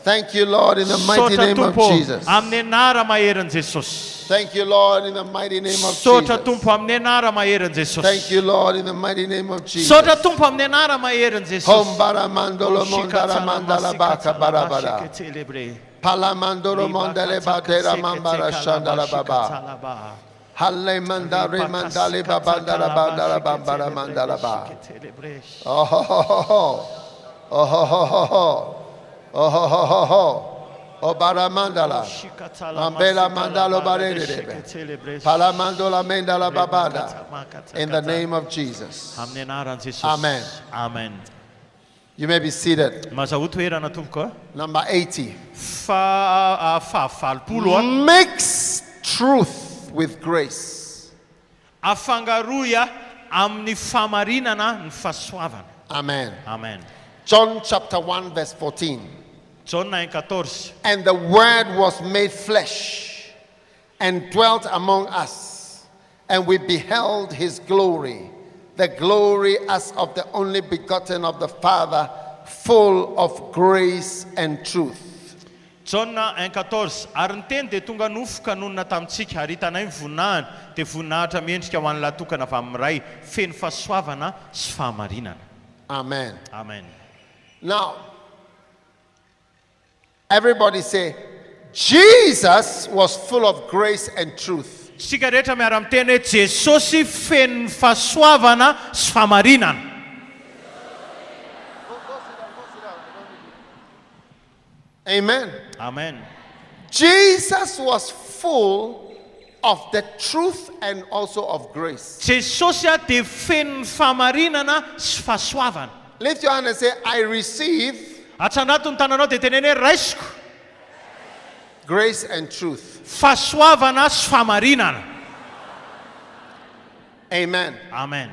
Thank you, Lord, in the mighty Sotra name of Tompo Jesus. amin'ny anara maherin' Jesosy. Thank you, Lord, in the mighty name of Sotra Jesus. Tompo amin'ny anara maherin' Jesosy. Thank you, Lord, in the mighty name of Jesus. Sotra Tompo amin'ny anara maherin' Jesosy. Hombara mandolo mondara mandala baka barabara. Shikatalabashiketelebra. Palamandolo mondale badera mambara shandala baba. Halle mandare mandale babandara bandara bambara mandala ba. Oh ho ho ho ho. Oh ho ho ho ho. Oh ho ho ho ho. Oh baramandala. Ambela mandalo barede. Palamandola mendala babada. In the name of Jesus. Amen. Amen. You may be seated. Mazaho toerana tompoko. Number 80. Fahavalopolo. Mix truth with grace. Afangaroa amin'ny famarinana ny fahasoavana. Amen. Amen. John chapter 1 verse 14. John 9:14. And the word was made flesh and dwelt among us, and we beheld his glory, the glory as of the only begotten of the Father, full of grace and truth. John 1:14. Ary ny teny dia tonga nofoka nonona tamintsika ary hitanay ny voninahiny dia voninahitra miendrika ho an'ny latokana avy amin'ny ray feno fahasoavana sy fahamarinana. Amen. Amen. Now, everybody say, Jesus was full of grace and truth. Sika rehetra miara-miteny hoe Jesosy feno fahasoavana sy fahamarinana. Amen. Amen. Jesus was full of the truth and also of grace. Jesosy dia feno fahamarinana sy fahasoavana. Lift your hand and say, I receive Atsanato ny tananao dia teneny hoe raisiko grace and truth. fahasoavana sy fahamarinana. Amen. Amen.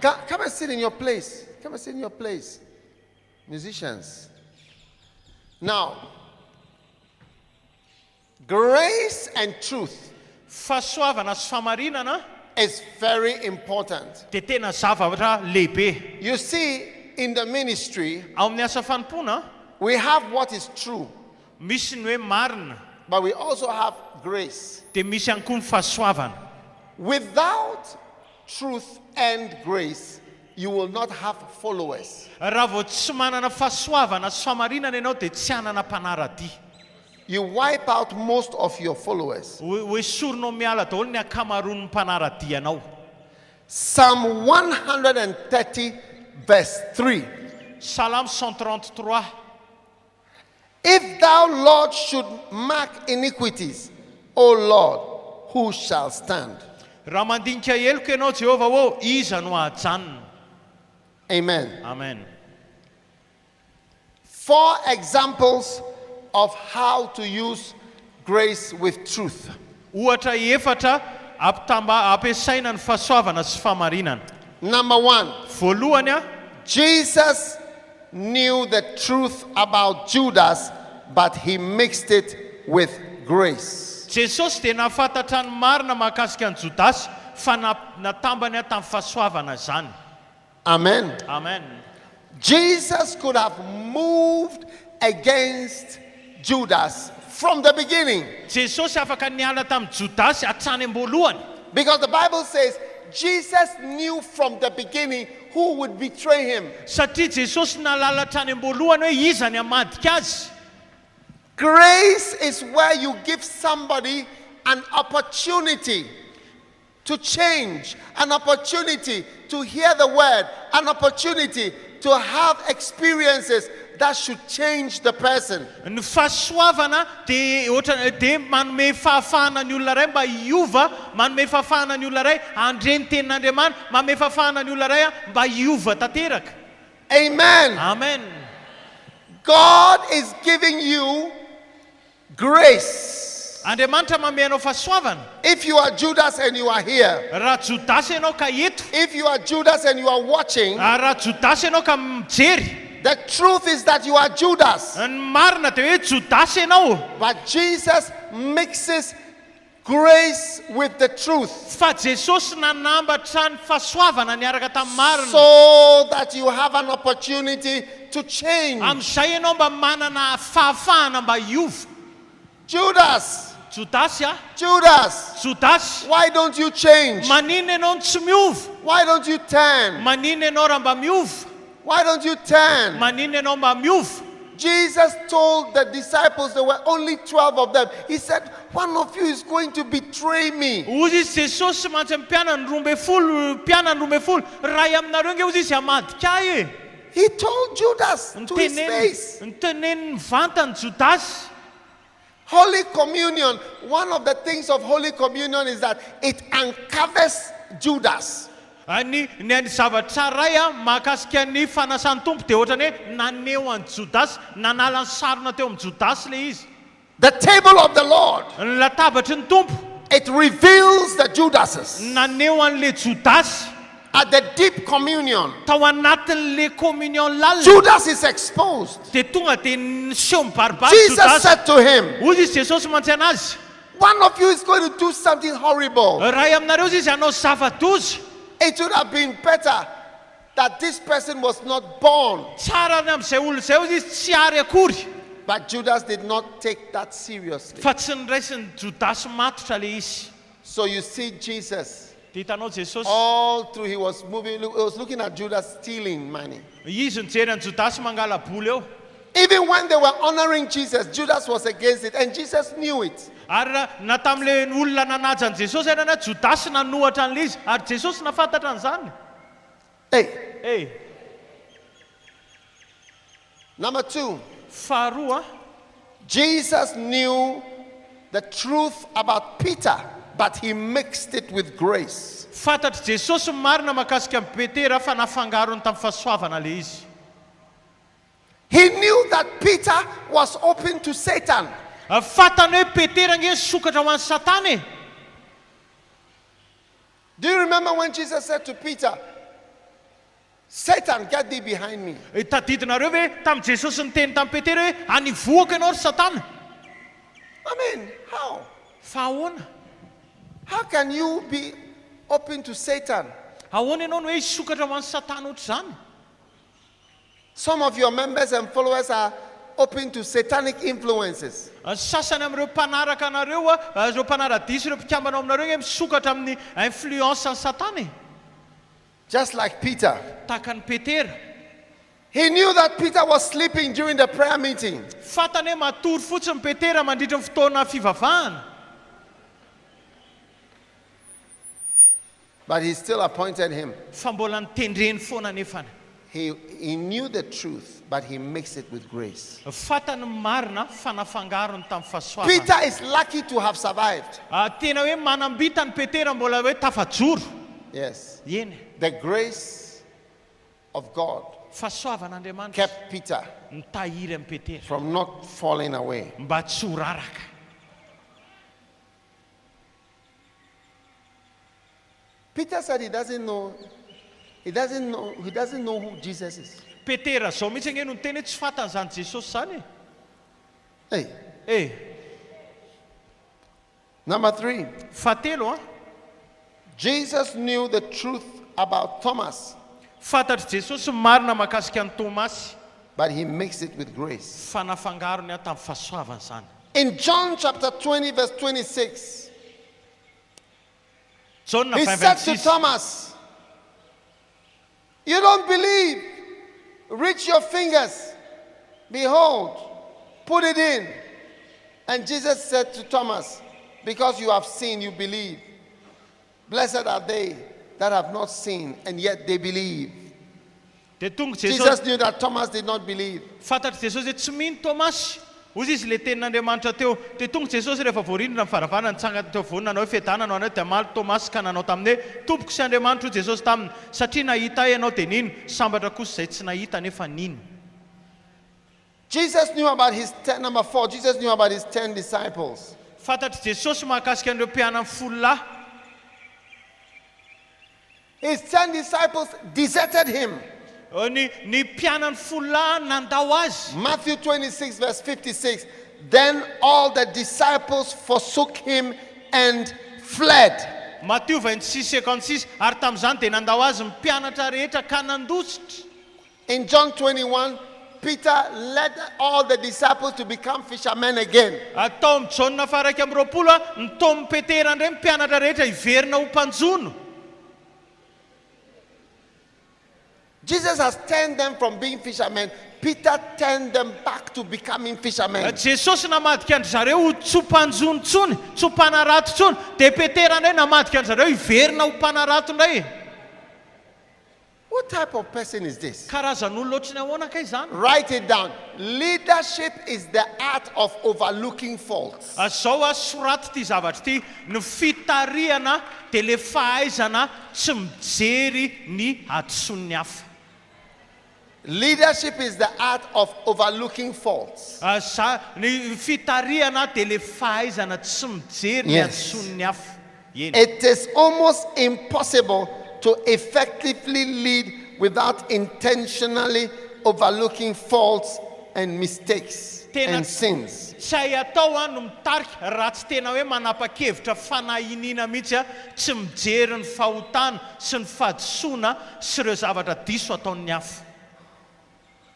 Come and sit in your place. Come and sit in your place. Musicians. Now, grace and truth Fahasoavana sy fahamarinana is very important. dia tena zavatra lehibe. You see, in the ministry, Ao amin'ny asa fanompona we have what is true, misy ny hoe marina but we also have grace. dia misy ihany koa ny fahasoavana. Without truth and grace, you will not have followers. Raha vao tsy manana fahasoavana sy fahamarinana ianao dia tsy hanana mpanaradia. You wipe out most of your followers. Hoe soronao miala daholo ny akamaroan'ny mpanaradia anao. Psalm 130 verse 3. Salamo 133. If thou, Lord, should mark iniquities, O Lord, who shall stand? Raha mandinika heloko ianao Jehovah ho iza no ahajanona. Amen. Amen. 4 examples of how to use grace with truth. Ohatra efatra ampiasaina ny fahasoavana sy fahamarinana. Number 1, Voalohany Jesus knew the truth about Judas, but he mixed it with grace. Jesosy dia nafantatra ny marina mahakasika ny Jodasy fa natambany tamin'ny fahasoavana zany. Amen. Amen. Jesus could have moved against Judas from the beginning, Jesosy afaka niala tamin'ny Jodasy hatrany am-boalohany. because the Bible says Jesus knew from the beginning who would betray him. Satria Jesosy nalala hatrany am-boalohany hoe iza ny hamadika azy. Grace is where you give somebody an opportunity to change, an opportunity to hear the word, an opportunity to have experiences that should change the person. Ny fahasoavana dia manome fahafahana ny olona ray mba hiova, manome fahafahana ny olona ray handre ny tenin'Andriamanitra, manome fahafahana ny olona ray mba hiova tanteraka. Amen. Amen. God is giving you grace. Andriamanitra manome anao fahasoavana. If you are Judas and you are here, Raha Jodasy ianao ka eto, if you are Judas and you are watching, raha Jodasy ianao ka mijery, the truth is that you are Judas. ny marina dia hoe Jodasy ianao. But Jesus mixes grace with the truth Fa Jesosy nanambatra ny fahasoavana niaraka tamin'ny marina. so that you have an opportunity to change. Amin'izay ianao mba manana fahafahana mba hiova. Judas, Jodasy a? Judas, Jodasy, why don't you change? manina ianao tsy miova? Why don't you turn? Manina ianao raha mba miova? Why don't you turn? Manina ianao mba miova? Jesus told the disciples, there were only 12 of them. He said, one of you is going to betray me. Ozy izy Jesosy mantsy mpianany 12, mpianany 12, ray aminareo nge ozy izy hamadika ahy e. He told Judas to his face. Niteneny mivantana Jodasy. Holy Communion, one of the things of Holy Communion is that it uncovers Judas. Ny zavatra ray a mahakasika ny fanasan'ny tompo dia ohatrany hoe naneo an'i Jodasy, nanala ny sarona teo amin'ny Jodasy le izy. The table of the Lord, Ny latabatry ny tompo it reveals the Judases. naneo an'le Jodasy At the deep communion, tao anatin'le communion lalina. Judas is exposed. Dia tonga dia niseho mibaribary Jesus Jodasy. said to him, Ozy izy Jesosy mantsy anazy, one of you is going to do something horrible. ray aminareo izy hanao zava-doza. It would have been better that this person was not born. Tsara ny amin'izay olona izay ozy izy tsy ary akory. But Judas did not take that seriously. Fa tsy niraisin'ny Jodasy matotra le izy. So you see Jesus, Dia hitanao Jesosy, all through he was moving, he was looking at Judas stealing money. izy nijery an'i Jodasy mangala bola eo. Even when they were honoring Jesus, Judas was against it, and Jesus knew it. Ary na tamin'le olona nanaja an'i Jesosy ianana Jodasy nanohatra an'le izy, ary Jesosy nafantatra an'izany. Hey, number 2, Faharoa, Jesus knew the truth about Peter, but he mixed it with grace. fantatry Jesosy marina mahakasika an'i Petera fa nafangarony tamin'ny fahasoavana le izy. He knew that Peter was open to Satan. Fantany hoe Petera nge sokatra ho an'ny Satana e. Do you remember when Jesus said to Peter, Satan, get thee behind me? Tadidinareo hoe tamin'ny Jesosy niteny tamin'ny Petera hoe anivoaka ianao ry Satana. I mean, how? Fa ahoana? How can you be open to Satan? Ahoana ianao no hoe hisokatra ho an'ny Satana ohatr'izany? Some of your members and followers are open to satanic influences. Sasany amin'ireo mpanaraka anareo a, ireo mpanara-diso, ireo mpikambana aminareo nge misokatra amin'ny influence ny Satana e. Just like Peter. Tahaka ny Petera. He knew that Peter was sleeping during the prayer meeting. Fantany hoe matory fotsiny Petera mandritra ny fotoana fivavahana. But he still appointed him. Fa mbola nitendreny foana nefany. He knew the truth, but he mixed it with grace. Fantany marina fa nafangarony tamin'ny fahasoavana. Peter is lucky to have survived. Tena hoe manambita ny Petera mbola hoe tafajoro. Yes. Eny. The grace of God Fahasoavan'Andriamanitra kept Peter nitahiry amin'ny Petera from not falling away. mba tsy ho raraka. Peter said he doesn't know who Jesus is. Petera zao mihitsy nge no niteny hoe tsy fantany zany Jesosy zany e. Hey, number 3. Fahatelo a. Jesus knew the truth about Thomas, Fantatry Jesosy marina mahakasika an'i Tomasy, but he mixed it with grace. fa nafangarony a tamin'ny fahasoavana zany. In John chapter 20, verse 26, John he said to 5:26. Thomas, you don't believe? Reach your fingers. Behold, put it in. And Jesus said to Thomas, because you have seen, you believe. Blessed are they that have not seen, and yet they believe. Dia tonga Jesus Jesosy, knew that Thomas did not believe. fantatry Jesosy hoe tsy mino Tomasy. Ozy izy le tenin'Andriamanitra teo. Dia tonga Jesosy rehefa voarindrina ny faravarana nitsangana teo voany nanao hoe fiadanana ho anao dia maly Tomasy ka nanao tamin'ny hoe tompoko sy Andriamanitra hoy Jesosy taminy, satria nahita ahy ianao dia nino, sambatra kosa izay tsy nahita nefa nino. Jesus knew about his 10, number 4, Jesus knew about his 10 disciples. Fantatry Jesosy mahakasika an'ireo mpianany folo lahy. His 10 disciples deserted him. Ny mpianany folo lahy nandao azy. Matthew 26 verse 56. Then all the disciples forsook him and fled. Matthieu 26:56 ary tamin'izany dia nandao azy mpianatra rehetra ka nandositra. In John 21, Peter led all the disciples to become fishermen again. Atao amin'ny Jaona faha 20 nytomy Petera indray mpianatra rehetra hiverina ho mpanjono. Jesus has turned them from being fishermen. Peter turned them back to becoming fishermen. Jesosy namadika andry zareo tsy ho mpanjono intsony, tsy ho mpanarato intsony, dia Petera indray namadika andry zareo hiverina ho mpanarato indray. What type of person is this? Karazan'olona ohatrany ahoana kay izany? Write it down. Leadership is the art of overlooking faults. Zao soraty ity zavatra ity, ny fitarihana dia le fahaizana tsy mijery ny hadison'ny hafa. Leadership is the art of overlooking faults. Ny fitarihana dia le fahaizana tsy mijery ny hadison'ny hafa. It is almost impossible to effectively lead without intentionally overlooking faults and mistakes and sins. Tsy atao no mitarika raha tsy tena hoe manapa-kevitra fanahiniana mihitsy tsy mijery ny fahotana sy ny fahadisoana sy ireo zavatra diso ataon'ny hafa.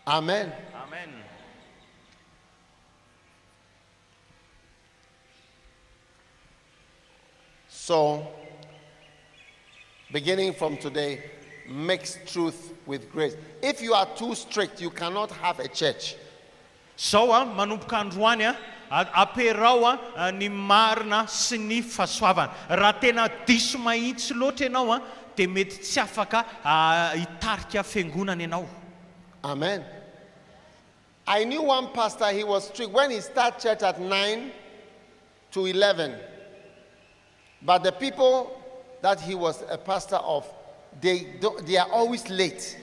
Amen. Amen. So, beginning from today, mix truth with grace. If you are too strict, you cannot have a church. Zao manomboka androany aperao ny marina sy ny fahasoavana. Raha tena diso mahitsy loatra ianao dia mety tsy afaka hitarika fiangonana ianao. Amen. I knew one pastor, he was strict when he started church at 9 to 11. But the people that he was a pastor of, they are always late.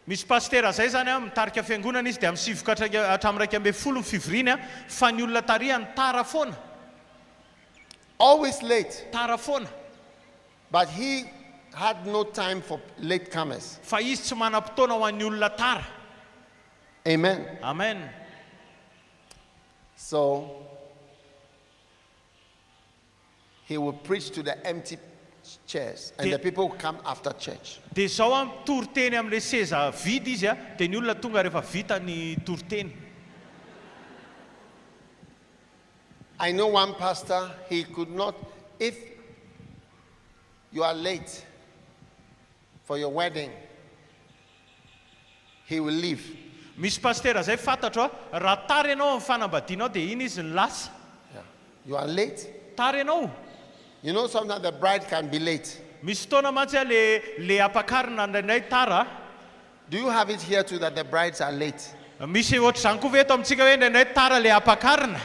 Misy pastera zay zany mitarika fiangonana izy dia amin'ny 7 hatramin'ny 12 fivriana fa ny olona tarihany tara foana. Always late. Tara foana. But he had no time for late comers. Fa izy tsy manam-potoana ho an'ny olona tara. Amen. Amen. So he would preach to the empty chairs and the people who come after church. Dia zao toriteny amin'ilay seza vidy izy dia ny olona tonga rehefa vita ny toriteny. I know one pastor, he could not, if you are late for your wedding, he will leave. Misy pastera zay fantatro raha tara ianao amin'ny fanambadianao dia iny izy ny lasa. You are late. Tara ianao. You know sometimes the bride can be late. Misy fotoana mantsy le apakarina indraindray tara. Do you have it here too that the brides are late? Misy ohatry zany koa ve eto amintsika hoe indraindray tara le apakarina.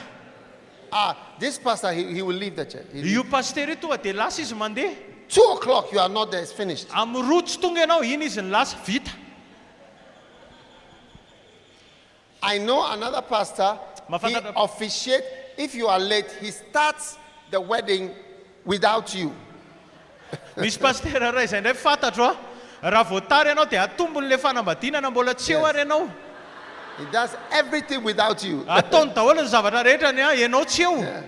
This pastor, he will leave the church. Io pasteur io tonga dia lasa izy mandeha. 2 o'clock you are not there, it's finished. Amin'ny roa tsy tonga ianao, iny izy ny lasa vita. I know another pastor, he officiates. If you are late, he starts the wedding without you. Misy pasteur ray izay ndray fantatro raha vao tara ianao dia atombony le fanambadinana mbola tsy eo ary ianao. He does everything without you. Ataony daholo ny zavatra rehetra ny ianao tsy eo.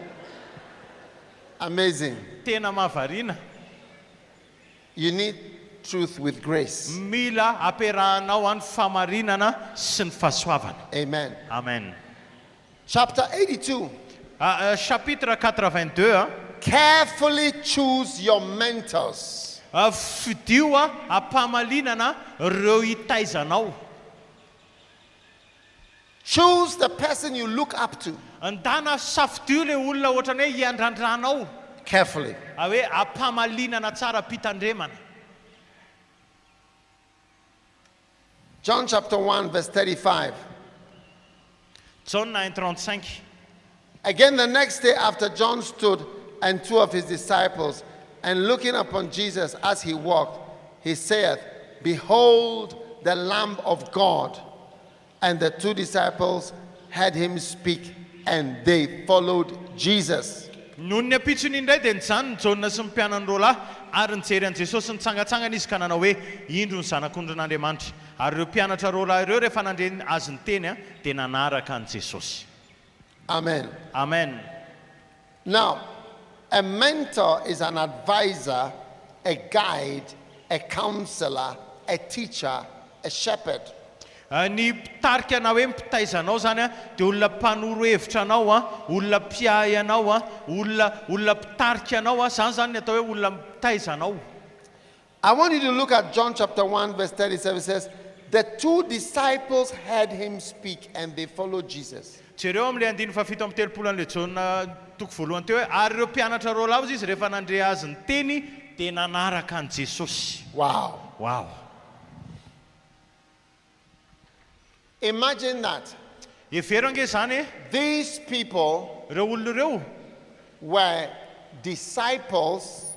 Amazing. Tena mahavariana. You need truth with grace. Mila aperahanao any famarinana sy ny fahasoavana. Amen. Amen. Chapter 82. Chapitre 82. Carefully choose your mentors. Fidio apamalinana reo hitaizanao. Choose the person you look up to. Andana safidio le olona ohatrany hoe hiandrandranao. Carefully. Hoe apamalinana tsara mpitandremana. John chapter 1 verse 35. John 9:35. Again the next day after John stood and 2 of his disciples, and looking upon Jesus as he walked, he saith, Behold the Lamb of God. And the 2 disciples heard him speak, and they followed Jesus. noho ny apitsony indray dia nijanona Jaona sy ny mpianany roalahy ary nijery an Jesosy nitsangatsangana izy ka nanao hoe indro ny zanak'Andriamanitra ary ireo mpianatra roalahy ireo rehefa nandre azy ny teny dia nanaraka an Jesosy. Amen. Amen. Now, a mentor is an advisor, a guide, a counselor, a teacher, a shepherd. Ny mpitarika na hoe mpitaizanao zany dia olona mpanoro hevitra anao olona mpiay anao olona mpitarika anao zany zany ny atao hoe olona mpitaizanao. I want you to look at John chapter 1 verse 37. It says, the two disciples heard him speak and they followed Jesus. Jereo am'le andiny fafito amby telopolo an'le Jaona toko voalohany teo hoe ary ireo mpianatra roalahy izy rehefa nandre azy ny teny dia nanaraka an Jesosy. Wow. Wow. Imagine that. Efero ange zany These people ireo olona ireo were disciples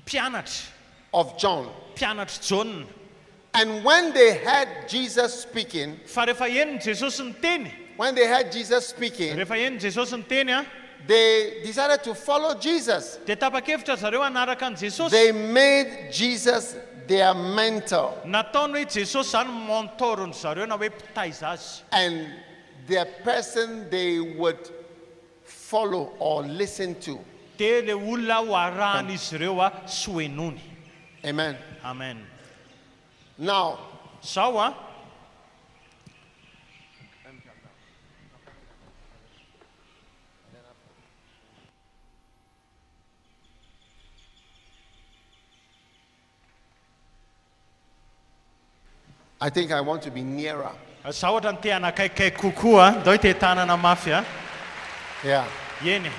mpianatra of John. mpianatra Jaona. And when they heard Jesus speaking, Fa rehefa eny Jesosy ny teny when they heard Jesus speaking, rehefa eny Jesosy ny teny they decided to follow Jesus. dia tapa-kevitra zareo hanaraka an Jesosy. They made Jesus their mentor. Nataony hoe Jesosy zany mentorony zareo na hoe mpitaiza azy. And the person they would follow or listen to. Dia le olona ho arahan'izy ireo sy ho henony. Amen. Amen. Now, Sao I think I want to be nearer. sao ohatra ny te hanakaikai kokoa ndao te tanana mafy Yeah. eny.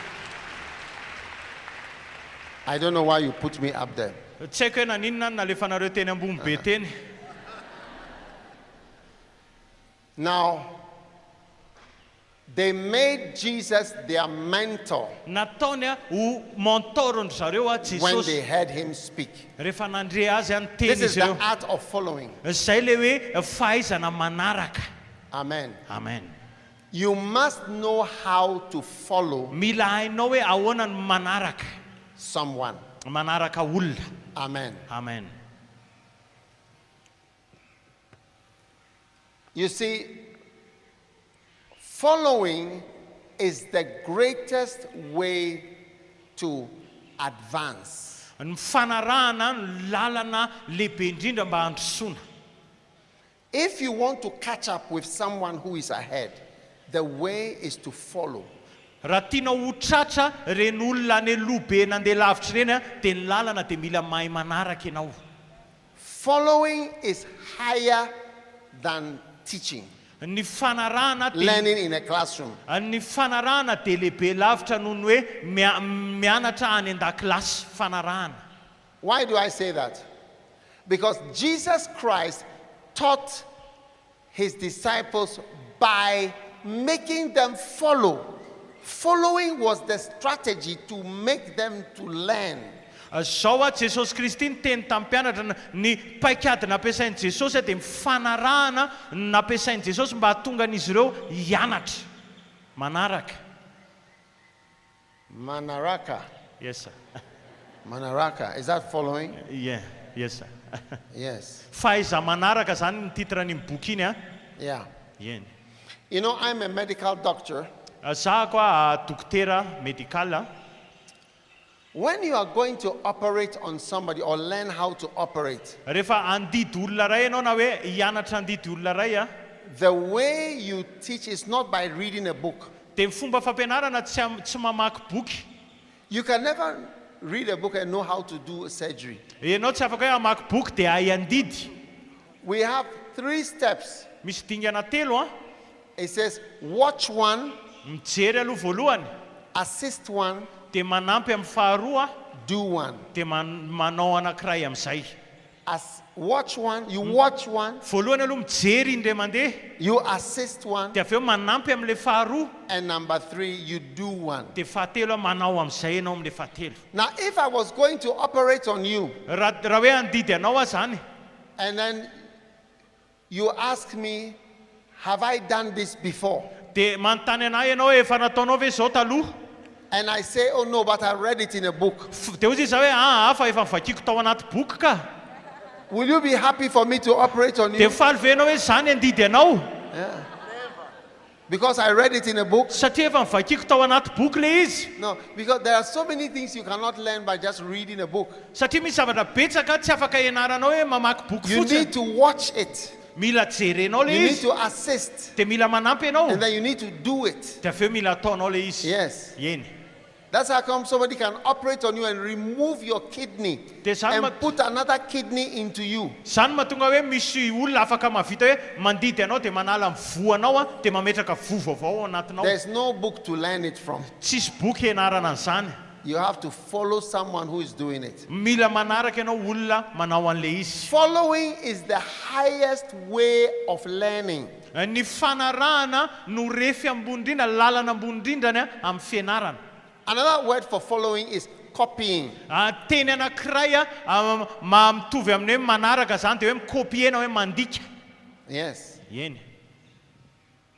I don't know why you put me up there. Tsy haiko hoe naninona ny nalefa nareo teny ambony be teny. Now, they made Jesus their mentor Nataony ho mentorony zareo when they Jesosy heard him speak. rehefa nandre azy any teny This is izy the ireo. art of following. Zay le hoe fahaizana manaraka. Amen. Amen. You must know how to follow Mila hainao hoe ahoana ny manaraka. someone. Manaraka olona. Amen. Amen. You see, following is the greatest way to advance. Ny fanarahana ny lalana lehibe indrindra mba handrosoana. If you want to catch up with someone who is ahead, the way is to follow. Raha tianao ho tratra reny olona any aloha be nandeha lavitra ireny dia ny lalana dia mila mahay manaraka ianao. Following is higher than teaching, Ny fanarahana dia learning in a classroom. ny fanarahana dia lehibe lavitra noho ny hoe mianatra any an-dakilasy fanarahana. Why do I say that? Because Jesus Christ taught his disciples by making them follow. Following was the strategy to make them to learn. Zao Jesosy Kristy ny teny tamin'ny mpianatra ny paikady nampiasain'i Jesosy dia mifanarahana nampiasain'i Jesosy mba hahatonga an'izy ireo hianatra manaraka. Manaraka. Yes sir. Manaraka. Is that following? Yeah, yes sir. Yes. Fahaiza manaraka zany ny titran'iny boky iny Yeah. Eny. You know, I'm a medical doctor. Za koa dokotera medikala. When you are going to operate on somebody or learn how to operate, Rehefa andidy olona ray ianao na hoe hianatra andidy olona ray the way you teach is not by reading a book. dia ny fomba fampianarana tsy mamaky boky. You can never read a book and know how to do surgery. Ianao tsy afaka hoe hamaky boky dia hay andidy. We have 3 steps. Misy dingana telo It says, watch one, mijery aloha voalohany assist one, dia manampy amin'ny faharoa do one. dia manao anankiray amin'izay. As watch one, you watch one, Voalohany aloha mijery indray mandeha you assist one, dia avy eo manampy amin'ilay faharoa and number 3, you do one. dia fahatelo manao amin'izay ianao amin'ilay fahatelo. Now, if I was going to operate on you, Raha hoe andidy anao zany and then you ask me, have I done this before? dia manontany anahy ianao hoe efa nataonao ve zao taloha? and I say, oh no, but I read it in a book, Dia hozy izy hoe hafa efa nivakiko tao anaty boky ka. will you be happy for me to operate on Dia you? faly ve ianao hoe zany andidy anao? Yeah. Because I read it in a book? Satria efa nivakiko tao anaty boky le izy. No, because there are so many things you cannot learn by just reading a book. Satria misy zavatra betsaka tsy afaka ianaranao hoe mamaky boky You fotsiny. need to watch it. Mila jerenao le You need izy. to assist. Dia mila manampy ianao. And then you need to do it. Dia aveo mila ataonao le izy. Yes. Eny. That's how come somebody can operate on you and remove your kidney and put another kidney into you. Zany mahatonga hoe misy olona afaka mahavita hoe mandidy anao dia manala ny voanao dia mametraka vovo avao ao anatinao. There's no book to learn it from. Tsisy boky ianarana an'izany. You have to follow someone who is doing it. Mila manaraka ianao olona manao an'le izy. Following is the highest way of learning. Ny fanarahana no refy ambony indrindra, lalana ambony indrindrany amin'ny fianarana. Another word for following is copying. Teny anankiray mitovy amin'ny hoe manaraka zany dia hoe mikopiena hoe mandika. Yes. Eny.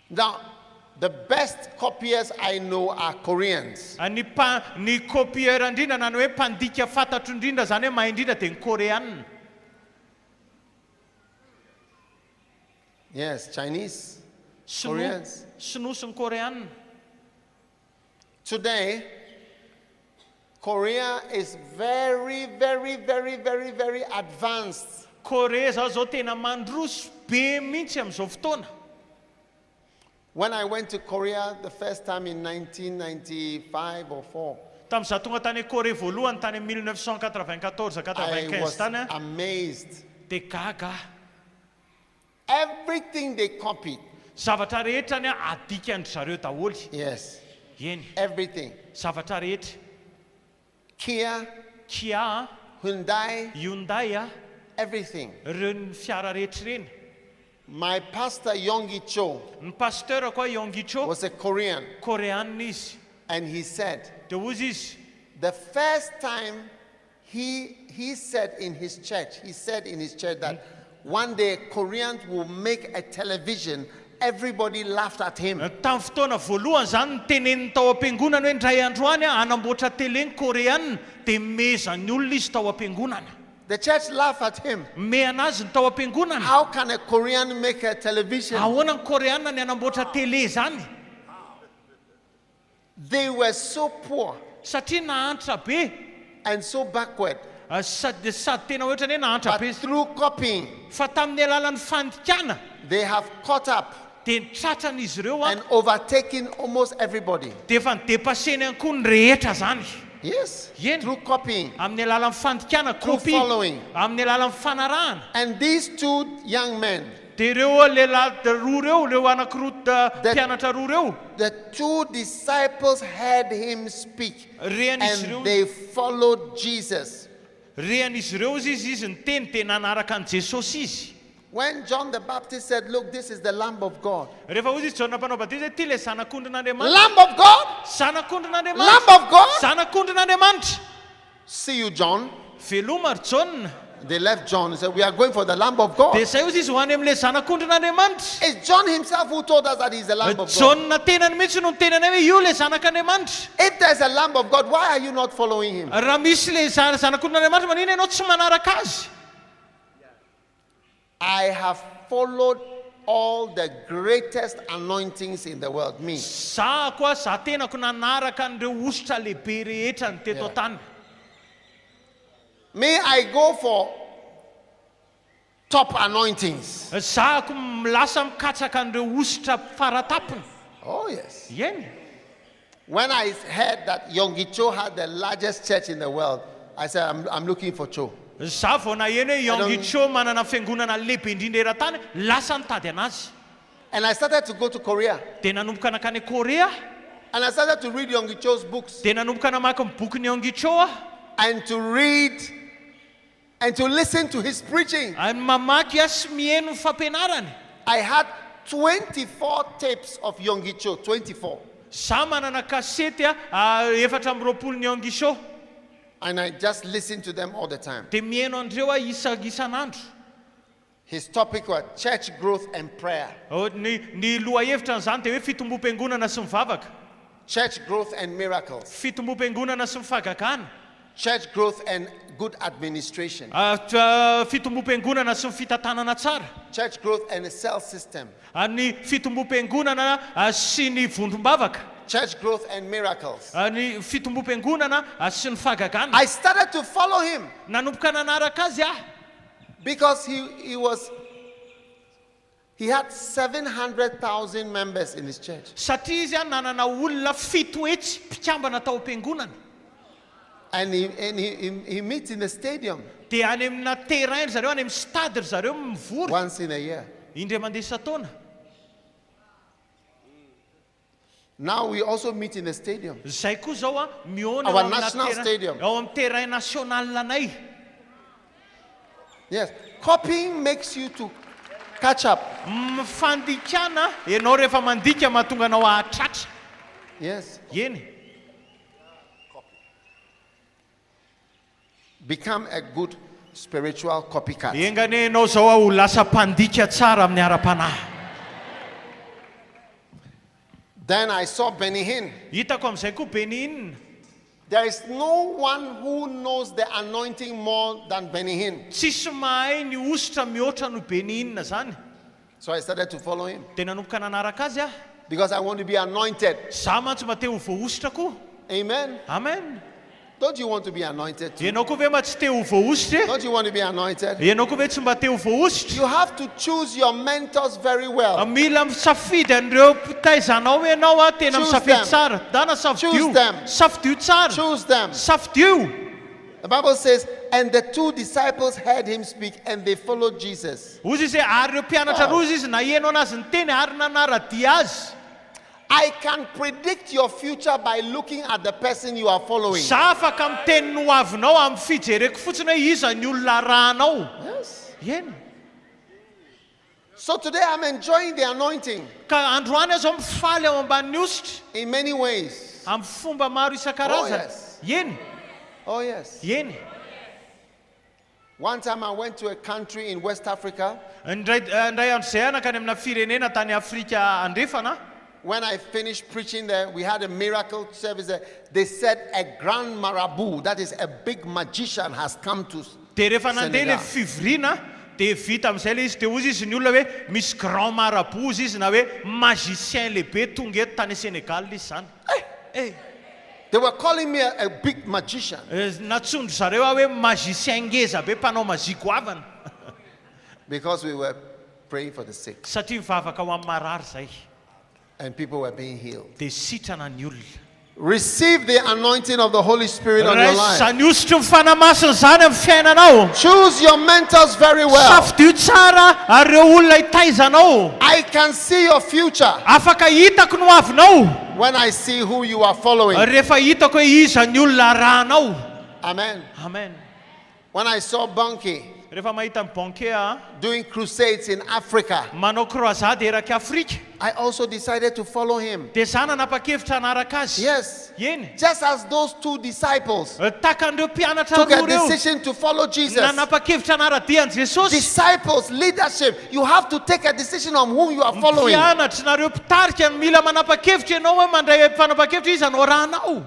Now, the best copiers I know are Koreans. Ny copieur indrindra na ny hoe mpandika fantatro indrindra zany hoe mahay indrindra dia ny Koreana. Yes, Chinese, Koreans. Sinoa sy ny Koreana. Today, Korea is very, very, very, very, very advanced. Korea zao tena mandroso be mihitsy amin'izao fotoana. When I went to Korea the first time in 1995 or 4, Tamin'izaho tonga tany Korea voalohany tany 1994-95 I was tany amazed. dia gaga. Everything they copied. Zavatra rehetra ny adika andry zareo daholo. Yes, Eny. everything. Zavatra rehetra. Kia, Kia, Hyundai, Hyundai, everything. ireo ny fiara rehetra ireny. My pastor Yonggi Cho Ny pasteur koa Yonggi-cho, was a Korean, Koreana izy. and he said, Dia hozy izy, the first time he said in his church that one day Koreans will make a television, everybody laughed at him. tamin'ny fotoana voalohany zany ny teneniny tao am-piangonana hoe ndray andro any anamboatra tele ny Koreana dia mezan'ny olona izy tao am-piangonana. The church laughed at him. Me anazy ny tao am-piangonana. How can a Korean make a television? Ahoana ny Koreana ny anamboatra tele zany? They were so poor Satria nahantra be. and so backward. Sady tena ohatra hoe nahantra be. But through copying, Fa tamin'ny alalan'ny fandikana they have caught up dia nitratran'izy ireo and overtaken almost everybody. dia efa nidepaseny ihany koa ny rehetra zany. Yes, Yen. through copying. Amin'ny alalan'ny fandikana, Through copy. following. Amin'ny alalan'ny fanarahana. And these two young men, Dia ireo lehilahy roa reo, ireo anankiroa mpianatra roa reo, the two disciples heard him speak rehan'izy and ireo they followed Jesus. rehan'izy ireo izy niteny dia nanaraka an' Jesosy izy. When John the Baptist said, look, this is the Lamb of God. Rehefa hozy izy Jona mpanao batisa, ty le zanak'ondrin'Andriamanitra. Lamb of God? Zanak'ondrin'Andriamanitra. Lamb of God? Zanak'ondrin'Andriamanitra. See you, John. Veloma ry John. They left John and said, we are going for the Lamb of God. Dia zay hozy izy ho any amin'le zanak'ondrin'Andriamanitra. It's John himself who told us that he's the Lamb of God. Jona tenany mihitsy no nitenany hoe io le zanak'Andriamanitra. If there's a Lamb of God, why are you not following him? Raha misy le zanak'ondrin'Andriamanitra manina ianao tsy manaraka azy? I have followed all the greatest anointings in the world. Me. Za koa za tenako nanaraka an'ireo ositra lehibe rehetra ny teto an-tany. Me, I go for top anointings. Za ko lasa mikatsaka an'ireo ositra faratapony. Oh, yes. Eny. When I heard that Yonggi Cho had the largest church in the world, I said, I'm looking for Cho. Za vao naheno hoe Yonggi-cho manana fiangonana lehibe indrindra eran-tany, lasa nitady anazy. And I started to go to Korea. Dia nanomboka nakany Korea. And I started to read Yonggi Cho's books. Dia nanomboka namaky ny boky ny Yonggi-cho And to read and to listen to his preaching. mamaky sy mihaino ny fampianarany. I had 24 tapes of Yonggi Cho. 24. Za manana kasety 420 ny Yonggi-cho. And I just listened to them all the time. Dia mihaino andreo isanandro. His topic was church growth and prayer. Ny lohahevitra n'izany dia hoe fitombom-piangonana sy mivavaka. church growth and miracles, Fitombom-piangonana sy mifagagana. church growth and good administration, Fitombom-piangonana sy fitantanana tsara. church growth and a cell system, Ny fitombom-piangonana sy ny vondrom-bavaka. church growth and miracles. Ny fitombom-piangonana sy ny fagagana. I started to follow him Nanomboka nanaraka azy aho. because he had 700,000 members in his church. Satria izy nanana olona fito hetsy mpikambana tao am-piangonana. And he meets in the stadium Dia any amina terrain zareo, any amin'ny stade zareo mivory. once in a year. Indray mandeha isan-taona. Now we also meet in the stadium. Zay koa zao miona Our ao amina national terrain- stadium. ao amin'ny terrain national anay. Yes. Copying makes you to catch up. Fandikana, ianao rehefa mandika mahatonga anao ahatratra. Yes. Eny. Become a good spiritual copycat. Engane ianao zao ho lasa mpandika tsara amin'ny ara-panahy. Then I saw Benny Hinn. Hitako amin'izay koa Benin. There is no one who knows the anointing more than Benny Hinn. Tsisy mahay ny ositra mihoatra no Benin zany. So I started to follow him Dia nanomboka nanaraka azy aho. because I want to be anointed. Zaho mantsy mateo ho voaositra koa. Amen. Amen. Don't you want to be anointed too? Ianao koa ve mba tsy te ho voaositra? Don't you want to be anointed? Ianao koa ve tsy mba te ho voaositra? You have to choose your mentors very well. Mila misafidy an'ireo mpitaizanao ianao tena Choose misafidy them. tsara. Dana safidio. Choose them. Safidio tsara. Choose them. Safidio. The Bible says, and the two disciples heard him speak and they followed Jesus. Ozy izy ary ireo mpianatra roa izy nahenao anazy ny teny ary nanaradia azy. I can predict your future by looking at the person you are following. Za afaka miteny no avinao amin'ny fijereko fotsiny hoe iza ny olona rahanao. Yes. Eny. So today I'm enjoying the anointing Ka androany aho zao mifaly ao ambanin'ny ositra in many ways. amin'ny fomba maro isan-karazany. yes. Eny. Oh, yes. Eny. One time I went to a country in West Africa. Ndray andro zay anakany amina firenena tany Afrika andrefana. When I finished preaching there, we had a miracle service there. They said a grand marabout, that is a big magician, has come to Dia rehefa nandeha le Senegal. fivorina dia vita amin'izay le izy dia ozy izy ny olona hoe misy grand marabout izy izy na hoe magicien lehibe tonga eto tany Senegal izy zany. Eh. They were calling me a big magician. Natsondro zareo aho hoe magicien ngeza be mpanao magie goavana. Because we were praying for the sick Satria mivavaka ho amin'ny marary zay. and people were being healed. Dia sitrana ny olona. Receive the anointing of the Holy Spirit on your life. Raisa ny ositra mifanamasina zany amin'ny fiainanao. Choose your mentors very well. Safidio tsara ary ireo olona hitaizanao. I can see your future Afaka hitako no avinao. when I see who you are following. Rehefa hitako hoe iza ny olona rahanao. Amen. Amen. When I saw Bunky Rehefa mahita ny banke doing crusades in Africa, manao croisade eraky Afrika. I also decided to follow him. Dia zana nanapa-kevitra hanaraka azy. Yes. Eny. Just as those two disciples Taka an'ireo mpianatra took a roa reo. decision to follow Jesus. Na nanapa-kevitra hanaradian'i Jesosy. Disciples, leadership, you have to take a decision on whom you are following. Mpianatra nareo mpitarika mila manapa-kevitra ianao hoe mandray mpanapa-kevitra izy anao rahanao.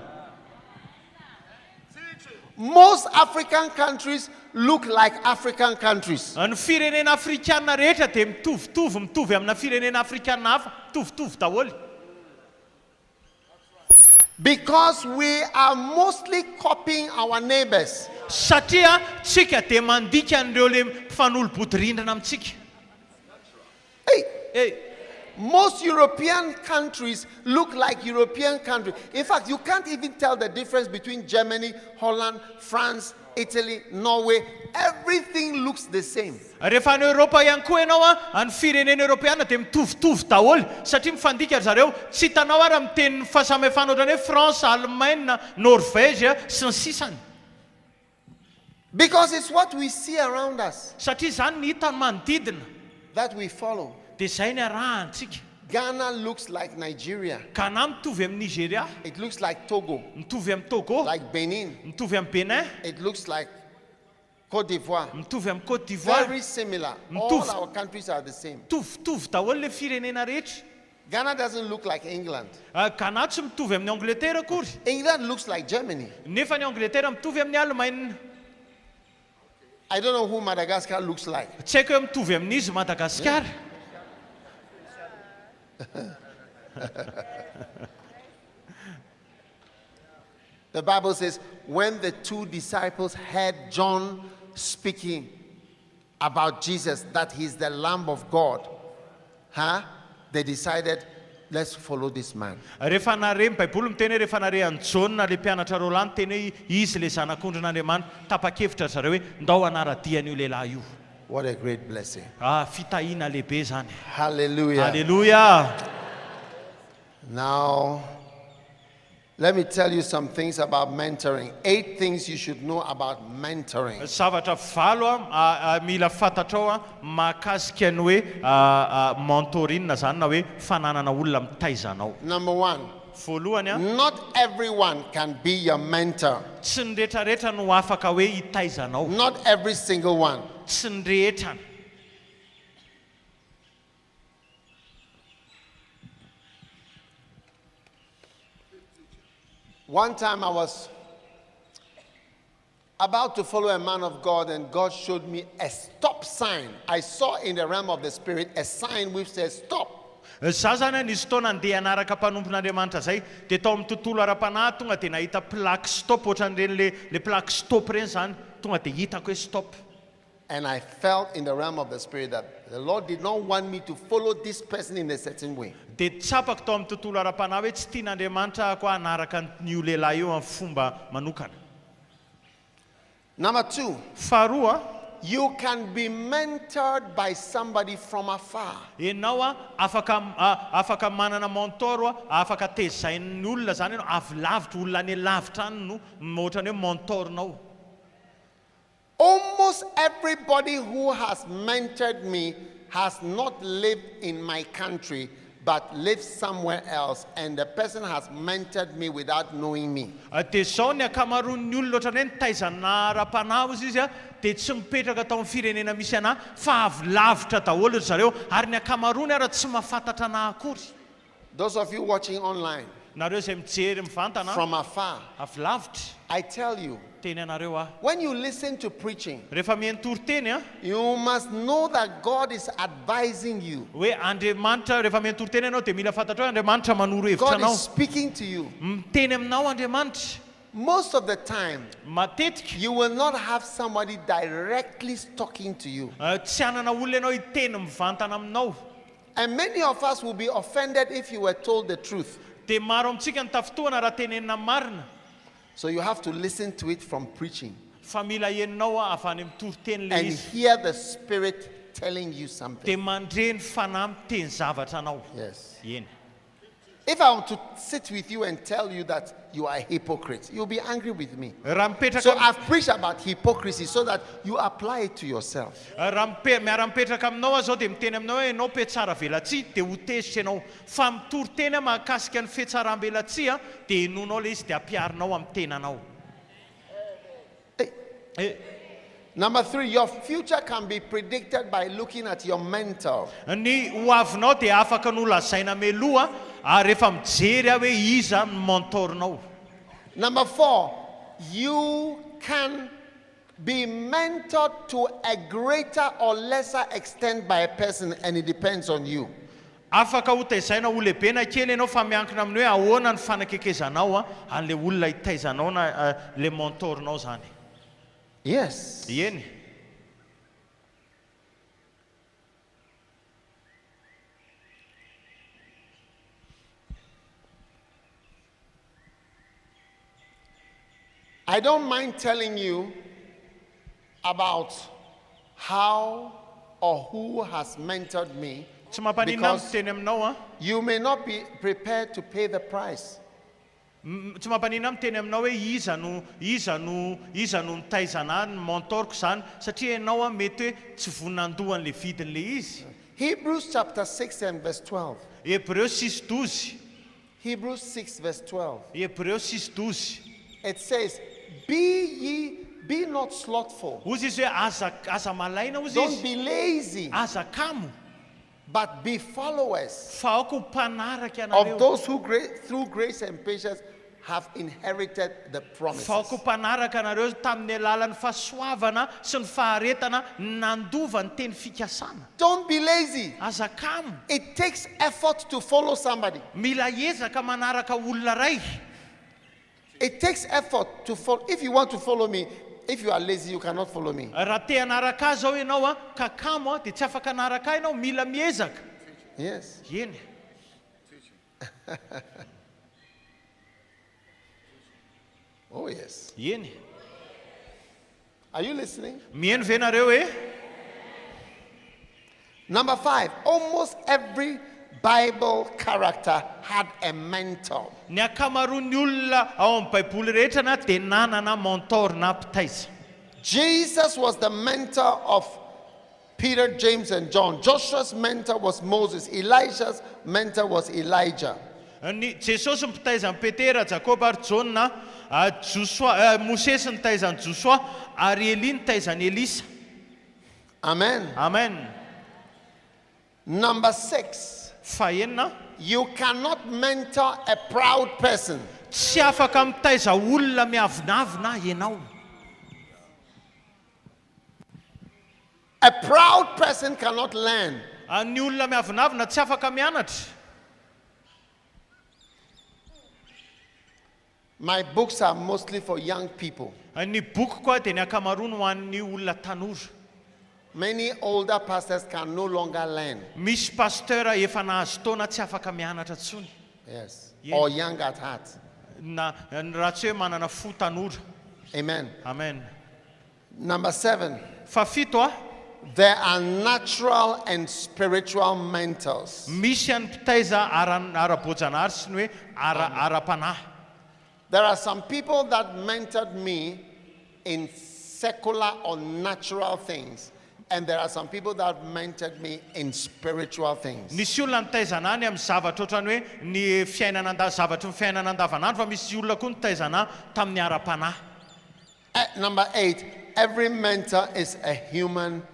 Most African countries look like African countries. Ny firenena afrikanina rehetra dia mitovy amina firenena afrikanina hafa, mitovitovy daholo. Because we are mostly copying our neighbors. Satria tsika dia mandika an'ireo le mpifanolo-bodirindrina amintsika. Hey, most European countries look like European countries. In fact, you can't even tell the difference between Germany, Holland, France, Italy, Norway. Everything looks the same. Rehefa any Europa ihany koa ianao any firenena Europeana dia mitovitovy daholo satria mifandika zareo tsy hitanao ary amin'ny teny fahasamihafana ohatrany hoe France, Allemagne, Norvège sy ny sisany. Because it's what we see around us Satria zany ny hita manodidina that we follow. dia zay ny arahantsika. Ghana looks like Nigeria. Ghana mitovy amin'ny Nigeria, It looks like Togo, mitovy amin'ny Togo, like Benin. mitovy amin'ny Benin, It looks like Côte d'Ivoire. mitovy amin'ny Côte d'Ivoire. Very similar. Mtuf. All our countries are the same. Mitovitovy daholo le firenena rehetra. Ghana doesn't look like England. Ghana tsy mitovy amin'ny Angleterre akory. England looks like Germany. Nefa ny Angleterre mitovy amin'ny Allemagne. I don't know who Madagascar looks like. Tsy haiko hoe mitovy amin'izy Madagaskar. The Bible says, when the two disciples heard John speaking about Jesus, that he's the Lamb of God, they decided, let's follow this man. Rehefa nare Baiboly miteny rehefa nare an Jauna le mpianatra Roland teny hoe izy le zanak'Andriamanitra, tapa-kevitra zareo hoe ndao anaradian'io lehilahy io. What a great blessing. Fitahiana lehibe zany. Hallelujah. Hallelujah. Now, let me tell you some things about mentoring. 8 things you should know about mentoring. Zavatra valo mila fantatrao mahakasika ny hoe mentoring zany na hoe fananana olona mitaizanao. Number 1. Voalohany Not everyone can be your mentor. tsy ny rehetrarehetra no afaka hoe hitaizanao. Not every single one. Tsy ny rehetra. One time I was about to follow a man of God, and God showed me a stop sign. I saw in the realm of the spirit a sign which says stop. Za zany nisy taona andeha hanaraka mpanompon'Andriamanitra zay, dia tao amin'ny tontolo ara-panahy tonga dia nahita plaque stop, ohatran'ireny le plaque stop reny zany, tonga dia hitako hoe stop. And I felt in the realm of the spirit that the Lord did not want me to follow this person in a certain way. Dia tsapako tao amin'ny tontolo ara-panahy hoe tsy tian'Andriamanitra ako hanaraka n'io lehilahy io amin'ny fomba manokana. Number 2, Faharoa, you can be mentored by somebody from afar. ianao afaka manana mentor, afaka tezain'ny olona zany ianao avy lavitra, olona any lavitra any no ohatran'ny hoe mentornao. Almost everybody who has mentored me has not lived in my country but lives somewhere else, and the person has mentored me without knowing me. Dia zao ny akamaroan'ny olona ohatran'ny hoe nitaizana ara-panahy izy dia tsy mipetraka tao amin'ny firenena misy anahy fa avy lavitra daholo zareo, ary ny akamaroany ara tsy mahafantatra anahy akory. Those of you watching online Nareo izay mijery mivantana from afar, avy lavitra, I tell you, teny anareo when you listen to preaching, rehefa mihaino toriteny you must know that God is advising you. hoe Andriamanitra, rehefa mihaino toriteny ianao dia mila fantatra hoe Andriamanitra manoro hevitra God anao, is speaking to you. miteny aminao Andriamanitra. Most of the time, Matetika you will not have somebody directly talking to you. tsy hanana olona ianao hiteny mivantana aminao. And many of us will be offended if you were told the truth. Dia maro amintsika ny tafitohana raha tenenina marina. So you have to listen to it from preaching Fa mila heninao avy any amin'ny toriteny le and izy, hear the Spirit telling you something. dia mandre ny fanahy miteny zavatra anao. Yes. Eny. If I want to sit with you and tell you that you are a hypocrite, you'll be angry with me. Raha mipetraka So I've preached about hypocrisy so that you apply it to yourself. miara-mipetraka aminao aho zao dia miteny aminao hoe ianao mpihatsara-belatsia dia ho tezitra ianao, fa mitoriteny mahakasika ny fihetsaram-belatsia dia inonao le izy dia ampiarinao amin'ny tenanao. Number 3, your future can be predicted by looking at your mentor. Ny ho avinao dia afaka nolazaina meloha rehefa mijery hoe iza ny mentornao. Number 4, you can be mentored to a greater or lesser extent by a person, and it depends on you. Afaka ho taizaina ho lehibe na kely ianao fa miankina amin'ny hoe ahoana ny fanakekezanao an'le olona hitaizanao na le mentornao zany. Yes. Eny. I don't mind telling you about how or who has mentored me, Tsy mampanina miteny aminao you may not be prepared to pay the price. tsy mampanina miteny aminao hoe iza no nitaizana ny mentorko zany, satria ianao mety hoe tsy vonandohan'le vidin'le izy. Hebrews chapter 6 and verse 12. Hébreux 6:12. Hebrews 6 verse 12. Hébreux 6:12. It says, be not slothful. Ozy izy hoe aza malaina ozy Don't izy, be lazy. aza kamo. but be followers fa aoko mpanaraka of ianareo. those who through grace and patience have inherited the promises. Fa aoko mpanaraka anareo tamin'ny alalan'ny fahasoavana sy ny faharetana nandova ny teny fikasana. Don't be lazy. Azakamo. It takes effort to follow somebody. Mila ezaka manaraka olona ray. It takes effort to follow. If you want to follow me, if you are lazy, you cannot follow me. Raha te hanaraka azy zao ianao a, ka kamo a, dia tsy afaka hanaraka ianao, mila miezaka. Yes. Eny. Oh, yes. Eny. Are you listening? Mihaino ve nareo e? Number 5, almost every Bible character had a mentor. Ny akamaroan'ny olona ao amin'ny baiboly rehetra na dia nanana mentor na mpitaiza. Jesus was the mentor of Peter, James, and John. Joshua's mentor was Moses. Elisha's mentor was Elijah. Ny Jesosy ny mpitaiza ny Petera, Jakoba ary Jona, Joshua, Mosesy ny taizany Joshua, ary Eli ny taizany Elisa. Amen. Amen. Number 6, Fahenina, you cannot mentor a proud person. tsy afaka mitaiza olona miavinavina ianao. A proud person cannot learn. Ny olona miavinavina tsy afaka mianatra. My books are mostly for young people. Ny boky koa dia ny akamaroany ho an'ny olona tanora. Many older pastors can no longer learn. Misy pasteur efa nahazo taona tsy afaka mianatra tsony. Yes. Yeah. Or young at heart. Na raha tsy hoe manana fo tanora. Amen. Amen. Number 7, Fa fito a, there are natural and spiritual mentors. misy any mpitaiza ara-boajanahary sy ny hoe ara-panahy. There are some people that mentored me in secular or natural things, and there are some people that mentored me in spiritual things. Nisy olona nitaizana any amin'ny zavatra ohatrany hoe ny fiainana zavatra ny fiainana andavanandro, fa misy olona koa nitaizana tamin'ny ara-panahy. Number 8, every mentor is a human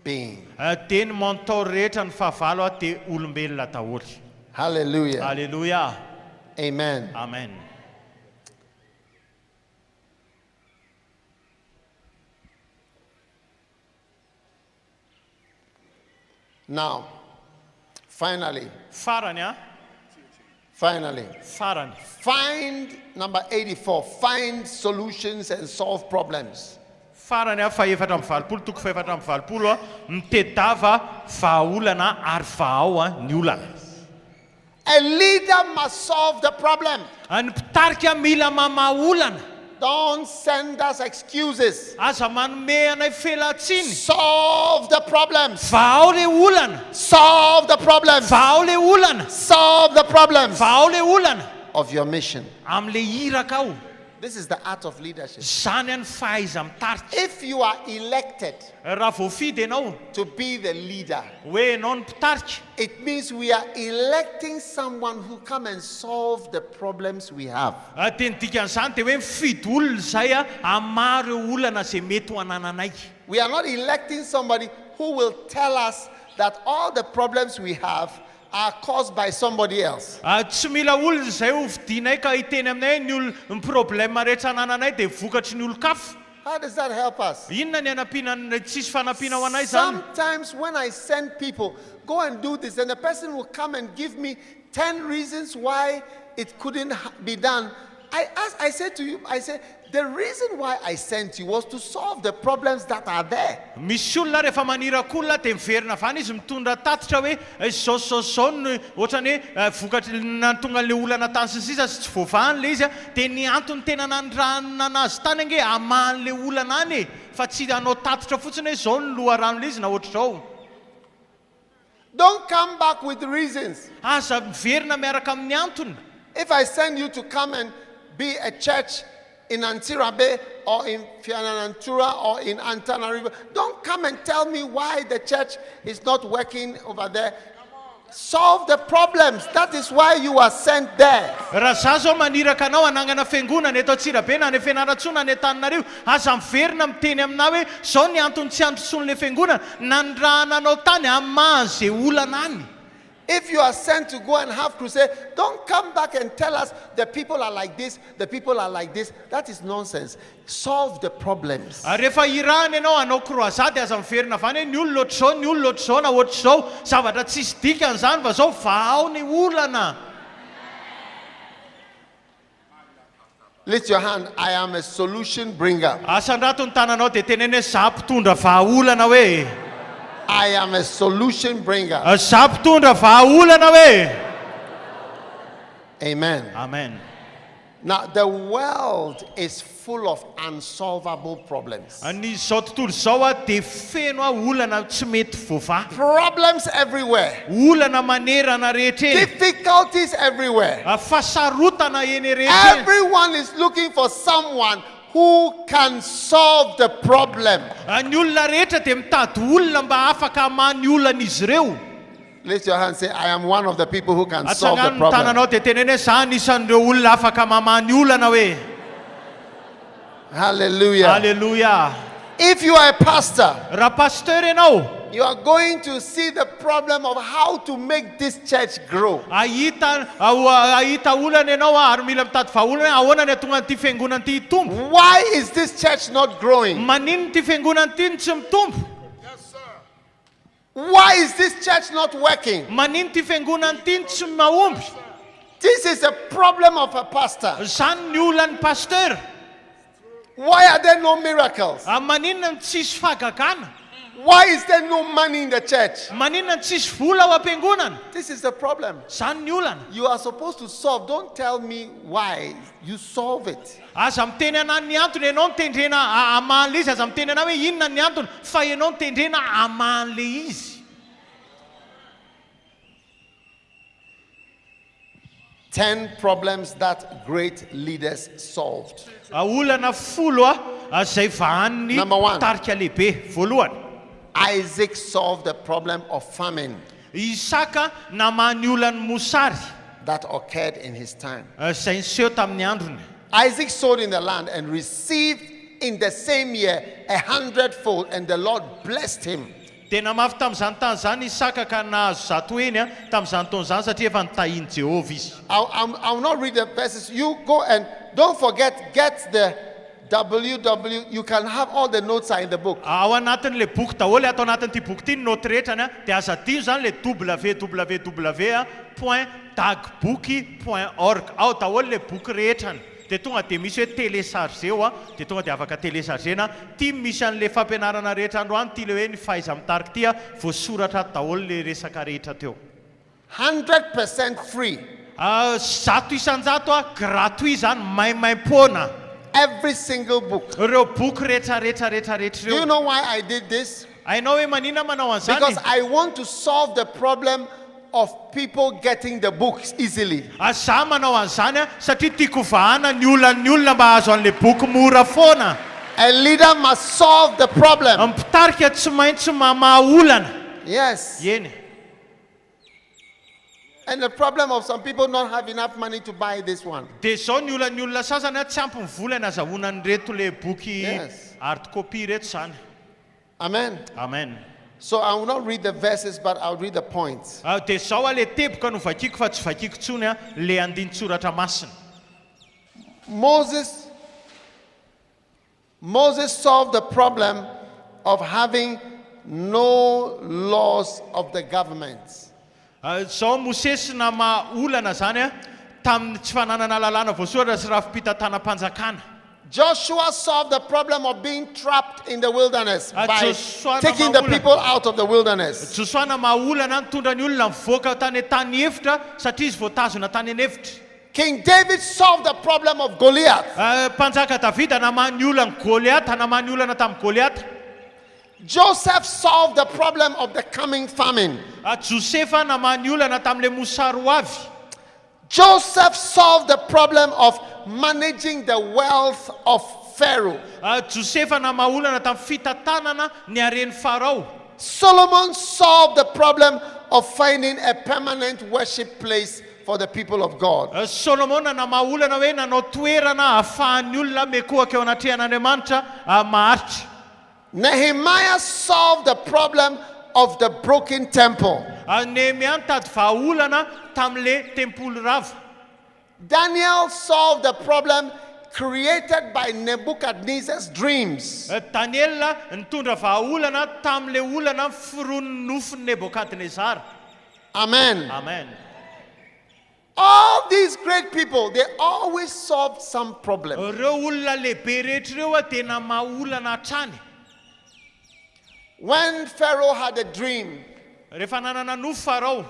being. Dia ny mentor rehetra ny fahavalo a dia olombelona daholo. Hallelujah. Alleluia. Amen. Amen. Now, finally, Farany a, farany. find number 84, find solutions and solve problems. Farany a, faefatra amin'ny valopolo, toko faefatra amin'ny valopolo a, mitedava vahaolana ary vahao a ny olana. A leader must solve the problem. Ny mpitarika mila mamaha olana. Don't send us excuses. Aza manome anay felatsiny. Solve the problems. Vahao le olana. Solve the problems. Vahao le olana. Solve the problems Vahao le olana. of your mission. Am'le iraka ao. This is the art of leadership. Zany any fahaiza mitarika. If you are elected Raha voafidy ianao to be the leader, hoe ianao ny mpitarika, it means we are electing someone who come and solve the problems we have. dia ny dikan'izany dia hoe mifidy olona zay a hamary olana zay mety ho anananay. We are not electing somebody who will tell us that all the problems we have are caused by somebody else. Tsy mila olona zay ho vidinay ka hiteny aminay ny problème rehetra anananay dia vokatry ny olon-kafa. How does that help us? Inona ny hanampiana tsisy fanampiana ho anay zany? Sometimes when I send people, go and do this, and the person will come and give me 10 reasons why it couldn't be done. I said to you, the reason why I sent you was to solve the problems that are there. Misy olona rehefa maniraka olona dia miverina avany izy mitondra tatitra hoe zao ny ohatrany hoe vokatry natonga an'le olana tany sy sisa sy tsy voavahany le izy a, dia ny antony tena nandrana anazy tany ange hamahan'le olana any e, fa tsy hanao tatitra fotsiny hoe zao ny loharano le izy na ohatra zao. Don't come back with reasons. Aza miverina miaraka amin'ny antony. If I send you to come and be a church in Antsirabe or in fiainana or in Antsirabe, don't come and tell me why the church is not working over there. Solve the problems. That is why you are sent there. Raha za zao maniraka anao hanangana fiangonana eto Antsirabe na any Fianarantsoa na any Antananarivo, aza miverina miteny aminao hoe zao ny antony tsy androsoan'le fiangonana na ny raha ananao tany amaha zay olana any. If you are sent to go and have crusade, don't come back and tell us the people are like this, the people are like this. That is nonsense. Solve the problems. Rehefa irahana ianao hanao croisade aza miverina avany hoe ny olona ohatr'izao, ny olona ohatr'izao na ohatr'izao, zavatra tsisy dikan'izany fa zao vao ny olana. Lift your hand. I am a solution bringer. Asandrato ny tananao dia teneny hoe za mpitondra vahaolana hoe. I am a solution bringer. Za mpitondra vahaolana hoe. Amen. Amen. Now, the world is full of unsolvable problems. Ny zao tontolo zao dia feno olana tsy mety voavaha. Problems everywhere. Olana manerana rehetra eny. Difficulties everywhere. Fasarotana eny rehetra. Everyone is looking for someone who can solve the problem. Ny olona rehetra dia mitady olona mba afaka hamany olana izy ireo. Lift your hand and say, I am one of the people who can solve the Atsangano problem. tananao dia teneny hoe za anisan'ireo olona afaka mamany olana hoe. Hallelujah. Hallelujah. If you are a pastor, Raha pasteur ianao, you are going to see the problem of how to make this church grow. ahita olana ianao ary mila mitady vahaolana ahoana ny atonga an'ity fiangonana ity hitombo. Why is this church not growing? Maninona ity fiangonana ity no tsy mitombo? Why is this church not working? Maninona ity fiangonana ity no tsy mahomby? This is a problem of a pastor. Zany ny olan'ny pasteur. Why are there no miracles? Maninona no tsisy fahagagana? Why is there no money in the church? Maninona no tsisy vola ao am-piangonana? This is the problem. Zany ny olana. You are supposed to solve. Don't tell me why. You solve it. Aza miteny ana ny antony ianao nitendrena amahan'le izy. Aza miteny ana hoe inona ny antony fa ianao nitendrena amahan'le izy. 10 problems that great leaders solved. Olana folo zay vahan'ny Number one. Mpitarika lehibe. Voalohany, Isaac solved the problem of famine Isaka namahan'ny olan'ny mosary that occurred in his time. zay niseho tamin'ny androny. Isaac sowed in the land and received in the same year 100-fold, and the Lord blessed him. Tena mafy tamin'izany tany zany Isaka ka nahazo zato eny tamin'izany taona zany satria efa nitahiany Jehovah izy. I'll not read the verses. You go and don't forget, get the WW. You can have all the notes are in the book. Ao anatin'le boky daholo atao anatin'ity boky ity ny noty rehetrany dia aza adino zany le www.dagboky.org. Ao daholo le boky rehetrany. Dia tonga dia misy hoe télécharger dia tonga dia afaka téléchargena. Ty misy an'le fampianarana rehetra androany ty le hoe ny fahaiza mitarika ty voasoratra daholo le resaka rehetra teo. 100% free. Zato isanjato gratuit zany maimaim-poana. Every single book. Ireo boky rehetra Do you reo. know why I did this? Hainao hoe manina manao an'izany? Because I want to solve the problem of people getting the books easily. Za manao an'izany satria tiako vahana ny olona mba azo an'le boky mora foana. A leader must solve the problem. Mpitarika tsy maintsy mamaha olana. Yes. Eny. And the problem of some people not have enough money to buy this one. Dia zao ny olona sasany tsy ampy ny vola ny azahoana reto le boky Yes. hard copy reto zany. Amen. Amen. So I will not read the verses, but I'll read the points. Dia zao le teboka no vakiako fa tsy vakiako tsony le andiny Soratra Masina. Moses solved the problem of having no laws of the government. Zao Mosesy namaha olana zany tamin'ny tsy fananana lalàna voasoratra sy raha fipitantanam-panjakana. Joshua solved the problem of being trapped in the wilderness by Joshua taking the people out of the wilderness. Joshua namaha olana nitondra ny olona mivoaka tany tany efitra satria izy voatazona tany eny efitra. King David solved the problem of Goliath. Mpanjaka Davida namaha ny olana Goliath, namaha ny olana tamin'ny Goliath. Joseph solved the problem of the coming famine. Josefa namaha ny olana tamin'le mosary ho avy. Joseph solved the problem of managing the wealth of Pharaoh. Josefa namaha olana tamin'ny fitantanana ny hareny Farao. Solomon solved the problem of finding a permanent worship place for the people of God. Solomon namaolana hoe nanao toerana ahafahan'ny olona mekohaka eo anatrehan'Andriamanitra maharitra. Nehemiah solved the problem of the broken temple. Nehemia nitady vahaolana tam'le tempoly rava. Daniel solved the problem created by Nebuchadnezzar's dreams. Daniel nitondra vahaolana tam'le olana firon'ny nofon'ny Nebukadnezar. Amen. Amen. All these great people, they always solved some problem. Reo olona lehibe rehetra reo tena mahaolana hatrany. When Pharaoh had a dream, Rehefa nanana nofo Farao,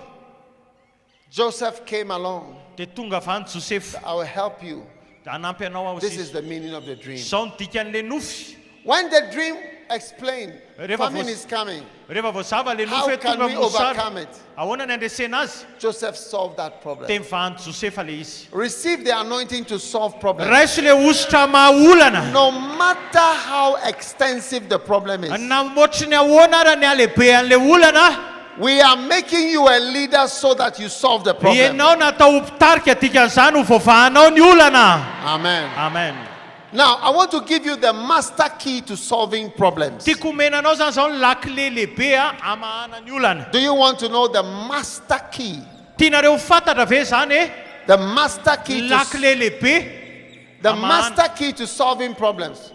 Joseph came along. dia tonga avy any Joseph. I will help you. Hanampy anao aho This is sisa. the meaning of the dream. Zao ny dikan'le nofy. When the dream explained, Rehefa famine vos- is coming. Rehefa voazava le How nofy hoe can tonga we mosary. overcome it? Ahoana ny andresena azy? Joseph solved that problem. Dia mivahany Joseph le izy. Receive the anointing to solve problems. Raiso le ositra mahaolana. No matter how extensive the problem is, Na motry ny ahoana ara ny alehibe an'le olana, we are making you a leader so that you solve the problem. ianao natao mpitarika dikan'izany ho voavahanao ny olana. Amen. Amen. Now, I want to give you the master key to solving problems. Tiako menanao zany zao ny lakile lehibe amahana ny olana. Do you want to know the master key? Tianareo fantatra ve zany e? The master key to, Lakile lehibe, the amahana. master key to solving problems.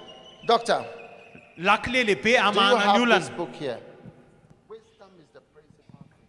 Doctor, Lakile lehibe do you amahana ny have this olana. book here? Wisdom is the principal thing.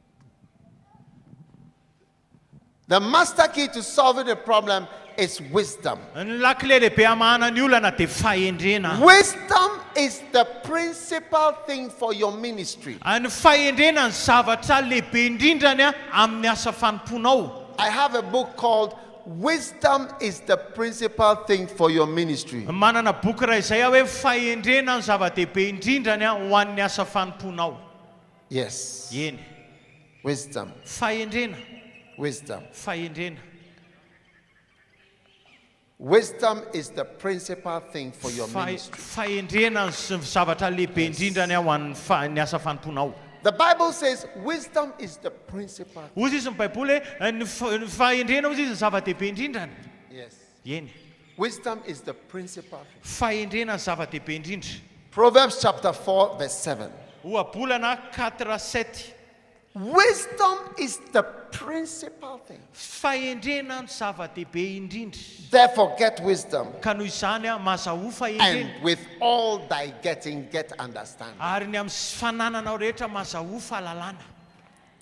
The master key to solving a problem is wisdom. Ny lakile lehibe amahana ny olana dia fahendrena. Wisdom is the principal thing for your ministry. Ny fahendrena ny zavatra lehibe indrindrany amin'ny asa fanomponao. I have a book called Wisdom is the principal thing for your ministry. Manana boky iray izay hoe fahendrena ny zava-dehibe indrindrany ho an'ny asa fanomponao. Yes. Eny. Wisdom. Fahendrena. Wisdom. Fahendrena. Wisdom is the principal thing for your ministry. Fahendrena ny zavatra lehibe indrindrany ho an'ny asa fanomponao. The Bible says wisdom is the principal. Ozy izy ny baiboly hoe ny fahendrena ozy izy ny zava-dehibe indrindrany. Yes. Eny. Wisdom is the principal thing. Fahendrena ny zava-dehibe indrindra. Proverbs chapter 4 verse 7. Ohabolana 4:7. Wisdom is the principal thing. Fahendrena ny zava-dehibe indrindra. Therefore get wisdom, Ka noho izany mazaho fahendrena. and with all thy getting get understanding. Ary ny amin'ny fanananao rehetra mazaho fahalalana.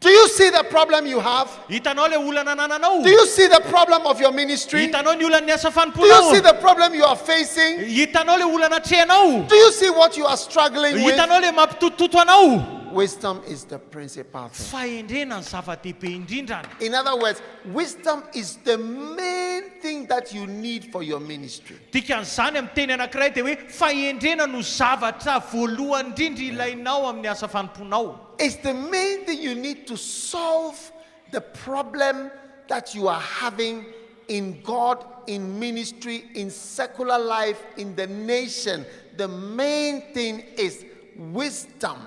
Do you see the problem you have? Hitanao le olana nananao? Do you see the problem of your ministry? Hitanao ny olana ny asa Do you see fanomponao? the problem you are facing? Hitanao le olana trehanao? Do you see what you are struggling with? Hitanao le mampitototo anao? Wisdom is the principal thing. Fahendrena ny zava-dehibe indrindrany. In other words, wisdom is the main thing that you need for your ministry. Dikan'izany amin'ny teny anankiray dia hoe fahendrena no zavatra voalohany indrindra ilainao amin'ny asa fanomponao. It's the main thing you need to solve the problem that you are having in God, in ministry, in secular life, in the nation. The main thing is wisdom.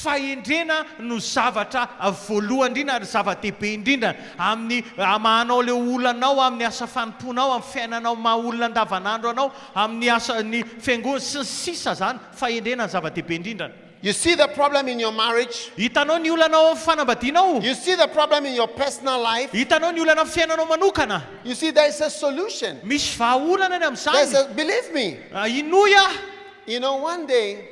Fahendrena no zavatra voalohany indrindra ary zava-dehibe indrindra amin'ny amahanao le olanao amin'ny asa fanomponao, amin'ny fiainanao maha-olona andavanandro anao, amin'ny asa ny fiangonana sy ny sisa zany. Fahendrena ny zava-dehibe indrindra. You see the problem in your marriage. Hitanao ny olanao amin'ny fanambadianao. You see the problem in your personal life. Hitanao ny olana amin'ny fiainanao manokana. You see there is a solution. Misy vahaolana ny amin'izany. Believe me. Inoa. You know, one day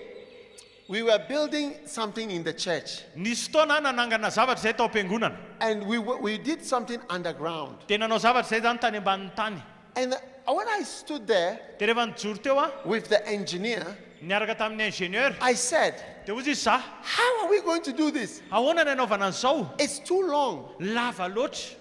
we were building something in the church. Nisy fotoana nanangana zavatra izay tao am-piangonana. And we did something underground. Tena nanao zavatra izay zany tany ambanin'ny tany. And when I stood there Dia rehefa nijoro teo with the engineer, niaraka tamin'ny ingénieur, I said, dia hozy izy zah, how are we going to do this? ahoana ny anaovana an'izao? It's too long. Lava loatra.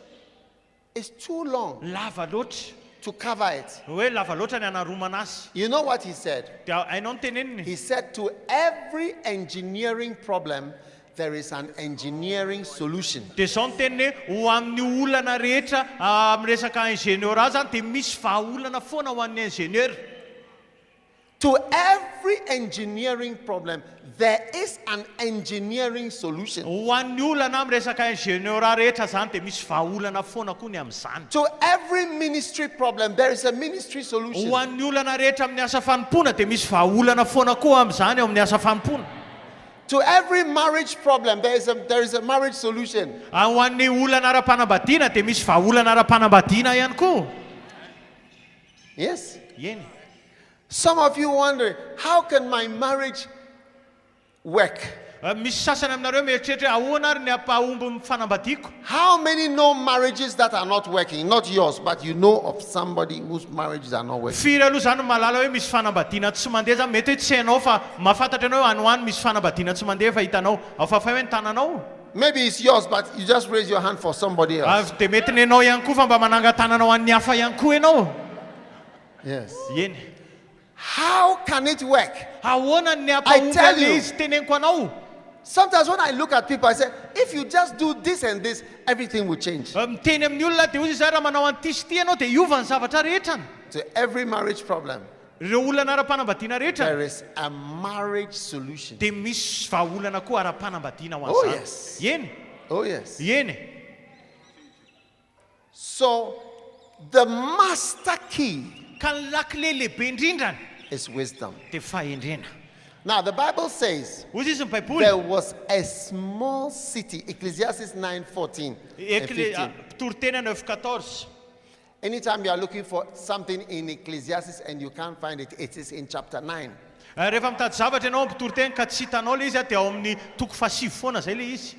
It's too long Lava loatra. to cover it. Hoe lava loatra ny anaromana azy. You know what he said? Dia hainao ny teneniny. He said, to every engineering problem, there is an engineering solution. Dia zao ny teniny ho amin'ny olana rehetra amin'ny resaka ingénieur zany dia misy vahaolana foana ho an'ny ingénieur. To every engineering problem, there is an engineering solution. Ho an'ny olana amin'ny resaka ingénieur rehetra zany dia misy vahaolana foana koa ny amin'izany. To every ministry problem, there is a ministry solution. Ho an'ny olana rehetra amin'ny asa fanompona dia misy vahaolana foana koa amin'izany ao amin'ny asa fanompona. To every marriage problem, there is a marriage solution. Ho an'ny olana ara-panambadiana dia misy vahaolana ara-panambadiana ihany koa. Yes? Eny. Some of you wonder, how can my marriage work? Misy sasany aminareo mieritreritra ahoana ary ny ampahomby ny fanambadiako. How many know marriages that are not working? Not yours, but you know of somebody whose marriages are not working. Firy aloha zany malala hoe misy fanambadiana tsy mandeha zany mety hoe tsy hainao fa mahafantatra anao hoe anoany misy fanambadiana tsy mandeha fa hitanao afafay hoe ny tananao. Maybe it's yours, but you just raise your hand for somebody else. Dia mety ny anao ihany koa fa mba mananga-tananao an'ny hafa ihany koa ianao. Yes. Eny. How can it work? Ahoana ny ampahomby an'ilay izy teneniko anao. Sometimes when I look at people, I say, if you just do this and this, everything will change. Miteny amin'ny olona dia ozy izay raha manao an'ity sy ity ianao dia iova ny zavatra rehetra. To every marriage problem, Ireo olana ara-panambadiana rehetra there is a marriage solution. dia misy vahaolana koa ara-panambadiana ho Oh, an'izany. yes. Eny. Oh, yes. Eny. So, the master key Ka ny lakile lehibe indrindrany is wisdom. dia fahendrena. Now, the Bible says Ozy izy ny baiboly. there was a small city, Ecclesiastes 9:14 and 15. Toriteny 9:14. Anytime you are looking for something in Ecclesiastes and you can't find it, it is in chapter 9. Rehefa mitady zavatra ianao amin'ny toriteny ka tsy hitanao ilay izy dia ao amin'ny toko fahasivy foana zay ilay izy.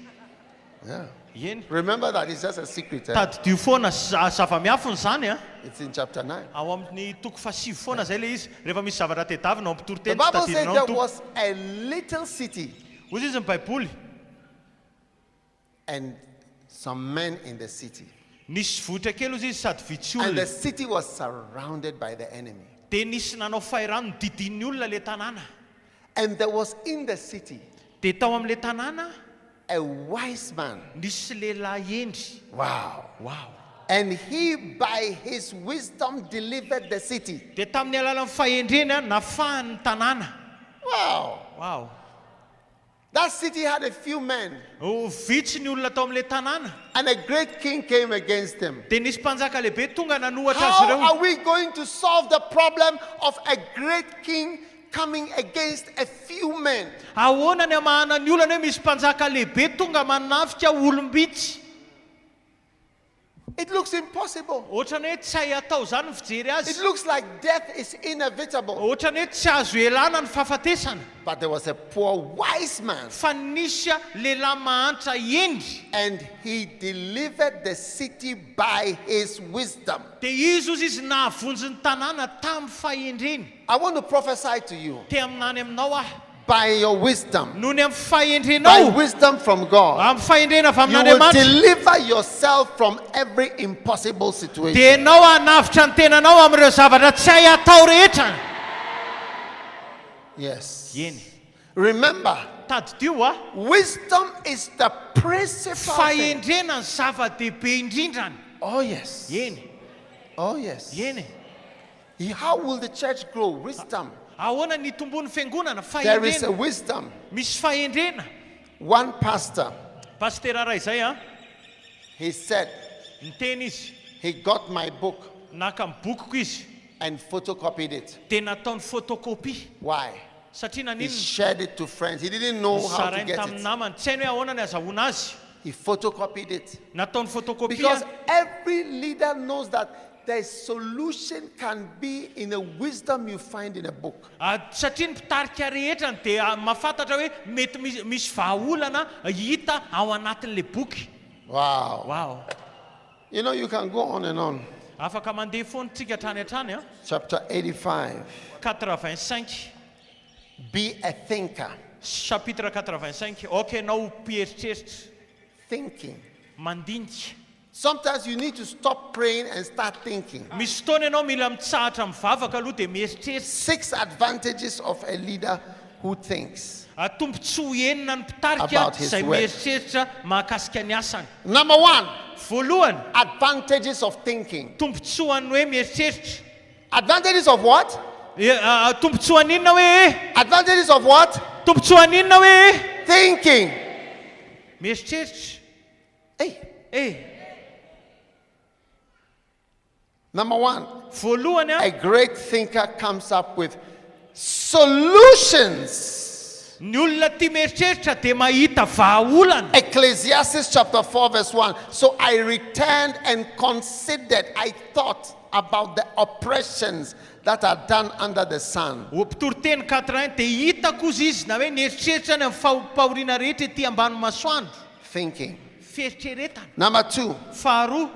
Yeah. Eny. Remember that it's just a secret. Eh? Tadio foana zava-miafiny zany a. It's in chapter 9. Ao amin'ny toko fahasivy foana zay ilay izy. Rehefa misy zavatra tedavina ao amin'ny The toriteny Bible tsy says tadirinao there amin'ny toko. was a little city Ozy izy ny baiboly. and some men in the city. Nisy vohitra kely ozy izy sady vitsy And the olona. city was surrounded by the enemy. Dia nisy nanao fairano didin'ny olona le tanàna. And there was in the city Dia tao amin'le tanàna a wise man. nisy lehilahy endry. Wow. Wow. And he, by his wisdom, delivered the city. Dia tamin'ny alalan'ny fahendreny a nafahany ny tanàna. Wow. Wow. That city had a few men, Vitsy ny olona tao amin'le tanàna. and a great king came against them. Dia nisy mpanjaka lehibe tonga nanohatra azy How ireo. are we going to solve the problem of a great king coming against a few men? Ahoana ny amahana ny olana hoe misy mpanjaka lehibe tonga manafika olombitsy. It looks impossible. Ohatrany hoe tsy hay atao zany ny fijery It azy. looks like death is inevitable. Ohatrany hoe tsy azo elana ny fahafatesana. But there was a poor wise man, Fa nisy lehilahy mahantra endry. and he delivered the city by his wisdom. Dia izy ozy izy nahavonjy ny tanàna tamin'ny fahendreny. I want to prophesy to you, Te aminany aminao aho. by your wisdom, Noho ny amin'ny by fahendrenao. wisdom from God, Amin'ny fahendrena avy you will amin'Andriamanitra. deliver yourself from every impossible situation. Dia ianao hanavitra ny tenanao amin'ireo zavatra tsy hay atao rehetra. Yes. Eny. Remember, Tadidio a. wisdom is the principal thing. Fahendrena ny zava-dehibe indrindrany. Oh, yes. Eny. Oh, yes. Eny. How will the church grow? Wisdom. Ahoana ny tombon'ny fiangonana? There is a Fahendrena. wisdom. Misy fahendrena. One pastor, Pastera ray zay a. he said, Niteny izy. he got my book Naka ny bokiko izy. and photocopied it. Dia nataony photocopie. Why? Satria He nanino? shared it to friends. He didn't know how to Sarainy get tamin'ny it. namany. Tsy hainy hoe ahoana ny azahoana azy. He photocopied it. Nataony photocopie. Because every leader knows that the solution can be in a wisdom you find in a book. Satria ny mpitarika rehetra dia mahafantatra hoe mety misy vahaolana hita ao anatin'le boky. Wow. Wow. You know, you can go on and on. Afaka mandeha foana tsika hatrany hatrany a. Chapter 85. 85. Be a thinker. Chapitre 85. Okay, nao mpieritreritra. Thinking. Mandinika. Sometimes you need to stop praying and start thinking. Misy fotoana ianao mila mitsahatra mivavaka aloha dia mieritreritra. 6 advantages of a leader who thinks. Tombontsoa enina ny mpitarika About his izay work. mieritreritra mahakasika ny asany. Number 1, Voalohany, advantages of thinking. tombontsoa ny hoe mieritreritra. Advantages of what? Tombotsoa n'inona hoe? Advantages of what? Tombotsoa n'inona hoe? Thinking. Mieritreritra. Hey. Number one, Voalohany a great thinker comes up with solutions. ny olona tia mieritreritra dia mahita vahaolana. Ecclesiastes chapter 4 verse 1. So I returned and considered, I thought about the oppressions that are done under the sun. Toriteny 4:1 dia hitako izy izy na hoe nieritreritra ny amin'ny fahoriana rehetra ety ambany masoandro. Thinking. Fieritreretana. Number two, Faharoa,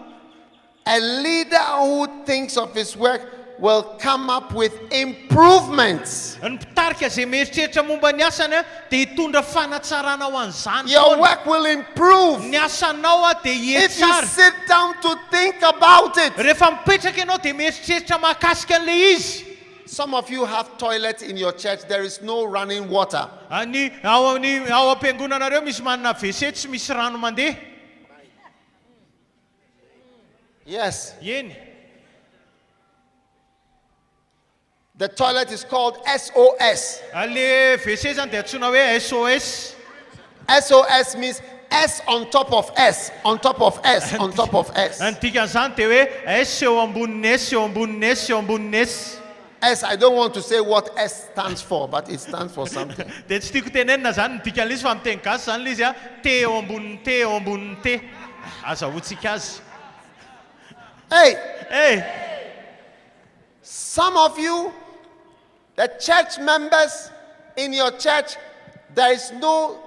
a leader who thinks of his work will come up with improvements. ny mpitarika izay mieritreritra momba ny asany dia hitondra fanatsarana ho an'izany. Your work will improve Ny asanao dia if you hietsara. sit down to think about it. Rehefa mipetraka ianao dia mieritreritra mahakasika an'ilay izy. Some of you have toilets in your church. There is no running water. Ny ao am-piangonanareo misy manana WC tsy misy rano mandeha. Yes. Eny. The toilet is called SOS. Le WC zany dia antsoina hoe SOS. SOS means S on top of S, on top of S, on top of S. Ny dikan'izany dia hoe S eo ambonin'ny S, eo ambonin'ny S, eo ambonin'ny S. S, I don't want to say what S stands for, but it stands for something. Dia tsy tiako tenenina zany ny dikan'ilay izy fa amin'ny teny gasy zany ilay izy T eo ambonin'ny T, eo ambonin'ny T. Azahoantsika azy. Hey, some of you, the church members in your church, there is no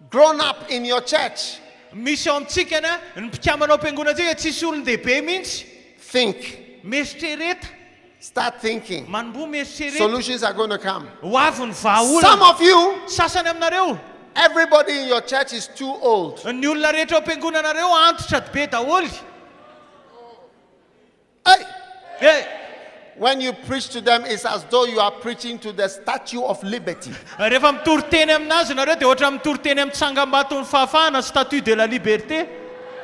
grown-up in your church. Misy ao amintsika ny mpikamanao am-piangonantsika tsisy olon-dehibe mihitsy. Think. Mieritrereta. Start thinking. Manomboa mieritrereta. Solutions are going to come. Ho avy ny vahaolana. Some of you, Sasany aminareo. everybody in your church is too old. Ny olona rehetra ao am-piangonanareo antitra be daholo. Hey, when you preach to them, it's as though you are preaching to the Statue of Liberty. Rehefa mitoriteny aminazy nareo dia ohatra mitoriteny amin'ny tsangambaton'ny fahafahana Statue de la Liberté.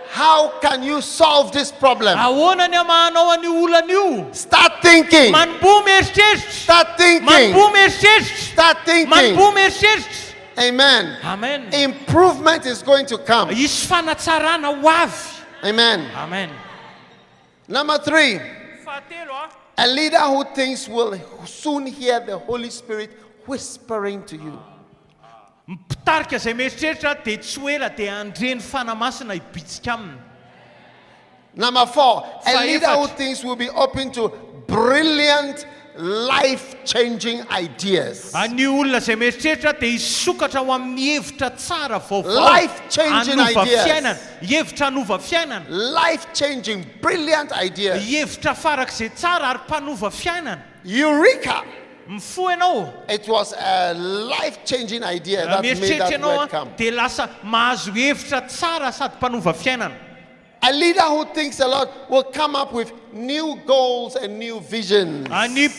How can you solve this problem? Ahoana ny amahanao an'io olana io? Start thinking. Manomboa mieritreritra. Start thinking. Manomboa mieritreritra. Start thinking. Manomboa mieritreritra. Amen. Amen. Improvement is going to come. Hisy fanatsarana ho avy. Amen. Amen. Number 3, Fahatelo a leader who thinks will soon hear the Holy Spirit whispering to you. Mpitarika izay mieritreritra dia tsy ela dia andreny fanamasina hibitsika aminy. Number 4, a leader who Efatra. thinks will be open to brilliant, life-changing ideas. Ny olona izay mieritreritra dia hisokatra ho amin'ny hevitra tsara vaovao. Life-changing Hanova ideas. fiainana. Hevitra hanova fiainana. Life-changing, brilliant ideas. Hevitra farak'izay tsara ary mpanova fiainana. Eureka! Mifoha ianao. It was a life-changing idea that made Mieritreritra that ianao word come. dia lasa mahazo hevitra tsara sady mpanova fiainana. A leader who thinks a lot will come up with new goals and new visions. Ny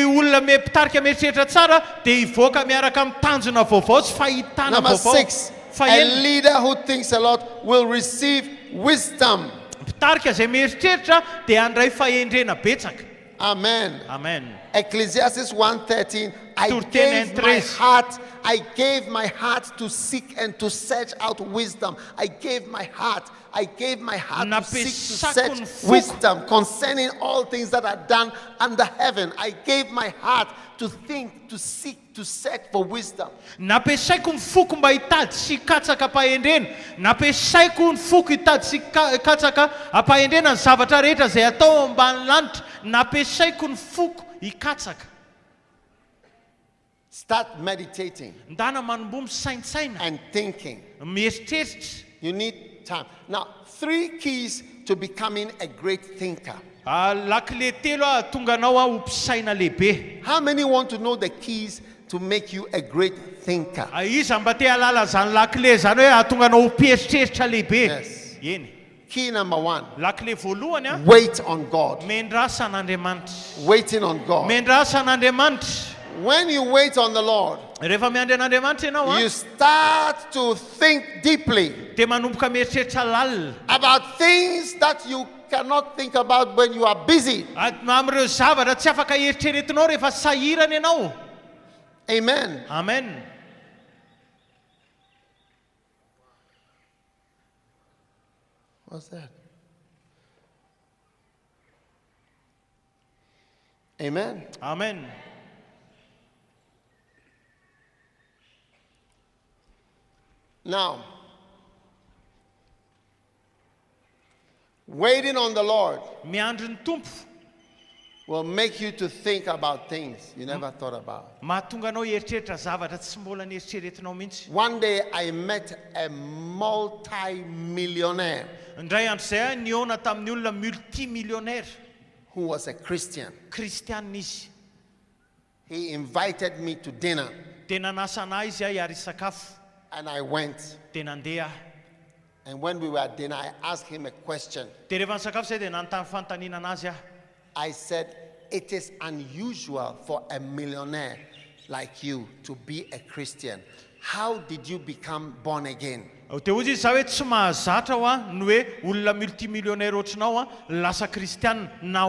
olona mpitarika mieritreritra tsara dia hivoaka miaraka amin'ny tanjona vaovao sy fahitana Number vaovao. 6, a leader who thinks a lot will receive wisdom. Mpitarika izay mieritreritra dia handray fahendrena betsaka. Amen. Amen. Ecclesiastes 1:13, I Toriteny gave my heart to seek and to search out wisdom. I gave my heart to seek, to search wisdom concerning all things that are done under heaven. I gave my heart to think, to seek, to search for wisdom. Nampiasaiko ny foko mba hitady sy hikatsaka hampahendrena. Nampiasaiko ny foko hitady sy hikatsaka hampahendrena ny zavatra rehetra izay atao ambany lanitra. Nampiasaiko ny foko hikatsaka. Start meditating Ndana manomboa misaintsaina. and thinking. Mieritreritra. You need time. Now, 3 keys to becoming a great thinker. Lakile telo tonga anao ho mpisaina lehibe. How many want to know the keys to make you a great thinker? Iza mba te halala zany lakile zany hoe atonga anao ho mpieritreritra lehibe. Yes. Eny. Key number 1, Lakile voalohany wait on God. mendrasa an'Andriamanitra. Waiting on God. Mendrasa an'Andriamanitra. When you wait on the Lord, rehefa miandry an'Andriamanitra ianao you start to think deeply dia manomboka mieritreritra lalina about things that you cannot think about when you are busy. amin'ireo zavatra tsy afaka eritreretinao rehefa sahirana ianao. Amen. Amen. What's that? Amen. Amen. Now, waiting on the Lord miandry ny tompo will make you to think about things you never thought about. mahatonga anao eritreritra zavatra tsy mbola nieritreretinao mihitsy. One day I met a multi-millionaire indray andro izay niona tamin'ny olona multimillionnaire who was a Christian. kristianina izy. He invited me to dinner dia nanasa anahy izy ary sakafo and I went. dia nandeha. And when we were at dinner, I asked him a question. dia rehefa nisakafo izay dia nanontany fanontaniana anazy aho. I said, it is unusual for a millionaire like you to be a Christian. How did you become born again? dia ozy izy za hoe tsy mahazatra ho ny hoe olona multimillionnaire ohatranao lasa kristianina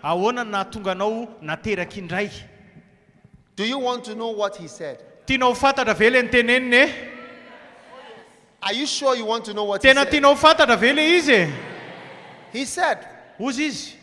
ahoana nahatonga anao nateraka indray. Do you want to know what he said? tianao fantatra ve le niteneniny e? Are you sure you want to know what he tena said? tianao fantatra ve le izy? He said, ozy izy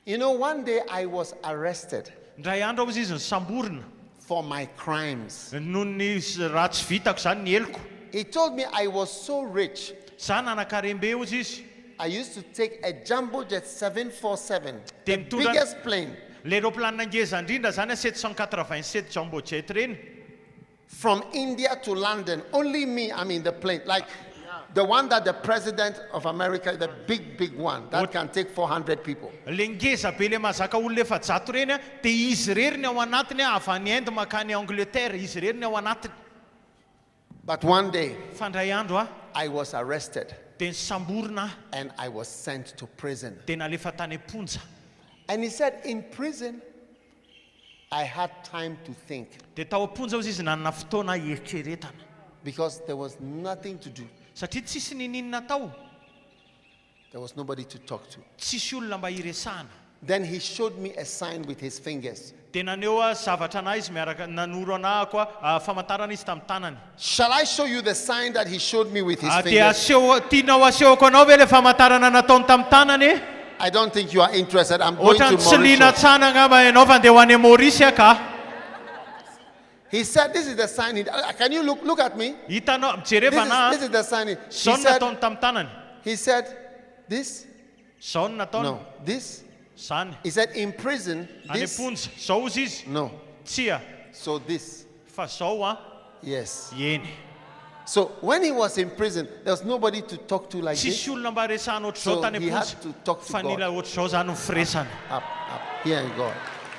you know, one day I was arrested ndray andro ozy izy nisamborina for my crimes. noho ny raha tsy vitako zany ny eloko. He told me I was so rich. za nanakarembe ozy izy. I used to take a jumbo jet 747, the Dem tondra- biggest plane, le aeroplanina ngeza indrindra zany 787 jumbo jet reny from India to London. Only me, I mean the plane, like the one that the president of America, the big one, that What- can take 400 people. le ngeza be le mahazaka olona efajato reny dia izy reriny ao anatiny avy any Inde makany Angleterre izy reriny ao anatiny. But one day fa ndray andro I was arrested dia nisamborina and I was sent to prison. dia nalefa tany am-ponja. And he said, in prison, I had time to think dia tao am-ponja ozy izy nanana fotoana eritreretana because there was nothing to do. satria tsisy nininina tao, There was nobody to talk to. tsisy olona mba hiresahana. Then he showed me a sign with his fingers. dia naneo zavatra anahy izy miaraka nanoro anahy koa famantarana izy tamin'ny tanany. Shall I show you the sign that he showed me with his dia fingers? tianao asehoko anao ve le famantarana nataony tamin'ny tanany? I don't think you are interested. I'm going to ohatrany tsy liana Mauritius. tsana angamba ianao fa andeha ho any Maurice ka. He said, this is the sign. Can you look at me? hitanao mijereva This is the sign. He zao no said, nataony tamin'ny tanany. he said, this? Zao no nataony. No. This? Zany. He said, in prison, Any this? ponja. Zao ozy izy. No. Tsia. So this. Fa zao Yes. eny. So when he was in prison, there was nobody to talk to like this. Tsisy olona mba resahana ohatr' So zao tany he had am-ponja. to talk to Fa nila God. ohatr' zao zany ny firesana. Up, here and God.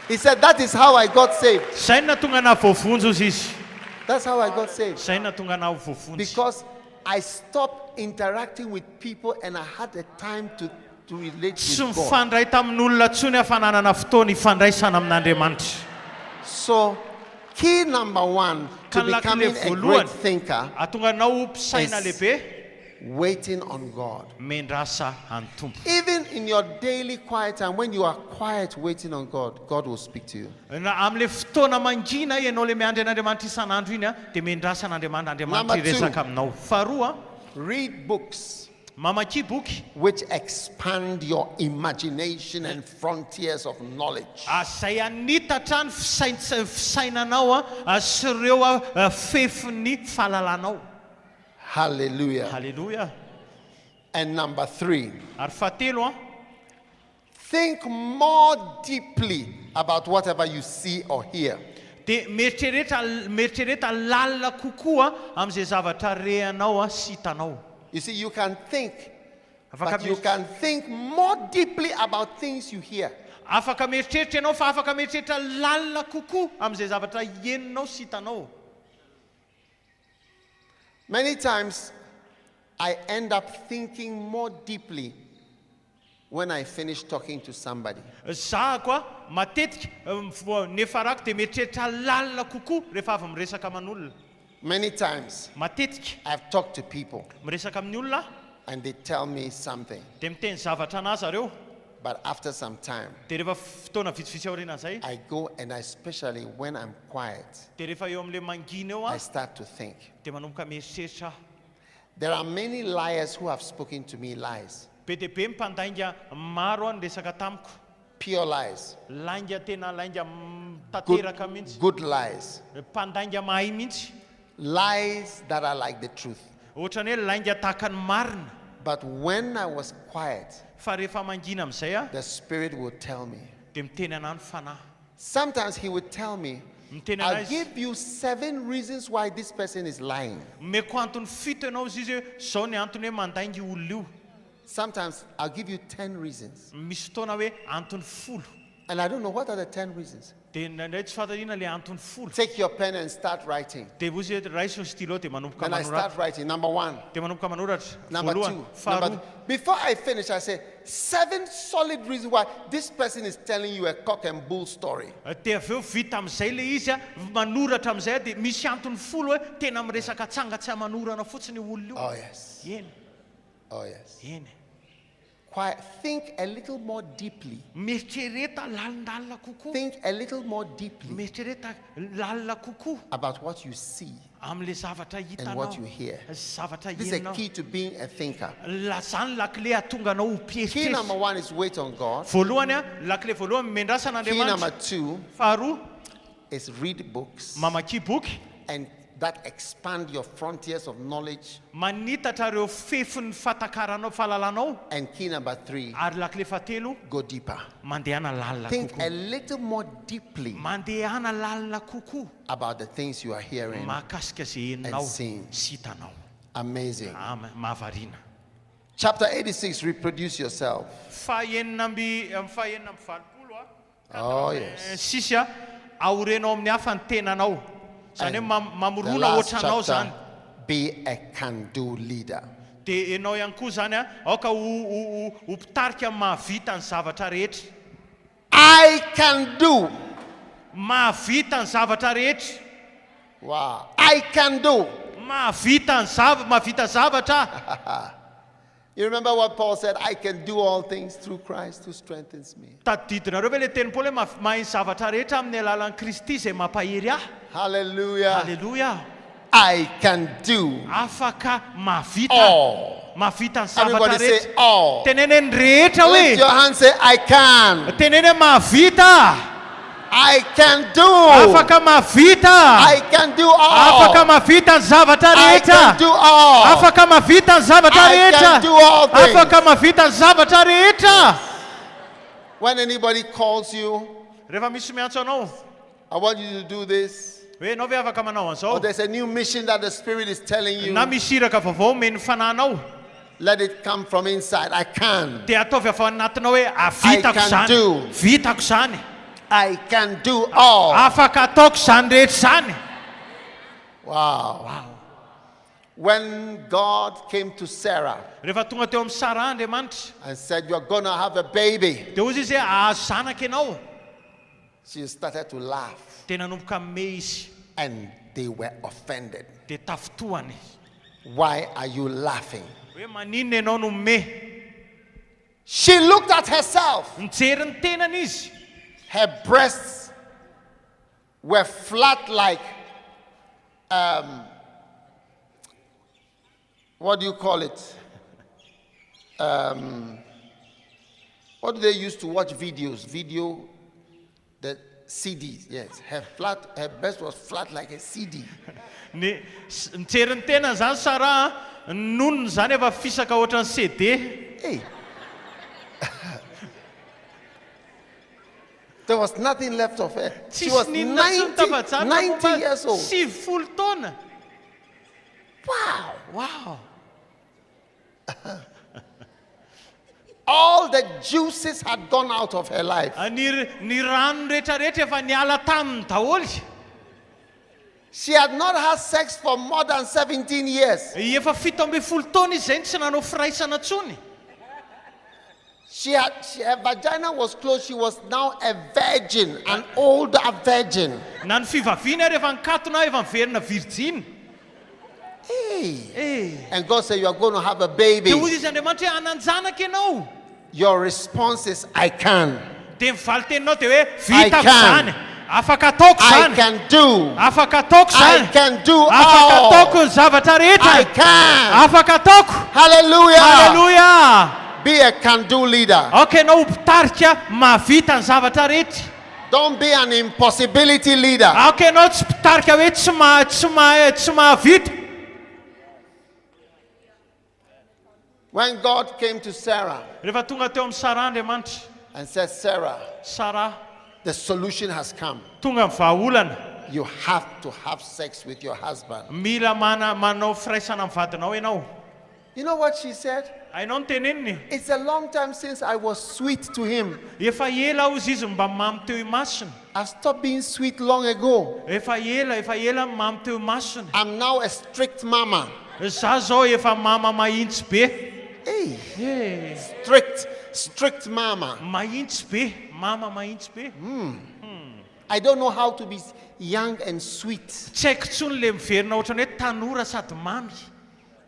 He said, that is how I got saved. Zay no natonga anahy voavonjy ozy izy. That's how I got saved. Zay no natonga anahy voavonjy. Because I stopped interacting with people and I had a time to relate Tsy with God. mifandray tamin'olona ntsony afa nanana fotoana ifandraisana amin'Andriamanitra. So, key number one to Kan lakile becoming a voalohany great thinker, atonga anao mpisaina Yes. lehibe, waiting on God. mendrasa any tompo. Even in your daily quiet time, when you are quiet waiting on God, God will speak to you. Na amin'le fotoana mangina ianao le miandry an'Andriamanitra isan'andro iny dia mendrasa an'Andriamanitra, Number Andriamanitra two. hiresaka aminao. Faharoa, Read books mamaky boky which expand your imagination and frontiers of knowledge. zay anitatra ny fisainanao sy ireo fefin'ny fahalalànao. Hallelujah. Halleluja. And number three, Ary fahatelo think more deeply about whatever you see or hear. dia mieritrereta lalina kokoa amin'izay zavatra rehanao sy hitanao. You see, you can think, Afaka but you can think more deeply about things you hear. afaka mieritreritra ianao fa afaka mieritreritra lalina kokoa amin'izay zavatra heninao sy hitanao. Many times, I end up thinking more deeply when I finish talking to somebody, Za koa matetika nefarako dia mieritreritra lalina kokoa rehefa avy miresaka aman'olona. many times Matetika I've talked to people miresaka amin'ny olona and they tell me something, dia miteny zavatra anazy zareo. but after some time, Dia rehefa fotoana vitsivitsy aorianan'izay I go and especially when I'm quiet, dia rehefa eo amin'ilay mangina eo I a start to think. dia manomboka mieritreritra aho. There are many liars who have spoken to me lies, Be dia be mpandainga maro a niresaka tamiko. pure lies, Lainga tena lainga tateraka mihitsy. good lies, Mpandainga mahay mihitsy. lies that are like the truth. Ohatra ny hoe lainga tahaka ny marina. But when I was quiet, Fa rehefa mangina amin'izay a the Spirit would tell me. dia miteny anahy ny fanahy. Sometimes He would tell me, Miteny I'll anazy give you 7 reasons why this person is lying. meko antony fito ianao izy izy hoe zao ny antony hoe mandaingy olona io. Sometimes I'll give you 10 reasons. Misy fotoana hoe antony folo. And I don't know what are the 10 reasons. Dia nandray tsy fantarina le antony folo. Take your pen and start writing. Dia ozy raisy ny stylo dia manomboka Then I manoratra. start writing. Number 1, Dia manomboka manoratra. number 2, Voalohany, number faharoa. 3. Before I finish, I say 7 solid reasons why this person is telling you a cock and bull story. Dia avy eo vita amin'izay le izy a manoratra amin'izay a dia misy antony folo hoe tena miresaka tsanga tsy amanorana fotsiny io olona io. Oh, yes. Eny, Oh, yes. eny. Quiet. Think a little more deeply. Mieritrereta lalindalina kokoa. Think a little more deeply Mieritrereta lalina kokoa about what you see amin'le zavatra and hitanao. what you hear. Zavatra This is a henonao. key to being a thinker. Zany lakile atonga anao ho Key number mpieritreritra. 1 is wait on God. Voalohany a lakile voalohany mendrasana Key number Andriamanitra. 2 Faharoa is read books mamaky boky. and that expand your frontiers of knowledge. Manitatra ireo fefin'ny fatakaranao fahalalanao. And key number 3, Ary lakile fahatelo go deeper. mandehana lalina Think a kokoa. little more deeply Mandehana lalina kokoa about the things you are hearing. mahakasika izay henonao And seeing. sy hitanao. Amazing. Mahavariana. Chapter 86, reproduce yourself. Fahaenina amby valopolo a. Oh, yes. Sisy a aorenao amin'ny hafa ny tenanao. Zany hoe The mamorona last ohatranao zany. chapter, be a can-do leader. Dia ianao ihany koa zany a aoka ho mpitarika mahavita ny zavatra rehetra. I can do. Mahavita ny zavatra rehetra. Wow. I can do. Mahavita zavatra. You remember what Paul said? I can do all things through Christ who strengthens me. Tadidinareo ve le teny Paoly hoe mahay ny zavatra rehetra amin'ny alalan'i Kristy izay mampahery ahy. Hallelujah. Halleluja. I can do Afaka mahavita. all. Mahavita ny zavatra Everybody say rehetra. all. Teneneny rehetra Lift your hoe. hand, say I can. Teneny hoe mahavita. I can do. Afaka mahavita. I can do all. Afaka mahavita ny zavatra I rehetra. can do all. Afaka mahavita ny zavatra I rehetra. can do all things. Afaka mahavita ny zavatra rehetra. When anybody calls you, Rehefa misy miantso anao, I want you to do this. hoe anao ve afaka manao Or an'izao? there's a new mission that the Spirit is telling you. Na misy iraka vaovao meny fananao, Let it come from inside. I can. dia ataovy avy ao anatinao hoe avitako can zany. do. Vitako zany. I can do all. Afaka ataoko zany rehetra zany. Wow. When God came to Sarah Rehefa tonga teo amin'ny Sara Andriamanitra, and said, "You're going to have a baby," dia ozy izy hoe ahazo zanaka ianao. she started to laugh. Dia nanomboka me izy, And they were offended. dia tafotoany. Why are you laughing? Hoe maninona ianao no me? She looked at herself. Mijery ny tenany izy. Her breasts were flat like, what do you call it? What do they use to watch videos? The CDs, yes. Her breast was flat like a CD. Mijery ny tenany zany Sara, nonony zany efa fisaka ohatran'ny CD. Hey. There was nothing left of her. She was 90 years old. 70 taona. Wow. Wow. All the juices had gone out of her life. Ny rano rehetrarehetra efa niala taminy daholo. She had not had sex for more than 17 years. Efa 17 taona izy zay tsy nanao firaisana tsony. her vagina was closed. She was now a virgin, an older virgin. Na ny fivaviana rehefa nikatona efa miverina virgin. Hey. And God said, you are going to have a baby. Dia hozy izy Andriamanitra hoe hananjanaka ianao. Your response is, I can. Dia mivaly teninao dia hoe vitako izany. Afaka ataoko I izany. can do. Afaka ataoko I izany. can do Afaka all. ataoko ny zavatra rehetra. I can. Afaka ataoko. Hallelujah. Hallelujah. Be a can-do leader. Okay, anao mpitarika mahavita ny zavatra rehetra. Don't be an impossibility leader. Okay, anao tsy mpitarika hoe tsy mahavita. When God came to Sarah Rehefa tonga teo amin'ny Sara Andriamanitra. and said, Sarah, Sara, the solution has come. tonga mivahaolana. You have to have sex with your husband. Mila manao firaisana amin'ny vadinao ianao. You know what she said? Hainao ny teneniny. It's a long time since I was sweet to him. Efa ela hozy izy mba mamy teo imasony. I've stopped being sweet long ago. Efa ela mamy teo imasony. I'm now a strict mama. Za zao efa mama mahitsy be. Hey, strict mama. Mahitsy be, mama mahitsy be. I don't know how to be young and sweet. Tsy haiko tsony le miverina ohatrany hoe tanora sady mamy.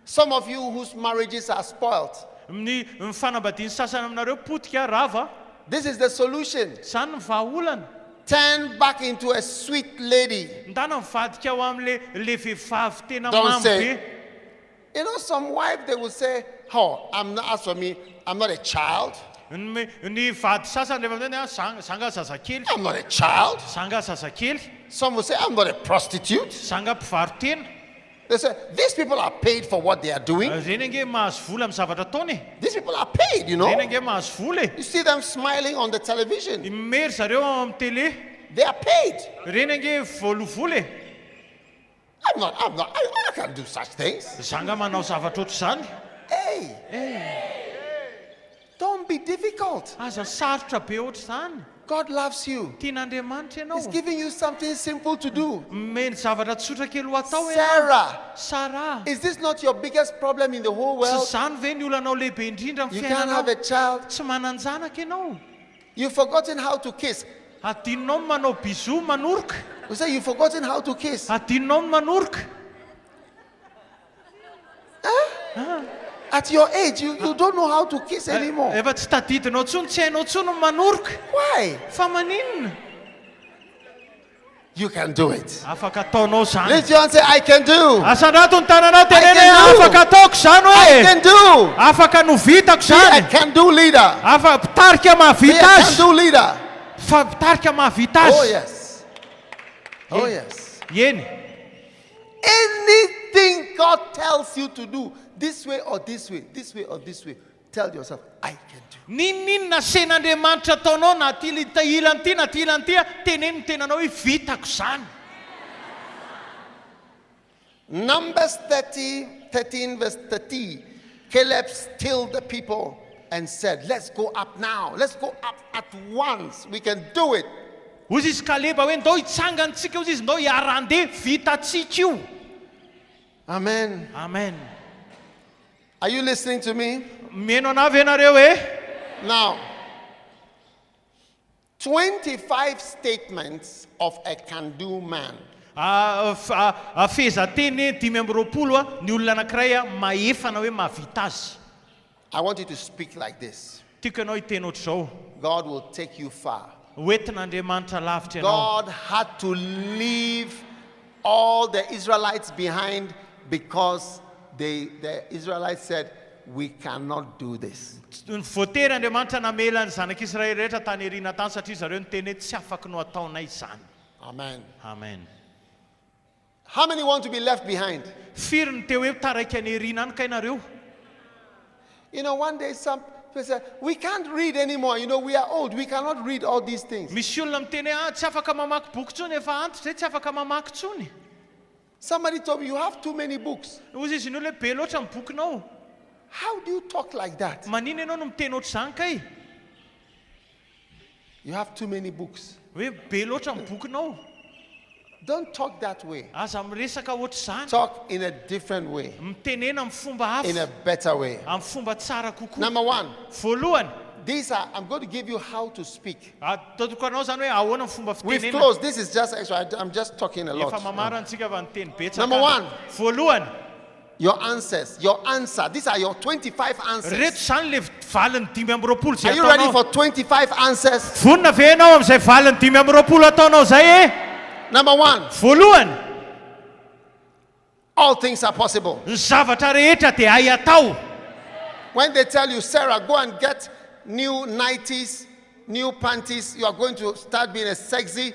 Some of you whose marriages are spoiled. Ny fanambadiany sasany aminareo potika rava. This is the solution. Zany ny vahaolana. Turn back into a sweet lady. Ndana mivadika ao am'le vehivavy tena Don't mamy say. be. You know, some wives, they will say, oh, as for me, I'm not a child. Ny vady sasany rehefa miteny zanga zazakely. I'm not a child. Zanga zazakely. Some will say, I'm not a prostitute. Zanga mpivarotena. They say, these people are paid for what they are doing. Reny ange mahazo vola amin'ny zavatra ataony. These people are paid, you know. Reny ange mahazo vola. You see them smiling on the television. Mery zareo amin'ny télé. They are paid. Reny ange volovole. I can't do such things. Zanga manao zavatra ohatr'izany. Hey. Don't be difficult. Aza sarotra be ohatr'izany. God loves you. Tian'Andriamanitra He's ianao. giving you something simple to do. Meny zavatra tsotra kely ho atao ianao. Sarah, Sara. is this not your biggest problem in the whole Tsy world? zany ve ny olanao lehibe indrindra You amin'ny can't have a fiainanao? child. Tsy mananjanaka ianao. You've forgotten how to kiss. Adinonao ny manao bisou manoroka. You say you've forgotten how to kiss. Adinonao ny manoroka. At your age, you don't know how to kiss anymore. Efa tsy tadidinao tsony, tsy hainao tsony ny manoroka. Why? Fa maninona? You can do it. Afaka ataonao zany. Lift your hand and say, I can do. Asandrato ny tananao teneny I can do. afaka ataoko zany I hoe. can do. Afaka novitako Be a zany. can do leader. Mpitarika Be a mahavita can azy. do leader. Fa mpitarika mahavita Oh, azy. yes. Oh, yes. Eny. Anything God tells you to do, this way or this way, this way or this way, tell yourself, I can do. Ninona sen'Andriamanitra ataonao na ty ilany ty na ty ilany ty, teneny ny tenanao hoe vitako zany. Numbers 13 verse 30, Caleb stilled the people and said, let's go up now. Let's go up at once. We can do it. Hozy izy Kaleba hoe ndao hitsangantsika hozy izy ndao hiarandeha vitatsika io. Amen. Amen. Are you listening to me? Mihaino anavy ianareo e? Now, 25 statements of a can-do man. Fehezanteny 520 ny olona anankiray mahefana hoe mahavita azy. I want you to speak like this. Tiako ianao hiteny ohatr'izao. God will take you far. Hoentin'Andriamanitra lavitra ianao. God had to leave all the Israelites behind because the Israelites said, we cannot do this. Voatery Andriamanitra namela ny zanak'Israely rehetra tany erina tany satria zareo niteny hoe tsy afaka no ataonay izany. Amen. Amen. How many want to be left behind? Firy ny teo hoe taraiky any erina any ka ianareo? You know, one day some people said, we can't read anymore. You know, we are old. We cannot read all these things. Misy olona miteny hoe tsy afaka mamaky boky tsony efa antitra hoe tsy afaka mamaky tsony. Somebody told me, you have too many books. Hozy izy ny olo hoe be loatra ny bokinao. How do you talk like that? Manina ianao no miteny ohatr'izany kay? You have too many books. Hoe be loatra ny bokinao. Don't talk that way. Aza miresaka ohatr'izany. Talk in a different way, Mitenena amin'ny fomba in a hafa. better way. Amin'ny fomba tsara kokoa. Number one, Voalohany, I'm going to give you how to speak. Totoko anao zany hoe ahoana ny fomba We've fitenena. closed. This is just extra. I'm just talking a Efa lot. mamarantsika va ny teny betsaka. Number one. Voalohany, Your answers, your answer. These are your 25 reto answers. zany le valiny 5 zay Are you ready ataonao. for 25 answers? Vonina ve ianao amin'izay valiny 5 ataonao zay e? Number one, Voalohany, all things are possible. ny zavatra rehetra dia hay atao. When they tell you, Sarah, go and get new nighties, new panties, you are going to start being a sexy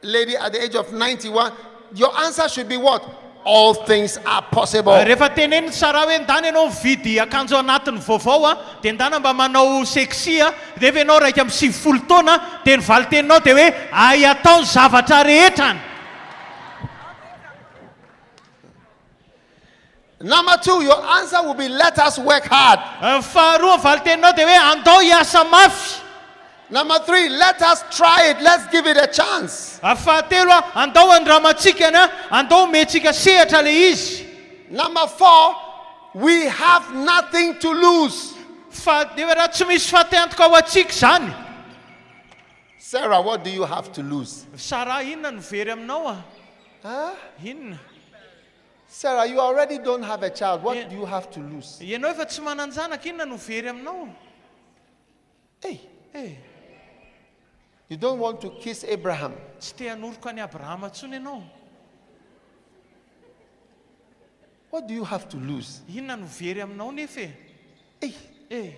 lady at the age of 91, your answer should be what? All things are possible. Rehefa teneniny Sara hoe ndany ianao mividy akanjo anatiny vaovao a, dia ndana mba manao sexy a, rehefa ianao raika amin'ny 70 taona, dia ny valiteninao dia hoe hay atao ny zavatra rehetrany. Number two, your answer will be, let us work hard. Faharoa ny valiteninao dia hoe andao hiasa mafy. Number three, let us try it. Let's give it a chance. Fahatelo a, andao andramantsika a, andao mentsika sehatra le izy. Number four, we have nothing to lose. Fa dia hoe raha tsy misy fahateantoka ao antsika zany. Sarah, what do you have to lose? Sara, inona no very aminao a? Huh? Inona? Sarah, you already don't have a child. What do you have to lose? Ianao efa tsy manan-janaka, inona no very aminao? Hey, Eh, you don't want to kiss Abraham. tsy te hanoroka any Abrahama intsony ianao. What do you have to lose? Inona no very aminao nefa e? Hey, Eh,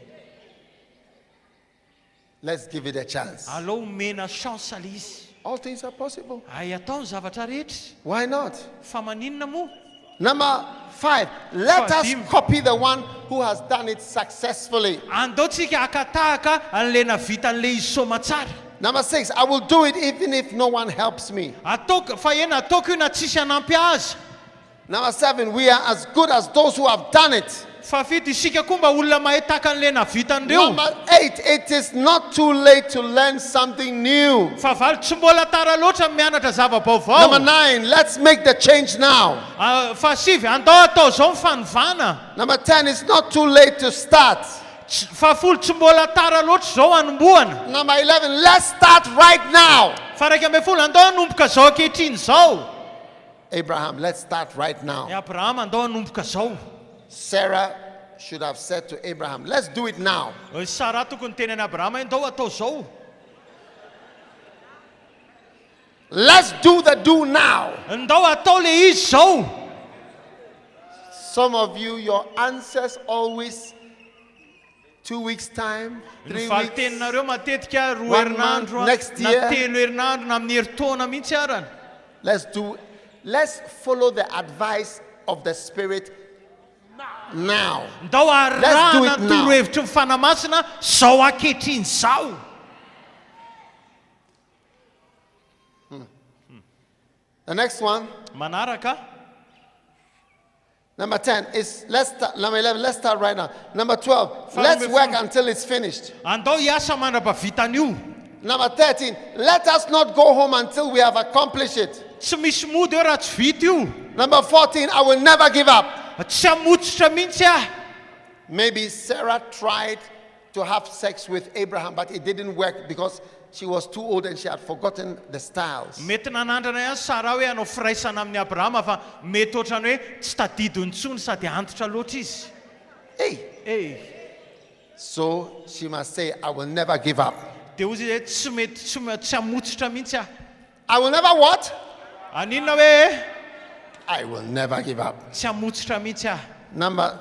let's give it a chance. alao mena chance le izy. All things are possible. Hay atao ny zavatra rehetra. Why not? Fa maninona moa? Number five, let us Dim. copy the one who has done it successfully. Andao tsika akatahaka an'le navita an'le izy somatsara. Number six, I will do it even if no one helps me. Ataoko fa ena ataoko io na tsisy hanampy azy. Number seven, we are as good as those who have done it. Fa fito isika koa mba olona mahay tahaka an'le navitandreo. Number eight, it is not too late to learn something new. Fa valo tsy mbola tara loatra mianatra Number zava-baovao. nine, let's make the change now. Fa sivy, andao atao zao mifanovana. Number 10, it's not too late to start. Fa folo tsy mbola tara loatra zao hanomboana. Number 11, let's start right now. Fa raika ambin'ny folo, andao hanomboka zao ankehitriny zao. Abraham, let's start right now. Abrahama andao hanomboka zao. Sarah should have said to Abraham, let's do it now. Sara tokony teny any Abrahama andao atao zao. Let's do the do now. Andao atao le izy zao. Some of you, your answers always 2 weeks time, 3 weeks. Valiteninareo matetika roa 1 month, herinandro next na year. telo herinandro na amin'ny herintaona mihitsy arany. Let's follow the advice of the Spirit now. Ndao Let's do arahana it now. torohevitry ny fanamasina zao ankehitriny zao. The next one, Manaraka. number 10, is number 11, let's start right now. Number 12, let's Follow me, work follow. until it's finished. Andao hiasa mandrapavitan'io. Number 13, let us not go home until we have accomplished it. Tsy misy mody eo raha tsy vita io. Number 14, I will never give up. Tsy hamotsitra mihitsy ah. Maybe Sarah tried to have sex with Abraham, but it didn't work because she was too old and she had forgotten the styles. Mety nanandrana ihany Sara hoe hanao firaisana amin'ny Abrahama fa mety ohatrany hoe tsy tadidiny intsony sady antitra loatra izy. Hey, Eh, so she must say, I will never give up. dia ozy hoe tsy mety tsy hamotsitra mihitsy ah. I will never what? Aninona hoe I will never give up. tsy hamotsitra mihitsy ah. Number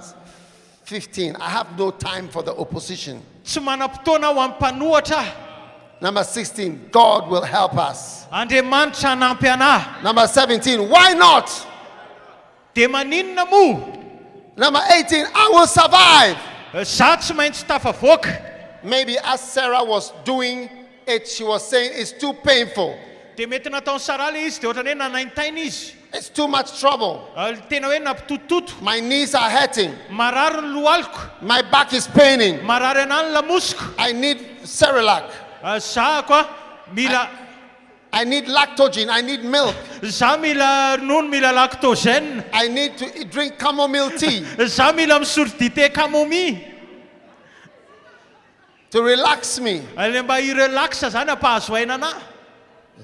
15, I have no time for the opposition. Tsy manam-potoana ho amin'ny mpanohatra ah. Number 16, God will help us. Andriamanitra hanampy anahy. Number 17, why not? Dia maninona moa? Number 18, I will survive. Za tsy maintsy tafavoaka. Maybe as Sarah was doing it, she was saying it's too painful. Dia mety nataony Sara le izy dia ohatrany hoe nanaintaina izy. It's too much trouble. Tena hoe nampitototo. My knees are hurting. Marary ny lohaliko. My back is paining. Marary anahy ny lamosiko. I need Cerelac. Za koa mila I need lactogen. I need milk. za mila ronono, mila lactogène. I need to drink chamomile tea Za mila misotro dité camomille. to relax me. Ilay mba irelaxa zany ampahazo aina anahy.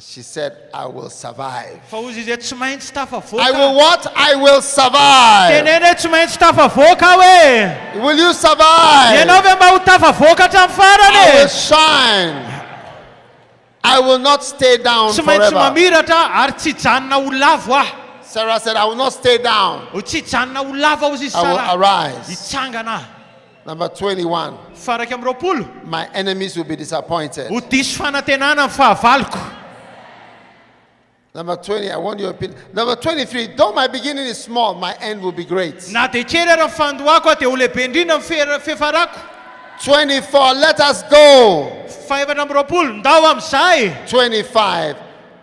She said, I will survive. Fa ozy izy tsy maintsy I will tafavoaka. what? I will survive. Teneny hoe tsy maintsy tafavoaka hoe. Will you survive? Ianao ve mba ho tafavoaka hatramin'ny I farany? will shine. I will not stay down Tsy maintsy forever. mamiratra ary tsy janona ho lavo aho. Sarah said, I will not stay down. Ho tsy janona ho lavo aho izy I will Sara. arise. Hitsangana aho. Number 21. Faraky amin'ny roapolo. My enemies will be disappointed. Ho diso fanantenana amin'ny fahavaloko. Number 20, I want your opinion. Number 23, though my beginning is small, my end will be great. Na dia kely ary ny fandohako aho dia ho lehibe indrindra amin'ny fihefarako. 24, let us go. Faefatra amin'ny roapolo, ndao amin'izay. 25,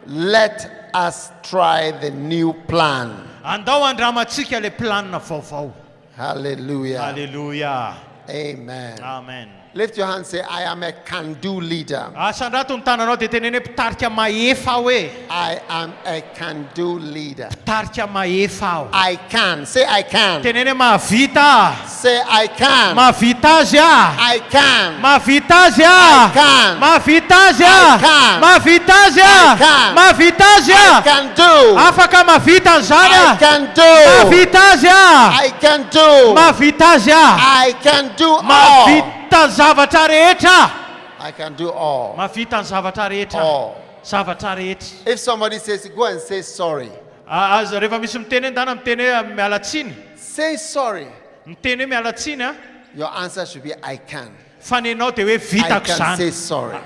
let us try the new plan. Andao andramantsika ilay planina vaovao. Hallelujah. Halleluja. Amen. Amen. Lift your hand and say, I am a can-do leader. Asandrato ny tananao dia teneny hoe mpitarika mahefa hoe. I am a can-do leader. Mpitarika mahefa aho. I can. Say I can. Teneny hoe mahavita. Say I can. Mahavita azy aho. I can. Mahavita azy I aho. can. Mahavita azy I aho. can. Mahavita azy I aho. can. Mahavita azy I aho. can do. Afaka mahavita an'izany I aho. can do. Mahavita azy aho. I can do. Mahavita azy aho. I can do all. Mahavita ny zavatra rehetra. I can do all. Mahavita ny zavatra rehetra. All. Zavatra rehetra. If somebody says, go and say sorry. Azo rehefa misy miteny endana miteny hoe mialatsiny. Say sorry. Miteny hoe mialatsiny a. Your answer should be, I can. Fanenao dia hoe I vitako can say izany. sorry.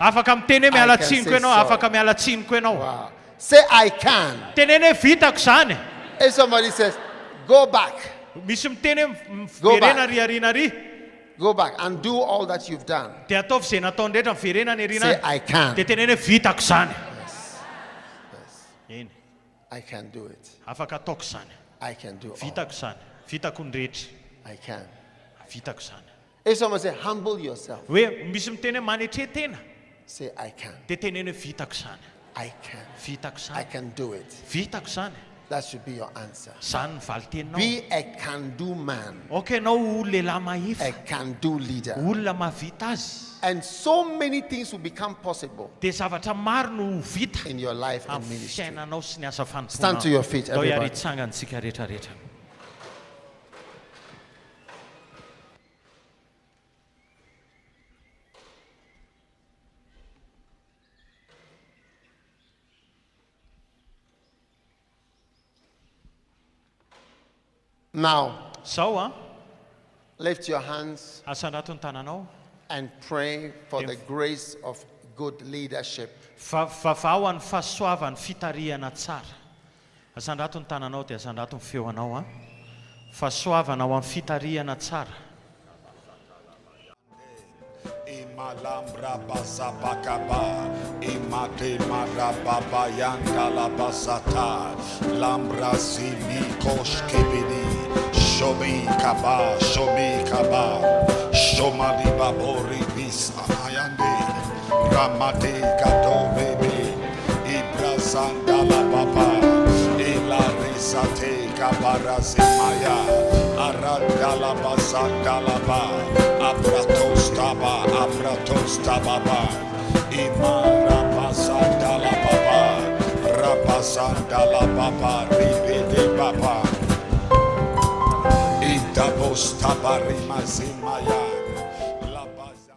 Afaka miteny hoe mialatsiniko say ianao. sorry. Afaka mialatsiniko ianao. Wow. Say I can. Teneny hoe vitako izany. If somebody says, go back. Misy miteny hoe Go back. miverena riariana ry. Go back and do all that you've done. Dia ataovy izay nataony rehetra miverena ny Say ariana. I can. Dia teneny hoe vitako izany. Eny. I can do it. Afaka ataoko izany. I can do all. Vitako izany. Vitako ny rehetra. I can. Vitako izany. If someone says, humble yourself. Hoe misy miteny hoe manetretena. Say I can. Dia teneny hoe vitako izany. I can. Vitako I izany. can do it. Vitako izany. That should be your answer. Izany ny valiteninao. Be a can-do man. Okay, ianao ho lehilahy mahefa. A can-do leader. Olona mahavita azy. And so many things will become possible Dia zavatra maro no vita in your life and amin'ny ministry. fiainanao sy ny asa Stand to your feet, Dao everybody. hiaritsangantsika rehetrarehetra. Now, Zao a, lift your hands asandrato ny tananao. and pray for the grace of good leadership. Vavao amin'ny fahasoavan'ny fitarihana tsara. Asandrato ny tananao dia asandrato ny feonao a. Fahasoavana ao amin'ny fitarihana tsara. Imalambra basapakaba, imate marababa yandala basata, lambra zimi koshkebidi, shomi kaba, shomali babori bis ayande, ramate kadorebe, ibrazandala baba, ilarisate kabarazimaya, arandala basandala ba. Abratostaba, Imarabasandala Baba, Rabasandala Baba, Ribede Baba, Idabostaba Rimazimaya.